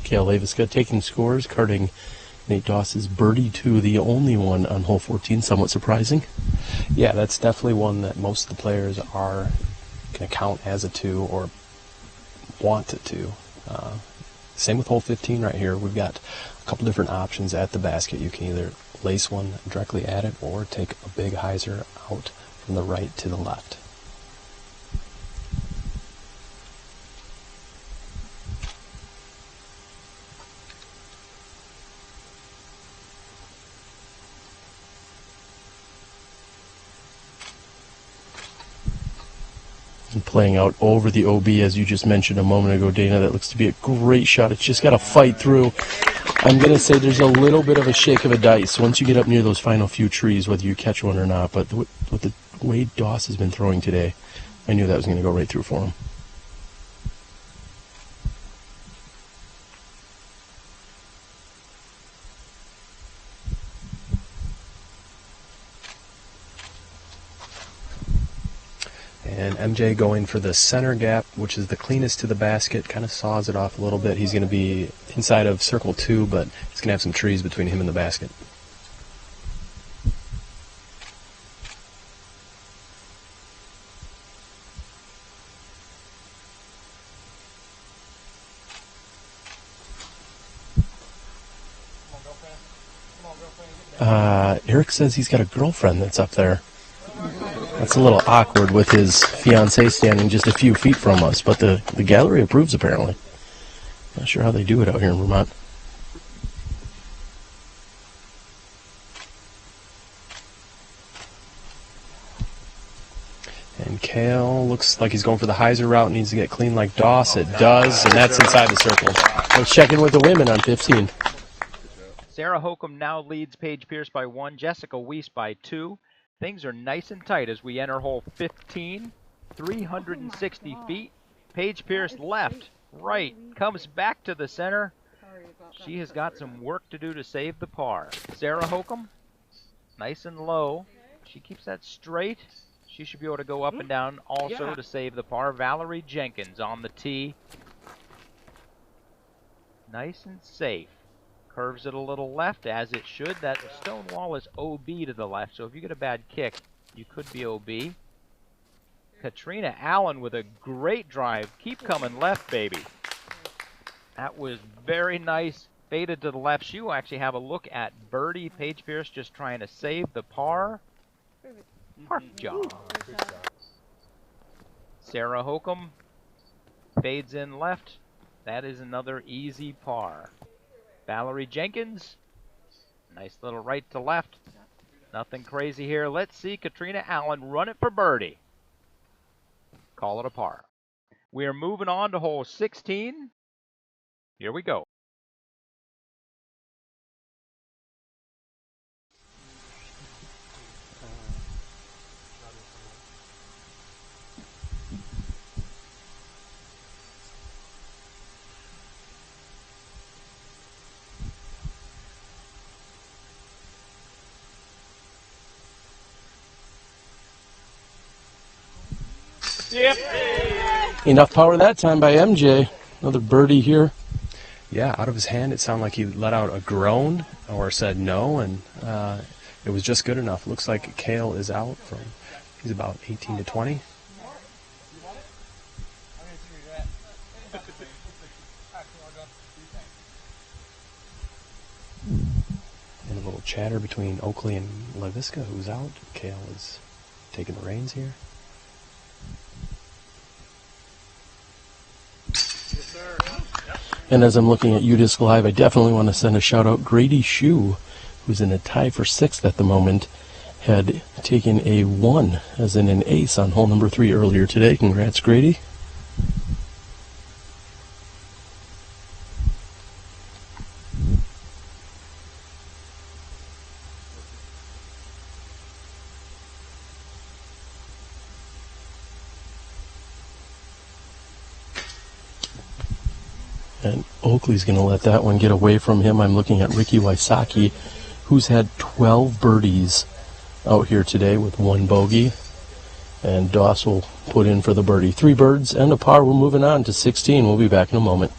Cale Leiviska taking scores, carding Nate Doss's birdie 2, the only one on hole 14, somewhat surprising. Yeah, that's definitely one that most of the players are going to count as a 2 or want it to. Same with hole 15 right here. We've got a couple different options at the basket. You can either lace one directly at it or take a big hyzer out from the right to the left. And playing out over the OB, as you just mentioned a moment ago, Dana. That looks to be a great shot. It's just got to fight through. I'm going to say there's a little bit of a shake of a dice once you get up near those final few trees, whether you catch one or not. But with the way Doss has been throwing today, I knew that was going to go right through for him. And MJ going for the center gap, which is the cleanest to the basket, kind of saws it off a little bit. He's going to be inside of circle 2, but he's going to have some trees between him and the basket. Eric says he's got a girlfriend that's up there. That's a little awkward with his fiancée standing just a few feet from us, but the gallery approves apparently. Not sure how they do it out here in Vermont. And Kale looks like he's going for the hyzer route, needs to get clean like Doss. It does, and that's inside the circle. Let's check in with the women on 15. Sarah Hokom now leads Paige Pierce by 1, Jessica Weiss by 2. Things are nice and tight as we enter hole 15, 360 feet. Paige Pierce left, right, comes back to the center. She has got some work to do to save the par. Sarah Hokom, nice and low. She keeps that straight. She should be able to go up and down also to save the par. Valarie Jenkins on the tee. Nice and safe. Curves it a little left, as it should. That stone wall is OB to the left, so if you get a bad kick, you could be OB. Catrina Allen with a great drive. Keep coming left, baby. That was very nice. Faded to the left. She will actually have a look at birdie. Paige Pierce just trying to save the par. Park job. Sarah Hokom fades in left. That is another easy par. Valarie Jenkins, nice little right to left. Nothing crazy here. Let's see Catrina Allen run it for birdie. Call it a par. We are moving on to hole 16. Here we go. Enough power that time by MJ. Another birdie here. Yeah, out of his hand, it sounded like he let out a groan or said no, and it was just good enough. Looks like Kale is out from, he's about 18 to 20. And a little chatter between Oakley and Leiviska, who's out. Kale is taking the reins here. And as I'm looking at UDisc Live, I definitely want to send a shout out. Grady Shue, who's in a tie for 6th at the moment, had taken a 1, as in an ace, on hole number 3 earlier today. Congrats, Grady. And Oakley's going to let that one get away from him. I'm looking at Ricky Wysocki, who's had 12 birdies out here today with 1 bogey. And Doss will put in for the birdie. 3 birds and a par. We're moving on to 16. We'll be back in a moment.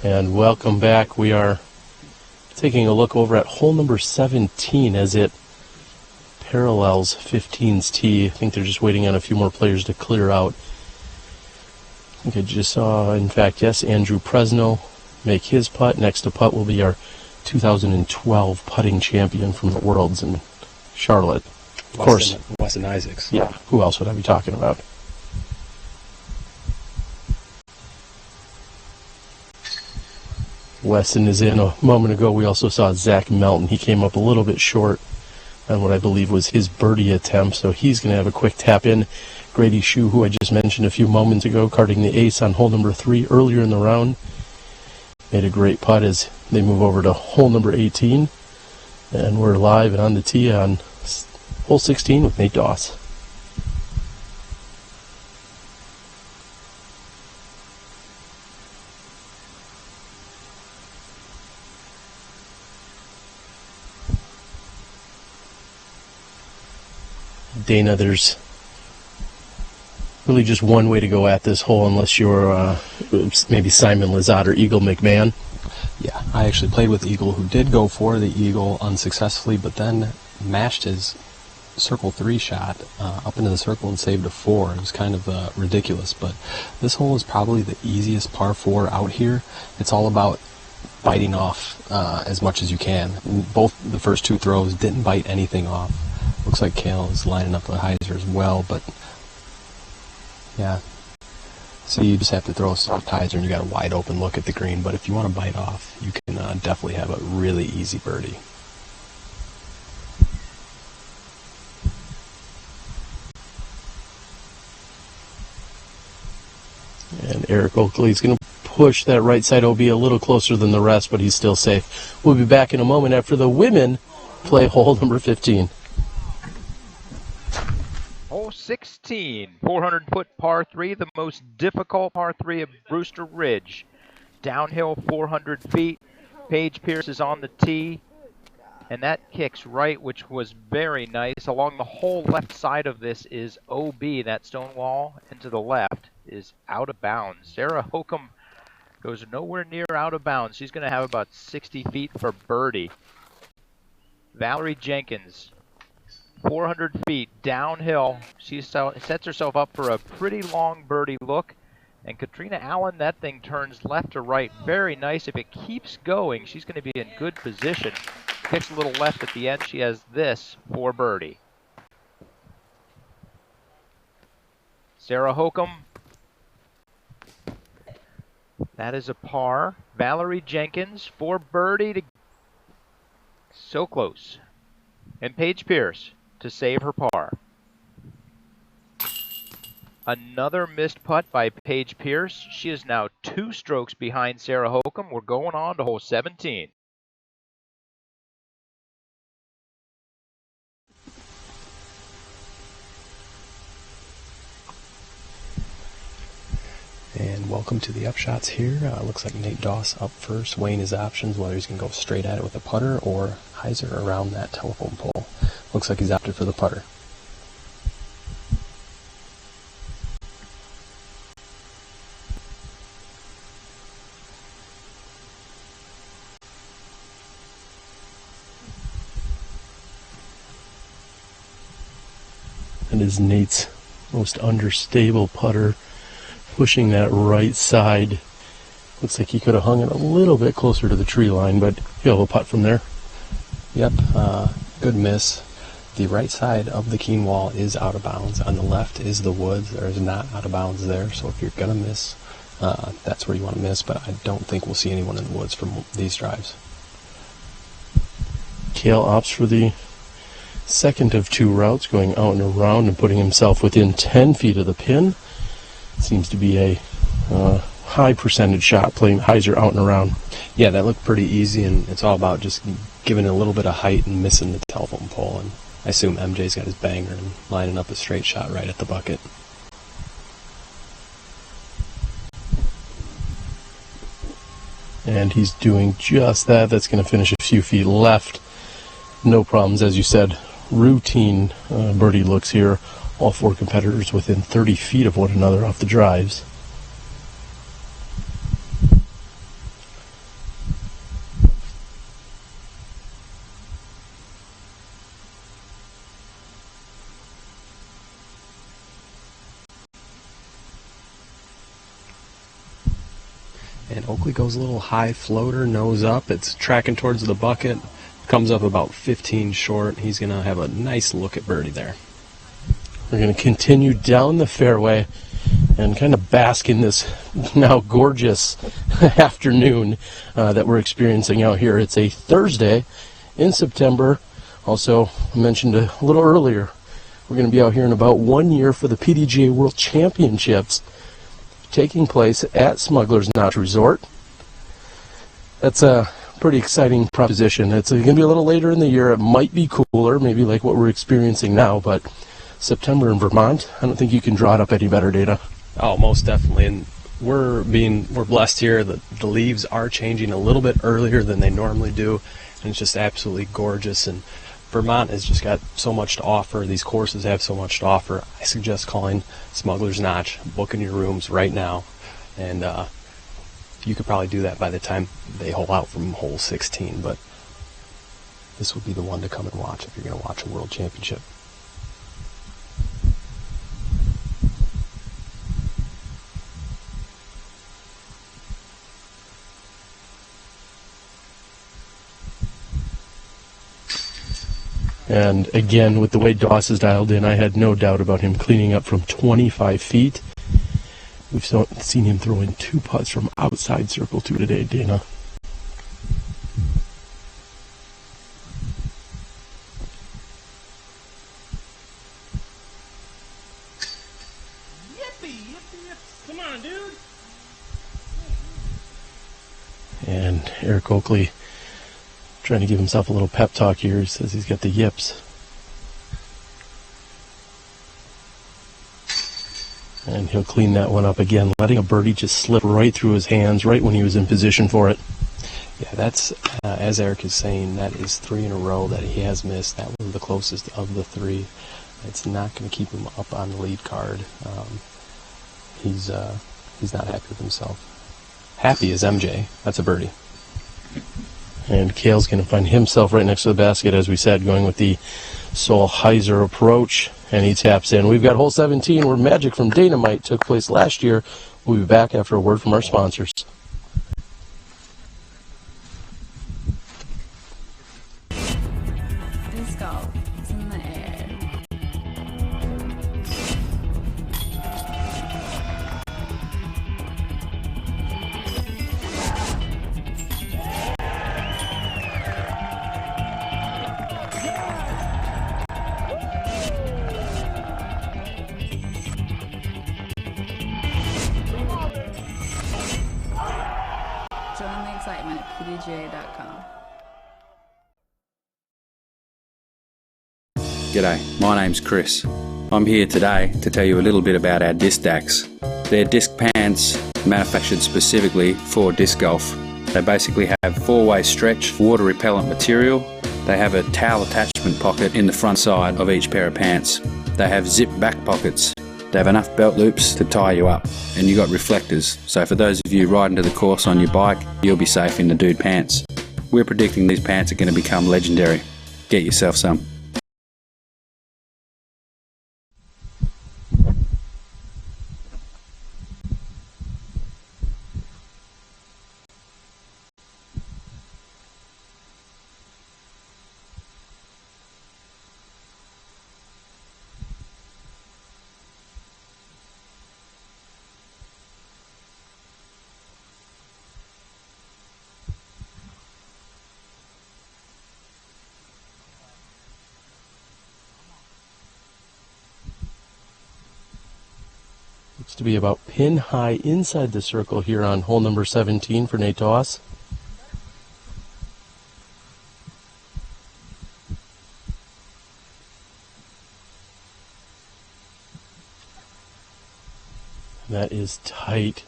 And welcome back. We are taking a look over at hole number 17 as it parallels 15's tee. I think they're just waiting on a few more players to clear out. I think I just saw, in fact, yes, Andrew Presno make his putt. Next to putt will be our 2012 putting champion from the Worlds in Charlotte. Of course, Weston Isaacs. Yeah, who else would I be talking about? Weston is in. A moment ago we also saw Zach Melton. He came up a little bit short on what I believe was his birdie attempt, so he's going to have a quick tap in. Grady Shue, who I just mentioned a few moments ago, carding the ace on hole number 3 earlier in the round, made a great putt as they move over to hole number 18. And we're live and on the tee on hole 16 with Nate Doss. Dana, there's really just one way to go at this hole unless you're maybe Simon Lizotte or Eagle McMahon. Yeah, I actually played with Eagle, who did go for the Eagle unsuccessfully, but then mashed his circle 3 shot up into the circle and saved a 4. It was kind of ridiculous, but this hole is probably the easiest par 4 out here. It's all about biting off as much as you can. Both the first 2 throws didn't bite anything off. Looks like Kale is lining up with Heiser as well, but yeah. So you just have to throw a soft Heiser and you got a wide open look at the green, but if you want to bite off, you can definitely have a really easy birdie. And Eric Oakley is going to push that right side OB a little closer than the rest, but he's still safe. We'll be back in a moment after the women play hole number 15. Hole 16, 400-foot par 3, the most difficult par 3 of Brewster Ridge. Downhill 400 feet. Paige Pierce is on the tee, and that kicks right, which was very nice. Along the whole left side of this is OB, that stone wall, and to the left is out of bounds. Sarah Hokom goes nowhere near out of bounds. She's going to have about 60 feet for birdie. Valarie Jenkins, 400 feet downhill. She sets herself up for a pretty long birdie look. And Catrina Allen, that thing turns left to right. Very nice. If it keeps going, she's going to be in good position. Kicks a little left at the end. She has this for birdie. Sarah Hokom. That is a par. Valarie Jenkins for birdie. So close. And Paige Pierce to save her par. Another missed putt by Paige Pierce. She is now 2 strokes behind Sarah Hokom. We're going on to hole 17. And welcome to the upshots here. Looks like Nate Doss up first, weighing his options, whether he's going to go straight at it with a putter or Heiser around that telephone pole. Looks like he's opted for the putter. That is Nate's most understable putter, pushing that right side. Looks like he could have hung it a little bit closer to the tree line, but he'll have a putt from there. Yep, good miss. The right side of the Keen wall is out of bounds. On the left is the woods. There is not out of bounds there, so if you're going to miss, that's where you want to miss, but I don't think we'll see anyone in the woods from these drives. Kale opts for the second of 2 routes, going out and around and putting himself within 10 feet of the pin. Seems to be a high percentage shot, playing Heiser out and around. Yeah, that looked pretty easy, and it's all about just giving it a little bit of height and missing the telephone pole. And I assume MJ's got his banger and lining up a straight shot right at the bucket. And he's doing just that. That's going to finish a few feet left. No problems, as you said. Routine birdie looks here. All 4 competitors within 30 feet of one another off the drives. And Oakley goes a little high floater, nose up. It's tracking towards the bucket. Comes up about 15 short. He's going to have a nice look at birdie there. We're going to continue down the fairway and kind of bask in this now gorgeous afternoon that we're experiencing out here. It's a Thursday in September. Also, I mentioned a little earlier, we're going to be out here in about 1 year for the PDGA World Championships taking place at Smugglers Notch Resort. That's a pretty exciting proposition. It's going to be a little later in the year. It might be cooler, maybe like what we're experiencing now, but September in Vermont, I don't think you can draw it up any better, Dana. Oh, most definitely. And we're blessed here. The leaves are changing a little bit earlier than they normally do, and it's just absolutely gorgeous. And Vermont has just got so much to offer. These courses have so much to offer. I suggest calling Smugglers Notch, booking your rooms right now, and you could probably do that by the time they hole out from hole 16. But this would be the one to come and watch if you're going to watch a World Championship. And again, with the way Doss is dialed in, I had no doubt about him cleaning up from 25 feet. We've seen him throw in 2 putts from outside circle 2 today, Dana. Come on, dude. And Eric Oakley trying to give himself a little pep talk here. He says he's got the yips. And he'll clean that one up again, letting a birdie just slip right through his hands right when he was in position for it. Yeah, that's, as Eric is saying, that is 3 in a row that he has missed. That was the closest of the 3. It's not going to keep him up on the lead card. He's not happy with himself. Happy is MJ. That's a birdie. And Cale's going to find himself right next to the basket, as we said, going with the Solheiser approach, and he taps in. We've got hole 17, where Magic from Dynamite took place last year. We'll be back after a word from our sponsors. Disc golf is in the air. Join the excitement at PDGA.com. G'day, my name's Chris. I'm here today to tell you a little bit about our disc stacks. They're disc pants manufactured specifically for disc golf. They basically have 4-way stretch, water repellent material. They have a towel attachment pocket in the front side of each pair of pants. They have zip back pockets. They have enough belt loops to tie you up, and you got reflectors, so for those of you riding to the course on your bike, you'll be safe in the dude pants. We're predicting these pants are going to become legendary. Get yourself some. Looks to be about pin high inside the circle here on hole number 17 for Nate Doss. That is tight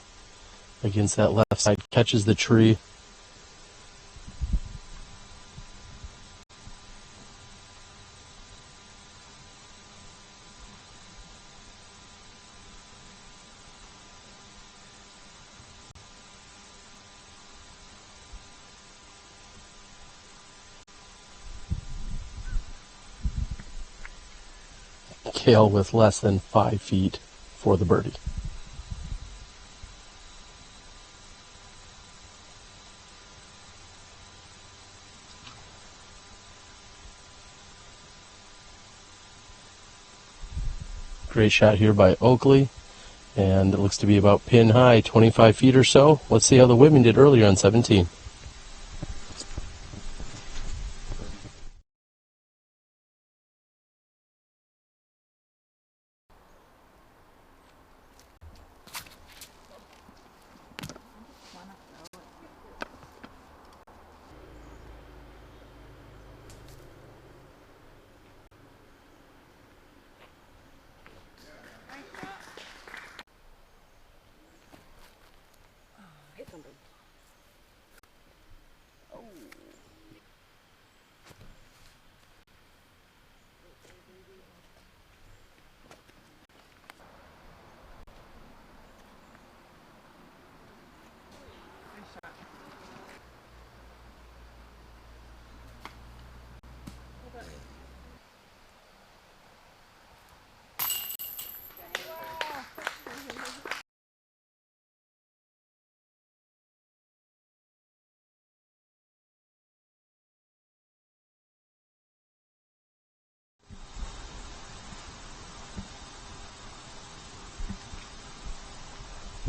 against that left side, catches the tree. Cale with less than 5 feet for the birdie. Great shot here by Oakley. And it looks to be about pin high, 25 feet or so. Let's see how the women did earlier on 17.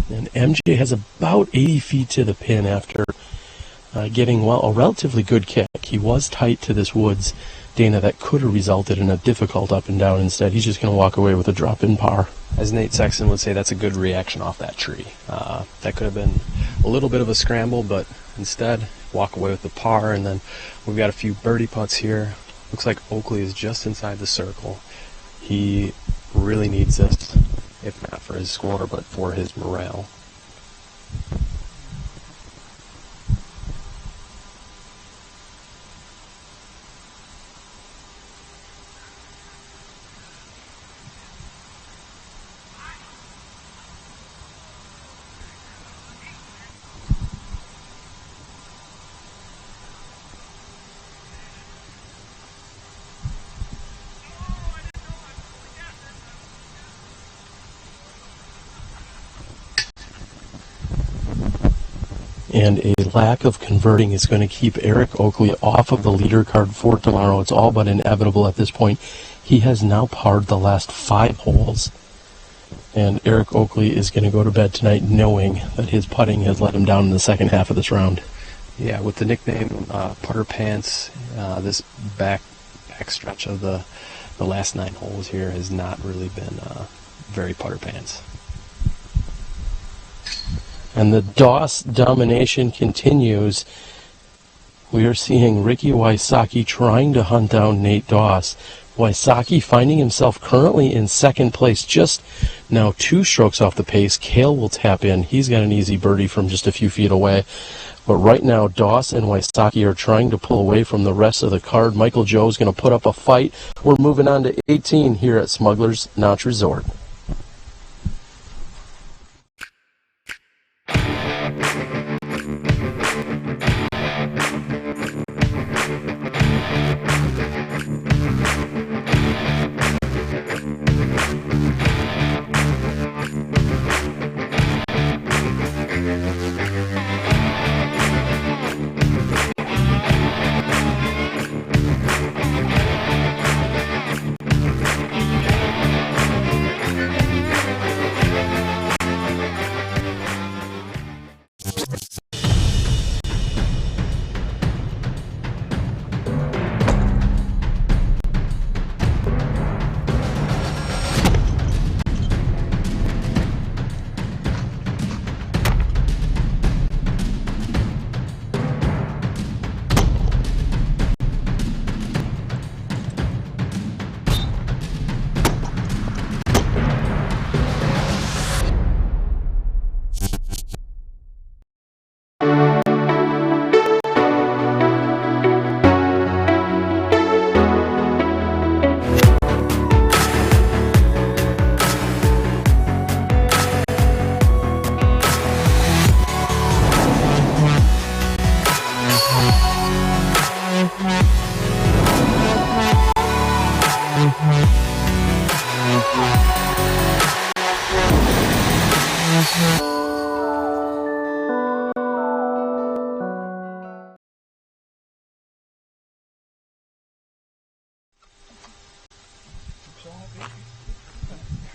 And MJ has about 80 feet to the pin after getting a relatively good kick. He was tight to this woods, Dana, that could have resulted in a difficult up and down. Instead, he's just going to walk away with a drop in par. As Nate Sexton would say, that's a good reaction off that tree. That could have been a little bit of a scramble, but instead, walk away with the par. And then we've got a few birdie putts here. Looks like Oakley is just inside the circle. He really needs this, if not for his score, but for his morale. And a lack of converting is going to keep Eric Oakley off of the leader card for tomorrow. It's all but inevitable at this point. He has now parred the last 5 holes. And Eric Oakley is going to go to bed tonight knowing that his putting has let him down in the second half of this round. Yeah, with the nickname Putter Pants, this back stretch of the last 9 holes here has not really been very putter pants. And the Doss domination continues. We are seeing Ricky Wysocki trying to hunt down Nate Doss. Wysocki finding himself currently in second place, just now 2 strokes off the pace. Cale will tap in. He's got an easy birdie from just a few feet away. But right now, Doss and Wysocki are trying to pull away from the rest of the card. Michael Joe's going to put up a fight. We're moving on to 18 here at Smugglers Notch Resort.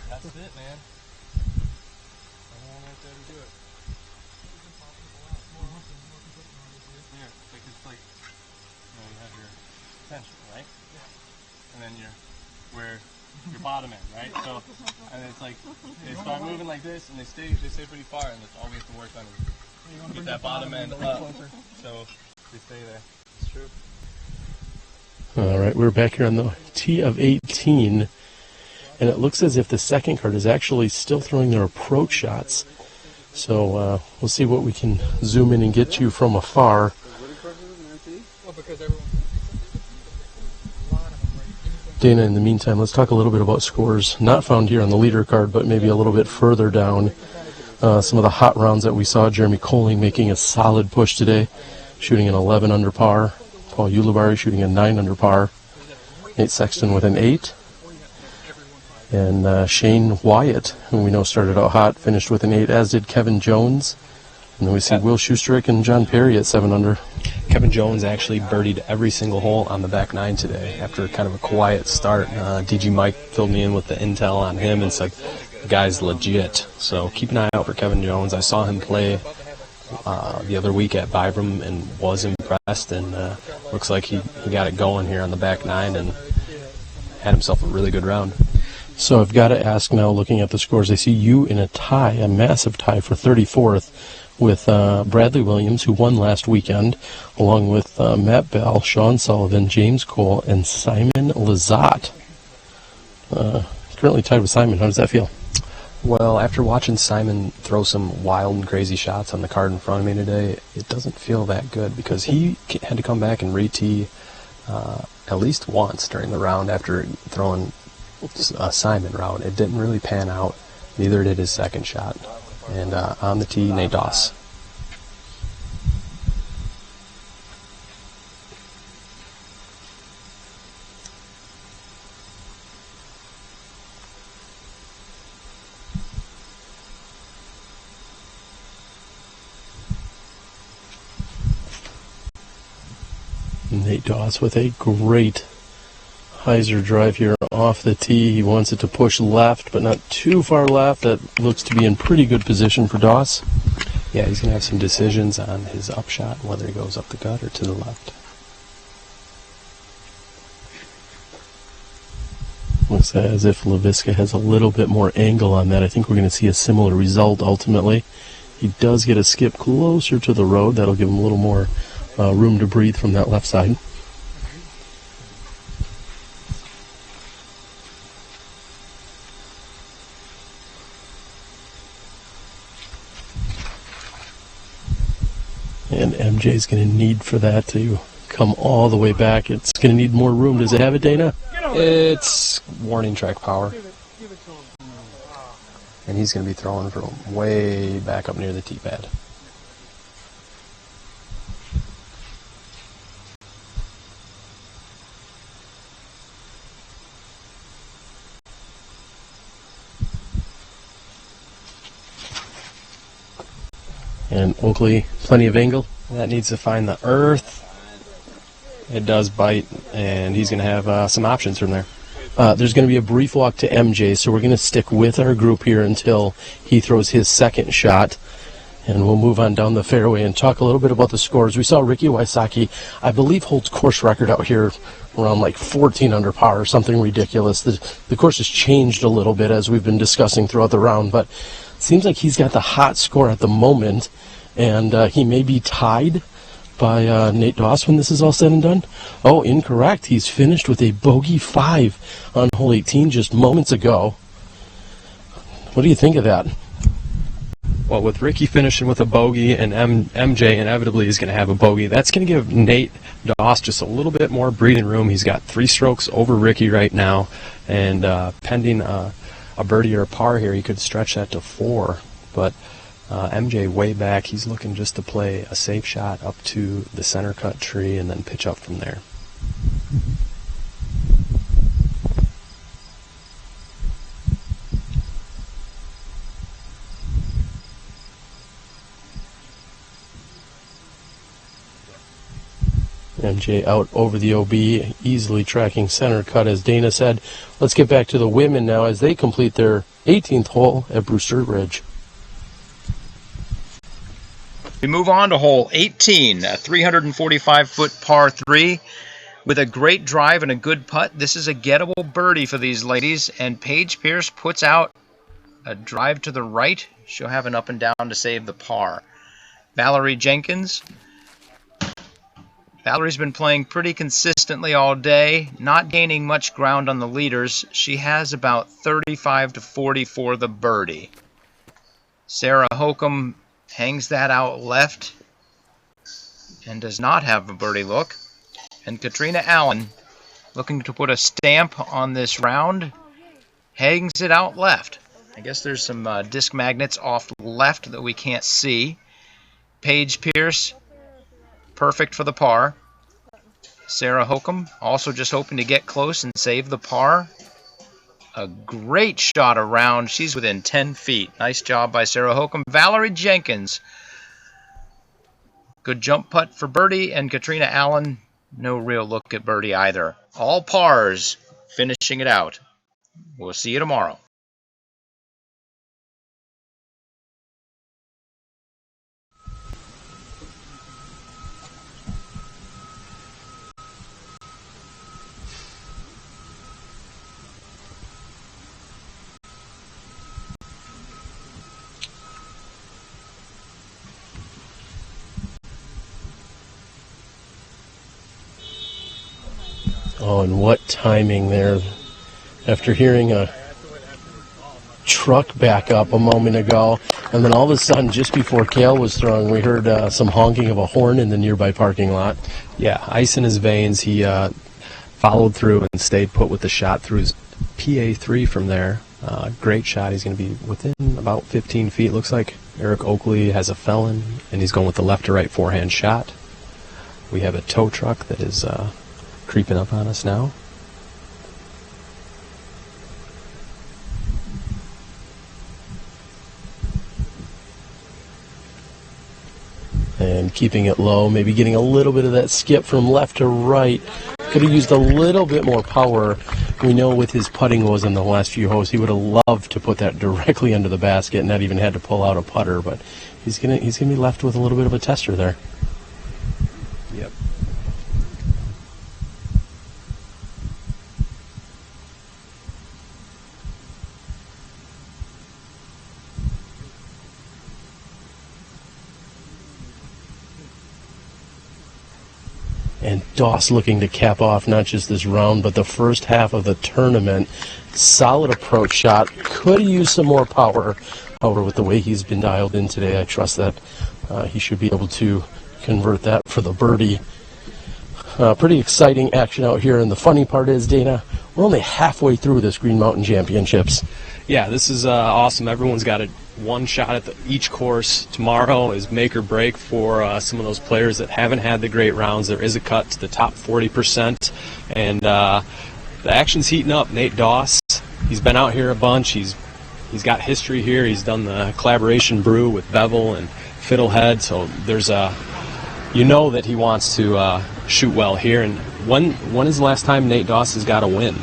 That's it, man. bottom end, right? So, and it's like they start moving like this, and they stay pretty far, and that's all we have to work on is get that bottom end up. So they stay there. It's true. All right, we're back here on the tee of 18, and it looks as if the second card is actually still throwing their approach shots. So we'll see what we can zoom in and get to from afar. Dana, in the meantime, let's talk a little bit about scores not found here on the leader card, but maybe a little bit further down. Some of the hot rounds that we saw, Jeremy Colling making a solid push today, shooting an 11 under par. Paul Ulibarri shooting a 9 under par. Nate Sexton with an 8. And Shane Wyatt, who we know started out hot, finished with an 8, as did Kevin Jones. And then we see Will Schusterick and John Perry at 7 under. Kevin Jones actually birdied every single hole on the back 9 today after kind of a quiet start. DG Mike filled me in with the intel on him and said, the guy's legit. So keep an eye out for Kevin Jones. I saw him play the other week at Vibram and was impressed, and looks like he got it going here on the back 9 and had himself a really good round. So I've got to ask now, looking at the scores, I see you in a tie, a massive tie for 34th with Bradley Williams, who won last weekend, along with Matt Bell, Sean Sullivan, James Cole, and Simon Lizotte. Currently tied with Simon. How does that feel? Well, after watching Simon throw some wild and crazy shots on the card in front of me today, it doesn't feel that good because he had to come back and re-tee at least once during the round after throwing a Simon round. It didn't really pan out. Neither did his second shot. And on the tee, Nate Doss. Nate Doss with a great hyzer drive here off the tee. He wants it to push left, but not too far left. That looks to be in pretty good position for Doss. Yeah, he's going to have some decisions on his upshot, whether he goes up the gut or to the left. Looks as if Leiviska has a little bit more angle on that. I think we're going to see a similar result ultimately. He does get a skip closer to the road. That'll give him a little more room to breathe from that left side. And MJ's going to need for that to come all the way back. It's going to need more room. Does it have it, Dana? It's warning track power. And he's going to be throwing from way back up near the tee pad. And Oakley, plenty of angle. That needs to find the earth. It does bite, and he's going to have some options from there. There's going to be a brief walk to MJ, so we're going to stick with our group here until he throws his second shot. And we'll move on down the fairway and talk a little bit about the scores. We saw Ricky Wysocki, I believe, holds course record out here around like 14 under par or something ridiculous. The course has changed a little bit as we've been discussing throughout the round, but it seems like he's got the hot score at the moment, and he may be tied by Nate Doss when this is all said and done. Oh, incorrect. He's finished with a bogey 5 on hole 18 just moments ago. What do you think of that? Well, with Ricky finishing with a bogey and MJ inevitably is going to have a bogey, that's going to give Nate Doss just a little bit more breathing room. He's got 3 strokes over Ricky right now, and pending a birdie or a par here, he could stretch that to 4. But MJ way back, he's looking just to play a safe shot up to the center cut tree and then pitch up from there. MJ out over the OB, easily tracking center cut, as Dana said. Let's get back to the women now as they complete their 18th hole at Brewster Ridge. We move on to hole 18, a 345-foot par 3. With a great drive and a good putt, this is a gettable birdie for these ladies, and Paige Pierce puts out a drive to the right. She'll have an up and down to save the par. Valarie Jenkins. Valarie's been playing pretty consistently all day, not gaining much ground on the leaders. She has about 35 to 40 for the birdie. Sarah Hokom hangs that out left and does not have a birdie look. And Catrina Allen, looking to put a stamp on this round, hangs it out left. I guess there's some disc magnets off left that we can't see. Paige Pierce, perfect for the par. Sarah Hokom, also just hoping to get close and save the par. A great shot around. She's within 10 feet. Nice job by Sarah Hokom. Valarie Jenkins, good jump putt for birdie, and Catrina Allen, no real look at birdie either. All pars, finishing it out. We'll see you tomorrow. Oh, and what timing there. After hearing a truck back up a moment ago, and then all of a sudden, just before Kale was throwing, we heard some honking of a horn in the nearby parking lot. Yeah, ice in his veins. He followed through and stayed put with the shot through his PA3 from there. Great shot. He's going to be within about 15 feet. Looks like Eric Oakley has a felon, and he's going with the left to right forehand shot. We have a tow truck that is creeping up on us now. And keeping it low, maybe getting a little bit of that skip from left to right. Could have used a little bit more power. We know with his putting woes in the last few holes, he would have loved to put that directly under the basket and not even had to pull out a putter, but he's gonna be left with a little bit of a tester there. Yep. And Doss looking to cap off not just this round, but the first half of the tournament. Solid approach shot. Could have used some more power. However, with the way he's been dialed in today, I trust that he should be able to convert that for the birdie. Pretty exciting action out here, and the funny part is, Dana, we're only halfway through this Green Mountain Championships. Yeah, this is awesome. Everyone's got one shot at each course. Tomorrow is make or break for some of those players that haven't had the great rounds. There is a cut to the top 40%, and the action's heating up. Nate Doss, he's been out here a bunch. He's got history here. He's done the collaboration brew with Bevel and Fiddlehead, so there's you know that he wants to shoot well here. And when is the last time Nate Doss has got a win?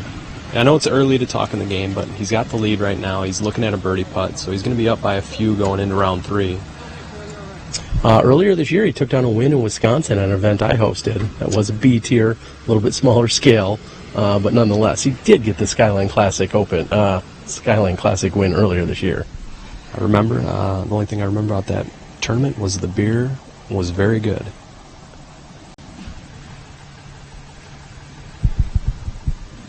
I know it's early to talk in the game, but he's got the lead right now. He's looking at a birdie putt, so he's going to be up by a few going into round 3. Earlier this year, he took down a win in Wisconsin at an event I hosted. That was a B tier, a little bit smaller scale, but nonetheless, he did get the Skyline Classic win earlier this year. I remember, the only thing I remember about that tournament was the beer was very good.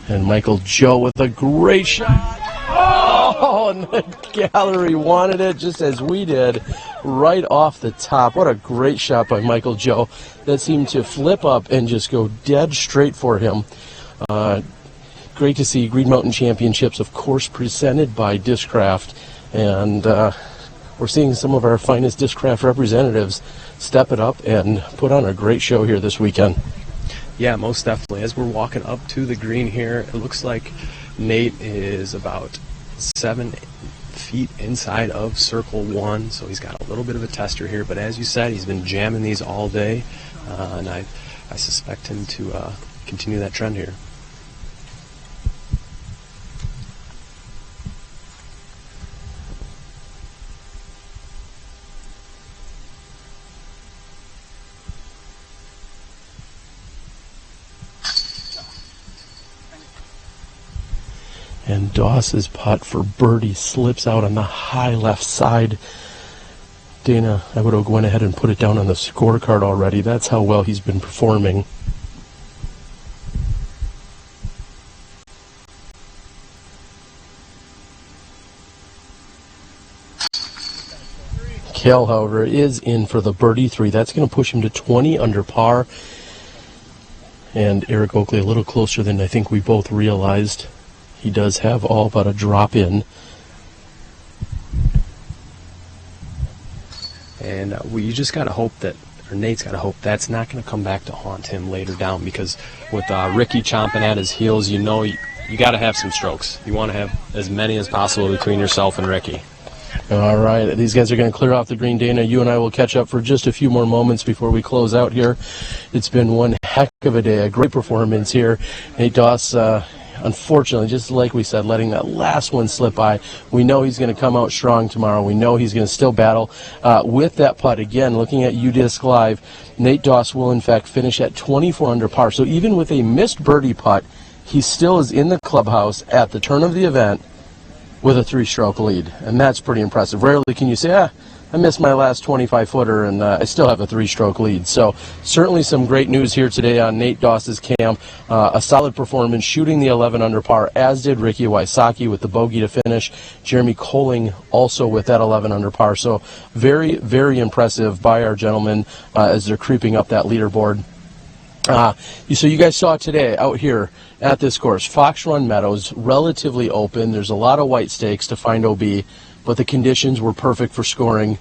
And Michael Joe with a great shot. Oh, and the gallery wanted it just as we did, right off the top. What a great shot by Michael Joe. That seemed to flip up and just go dead straight for him. Great to see Green Mountain Championships, of course, presented by Discraft. And we're seeing some of our finest Discraft representatives step it up and put on a great show here this weekend. Yeah, most definitely. As we're walking up to the green here, it looks like Nate is about 7 feet inside of circle 1, so he's got a little bit of a tester here. But as you said, he's been jamming these all day, and I suspect him to continue that trend here. And Doss's putt for birdie slips out on the high left side. Dana, I would have went ahead and put it down on the scorecard already. That's how well he's been performing. Cale, however, is in for the birdie 3. That's going to push him to 20 under par. And Eric Oakley a little closer than I think we both realized. He does have all but a drop in. And you just got to hope that, or Nate's got to hope that's not going to come back to haunt him later down, because with Ricky chomping at his heels, you know you got to have some strokes. You want to have as many as possible between yourself and Ricky. All right, these guys are going to clear off the green. Dana, you and I will catch up for just a few more moments before we close out here. It's been one heck of a day, a great performance here. Nate Doss, unfortunately, just like we said, letting that last one slip by. We know he's going to come out strong tomorrow. We know he's going to still battle. With that putt, again, looking at UDisc Live, Nate Doss will, in fact, finish at 24 under par. So even with a missed birdie putt, he still is in the clubhouse at the turn of the event with a 3-stroke lead, and that's pretty impressive. Rarely can you say, I missed my last 25-footer, and I still have a 3-stroke lead. So certainly some great news here today on Nate Doss's camp. A solid performance, shooting the 11 under par, as did Ricky Wysocki with the bogey to finish. Jeremy Colling also with that 11 under par. So very, very impressive by our gentlemen as they're creeping up that leaderboard. So you guys saw today out here at this course, Fox Run Meadows, relatively open. There's a lot of white stakes to find OB, but the conditions were perfect for scoring,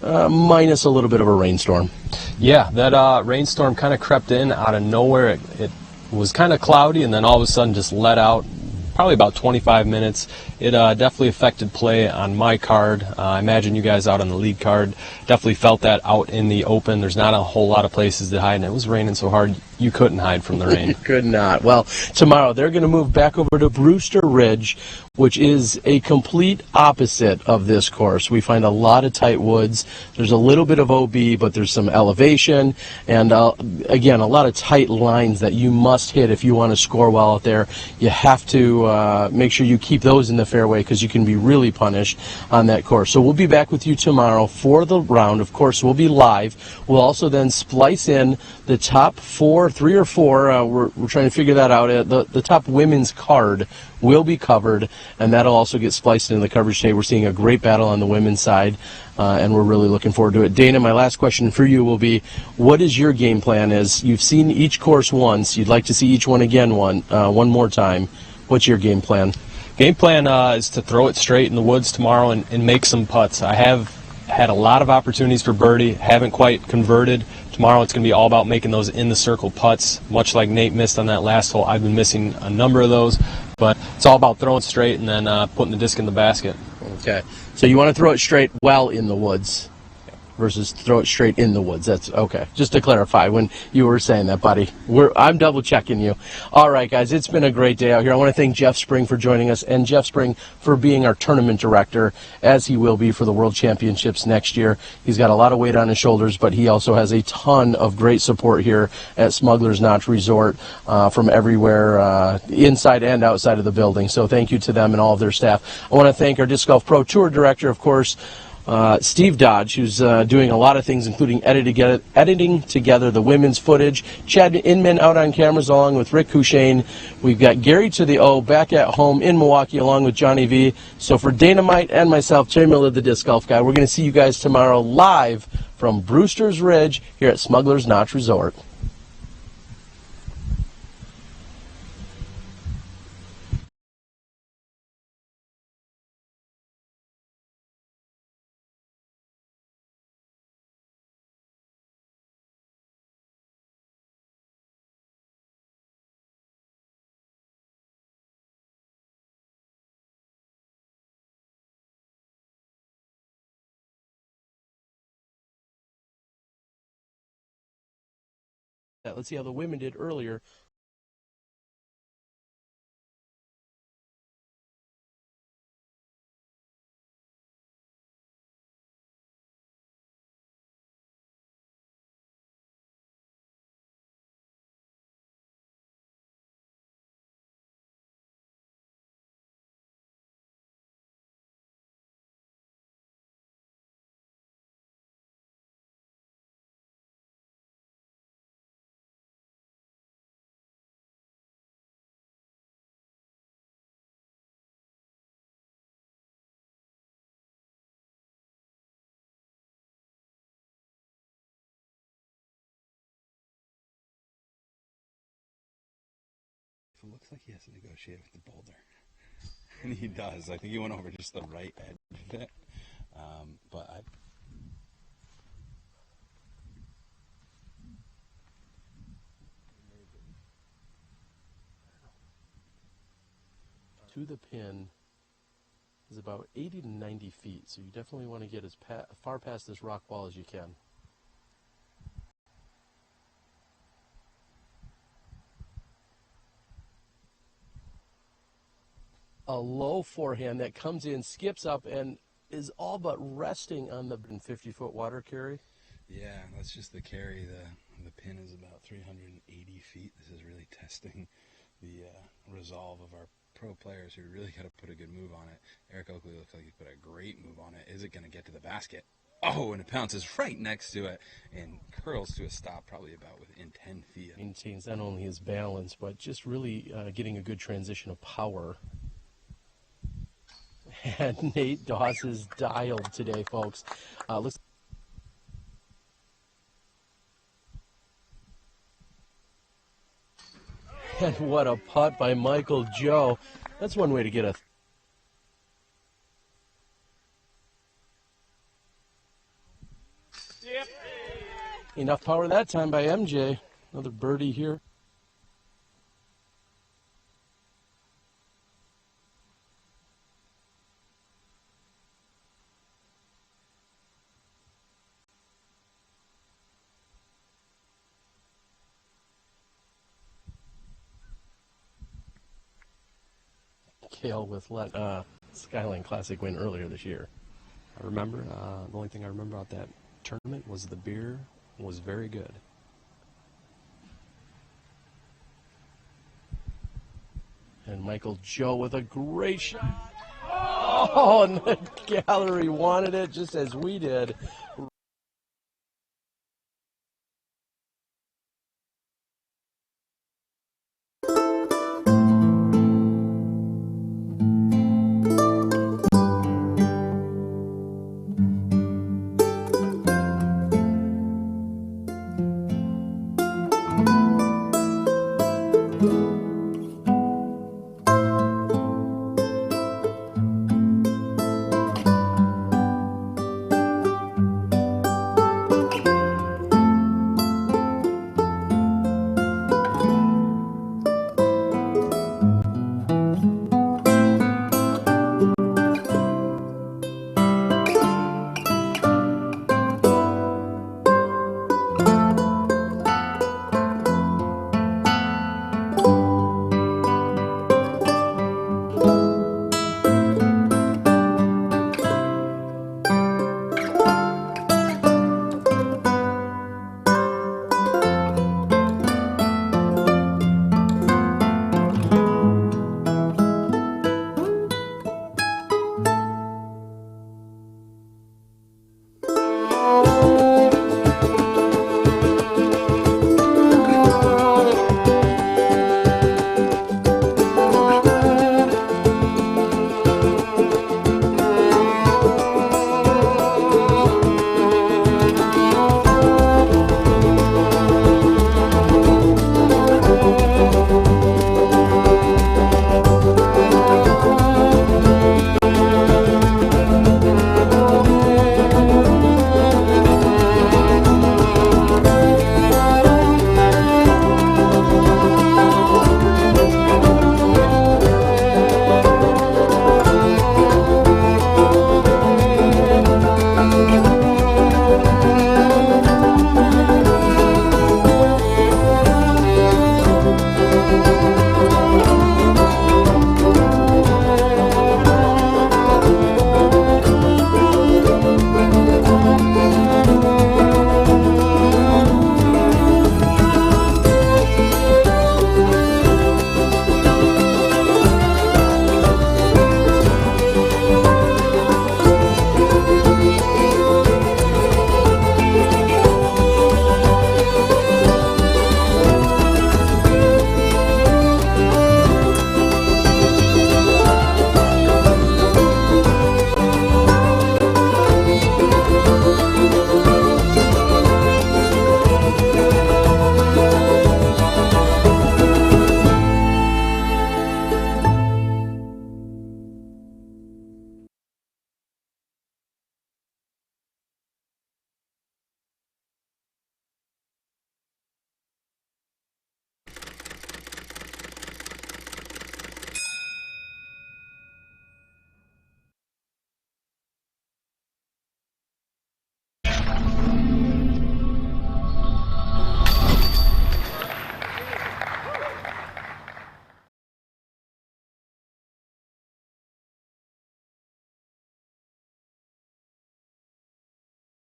minus a little bit of a rainstorm. Yeah, that rainstorm kind of crept in out of nowhere. It was kind of cloudy, and then all of a sudden just let out. Probably about 25 minutes. It definitely affected play on my card. I imagine you guys out on the lead card definitely felt that out in the open. There's not a whole lot of places to hide, and it was raining so hard you couldn't hide from the rain. You could not. Well, tomorrow they're going to move back over to Brewster Ridge, which is a complete opposite of this course. We find a lot of tight woods. There's a little bit of OB, but there's some elevation, and again, a lot of tight lines that you must hit if you want to score well out there. You have to make sure you keep those in the fairway, because you can be really punished on that course. So we'll be back with you tomorrow for the round. Of course, we'll be live. We'll also then splice in the top 3 or 4. We're trying to figure that out. The top women's card will be covered, and that'll also get spliced into the coverage today. We're seeing a great battle on the women's side, and we're really looking forward to it. Dana, my last question for you will be, what is your game plan? As you've seen each course once, you'd like to see each one again one more time. What's your game plan? Game plan is to throw it straight in the woods tomorrow and make some putts. I have had a lot of opportunities for birdie, haven't quite converted. Tomorrow it's going to be all about making those in the circle putts, much like Nate missed on that last hole. I've been missing a number of those, but it's all about throwing straight and then putting the disc in the basket. Okay, so you want to throw it straight well in the woods versus throw it straight in the woods. That's okay. Just to clarify when you were saying that, buddy. I'm double checking you. All right, guys, it's been a great day out here. I want to thank Jeff Spring for joining us, and Jeff Spring for being our tournament director, as he will be for the World Championships next year. He's got a lot of weight on his shoulders, but he also has a ton of great support here at Smugglers Notch Resort from everywhere, inside and outside of the building. So thank you to them and all of their staff. I want to thank our Disc Golf Pro Tour director, of course, Steve Dodge, who's doing a lot of things, including editing together the women's footage. Chad Inman out on cameras along with Rick Cushane. We've got Gary to the O back at home in Milwaukee along with Johnny V. So for Dynamite and myself, Terry Miller, the Disc Golf Guy, we're going to see you guys tomorrow live from Brewster's Ridge here at Smugglers Notch Resort. Let's see how the women did earlier. So it looks like he has to negotiate with the boulder. And he does. I think he went over just the right edge of it. But I... To the pin is about 80 to 90 feet, so you definitely want to get as far past this rock wall as you can. A low forehand that comes in, skips up, and is all but resting on the 50-foot water carry. Yeah, that's just the carry. The pin is about 380 feet. This is really testing the resolve of our pro players who really got to put a good move on it. Eric Oakley looks like he put a great move on it. Is it going to get to the basket? Oh, and it pounces right next to it and curls to a stop probably about within 10 feet. Maintains not only his balance, but just really getting a good transition of power. And Nate Doss is dialed today, folks. Looks. And what a putt by Michael Joe. That's one way to get a... Enough power that time by MJ. Another birdie here. Kale with Skyline Classic win earlier this year. I remember, the only thing I remember about that tournament was the beer was very good. And Michael Joe with a great shot. Oh, and the gallery wanted it just as we did.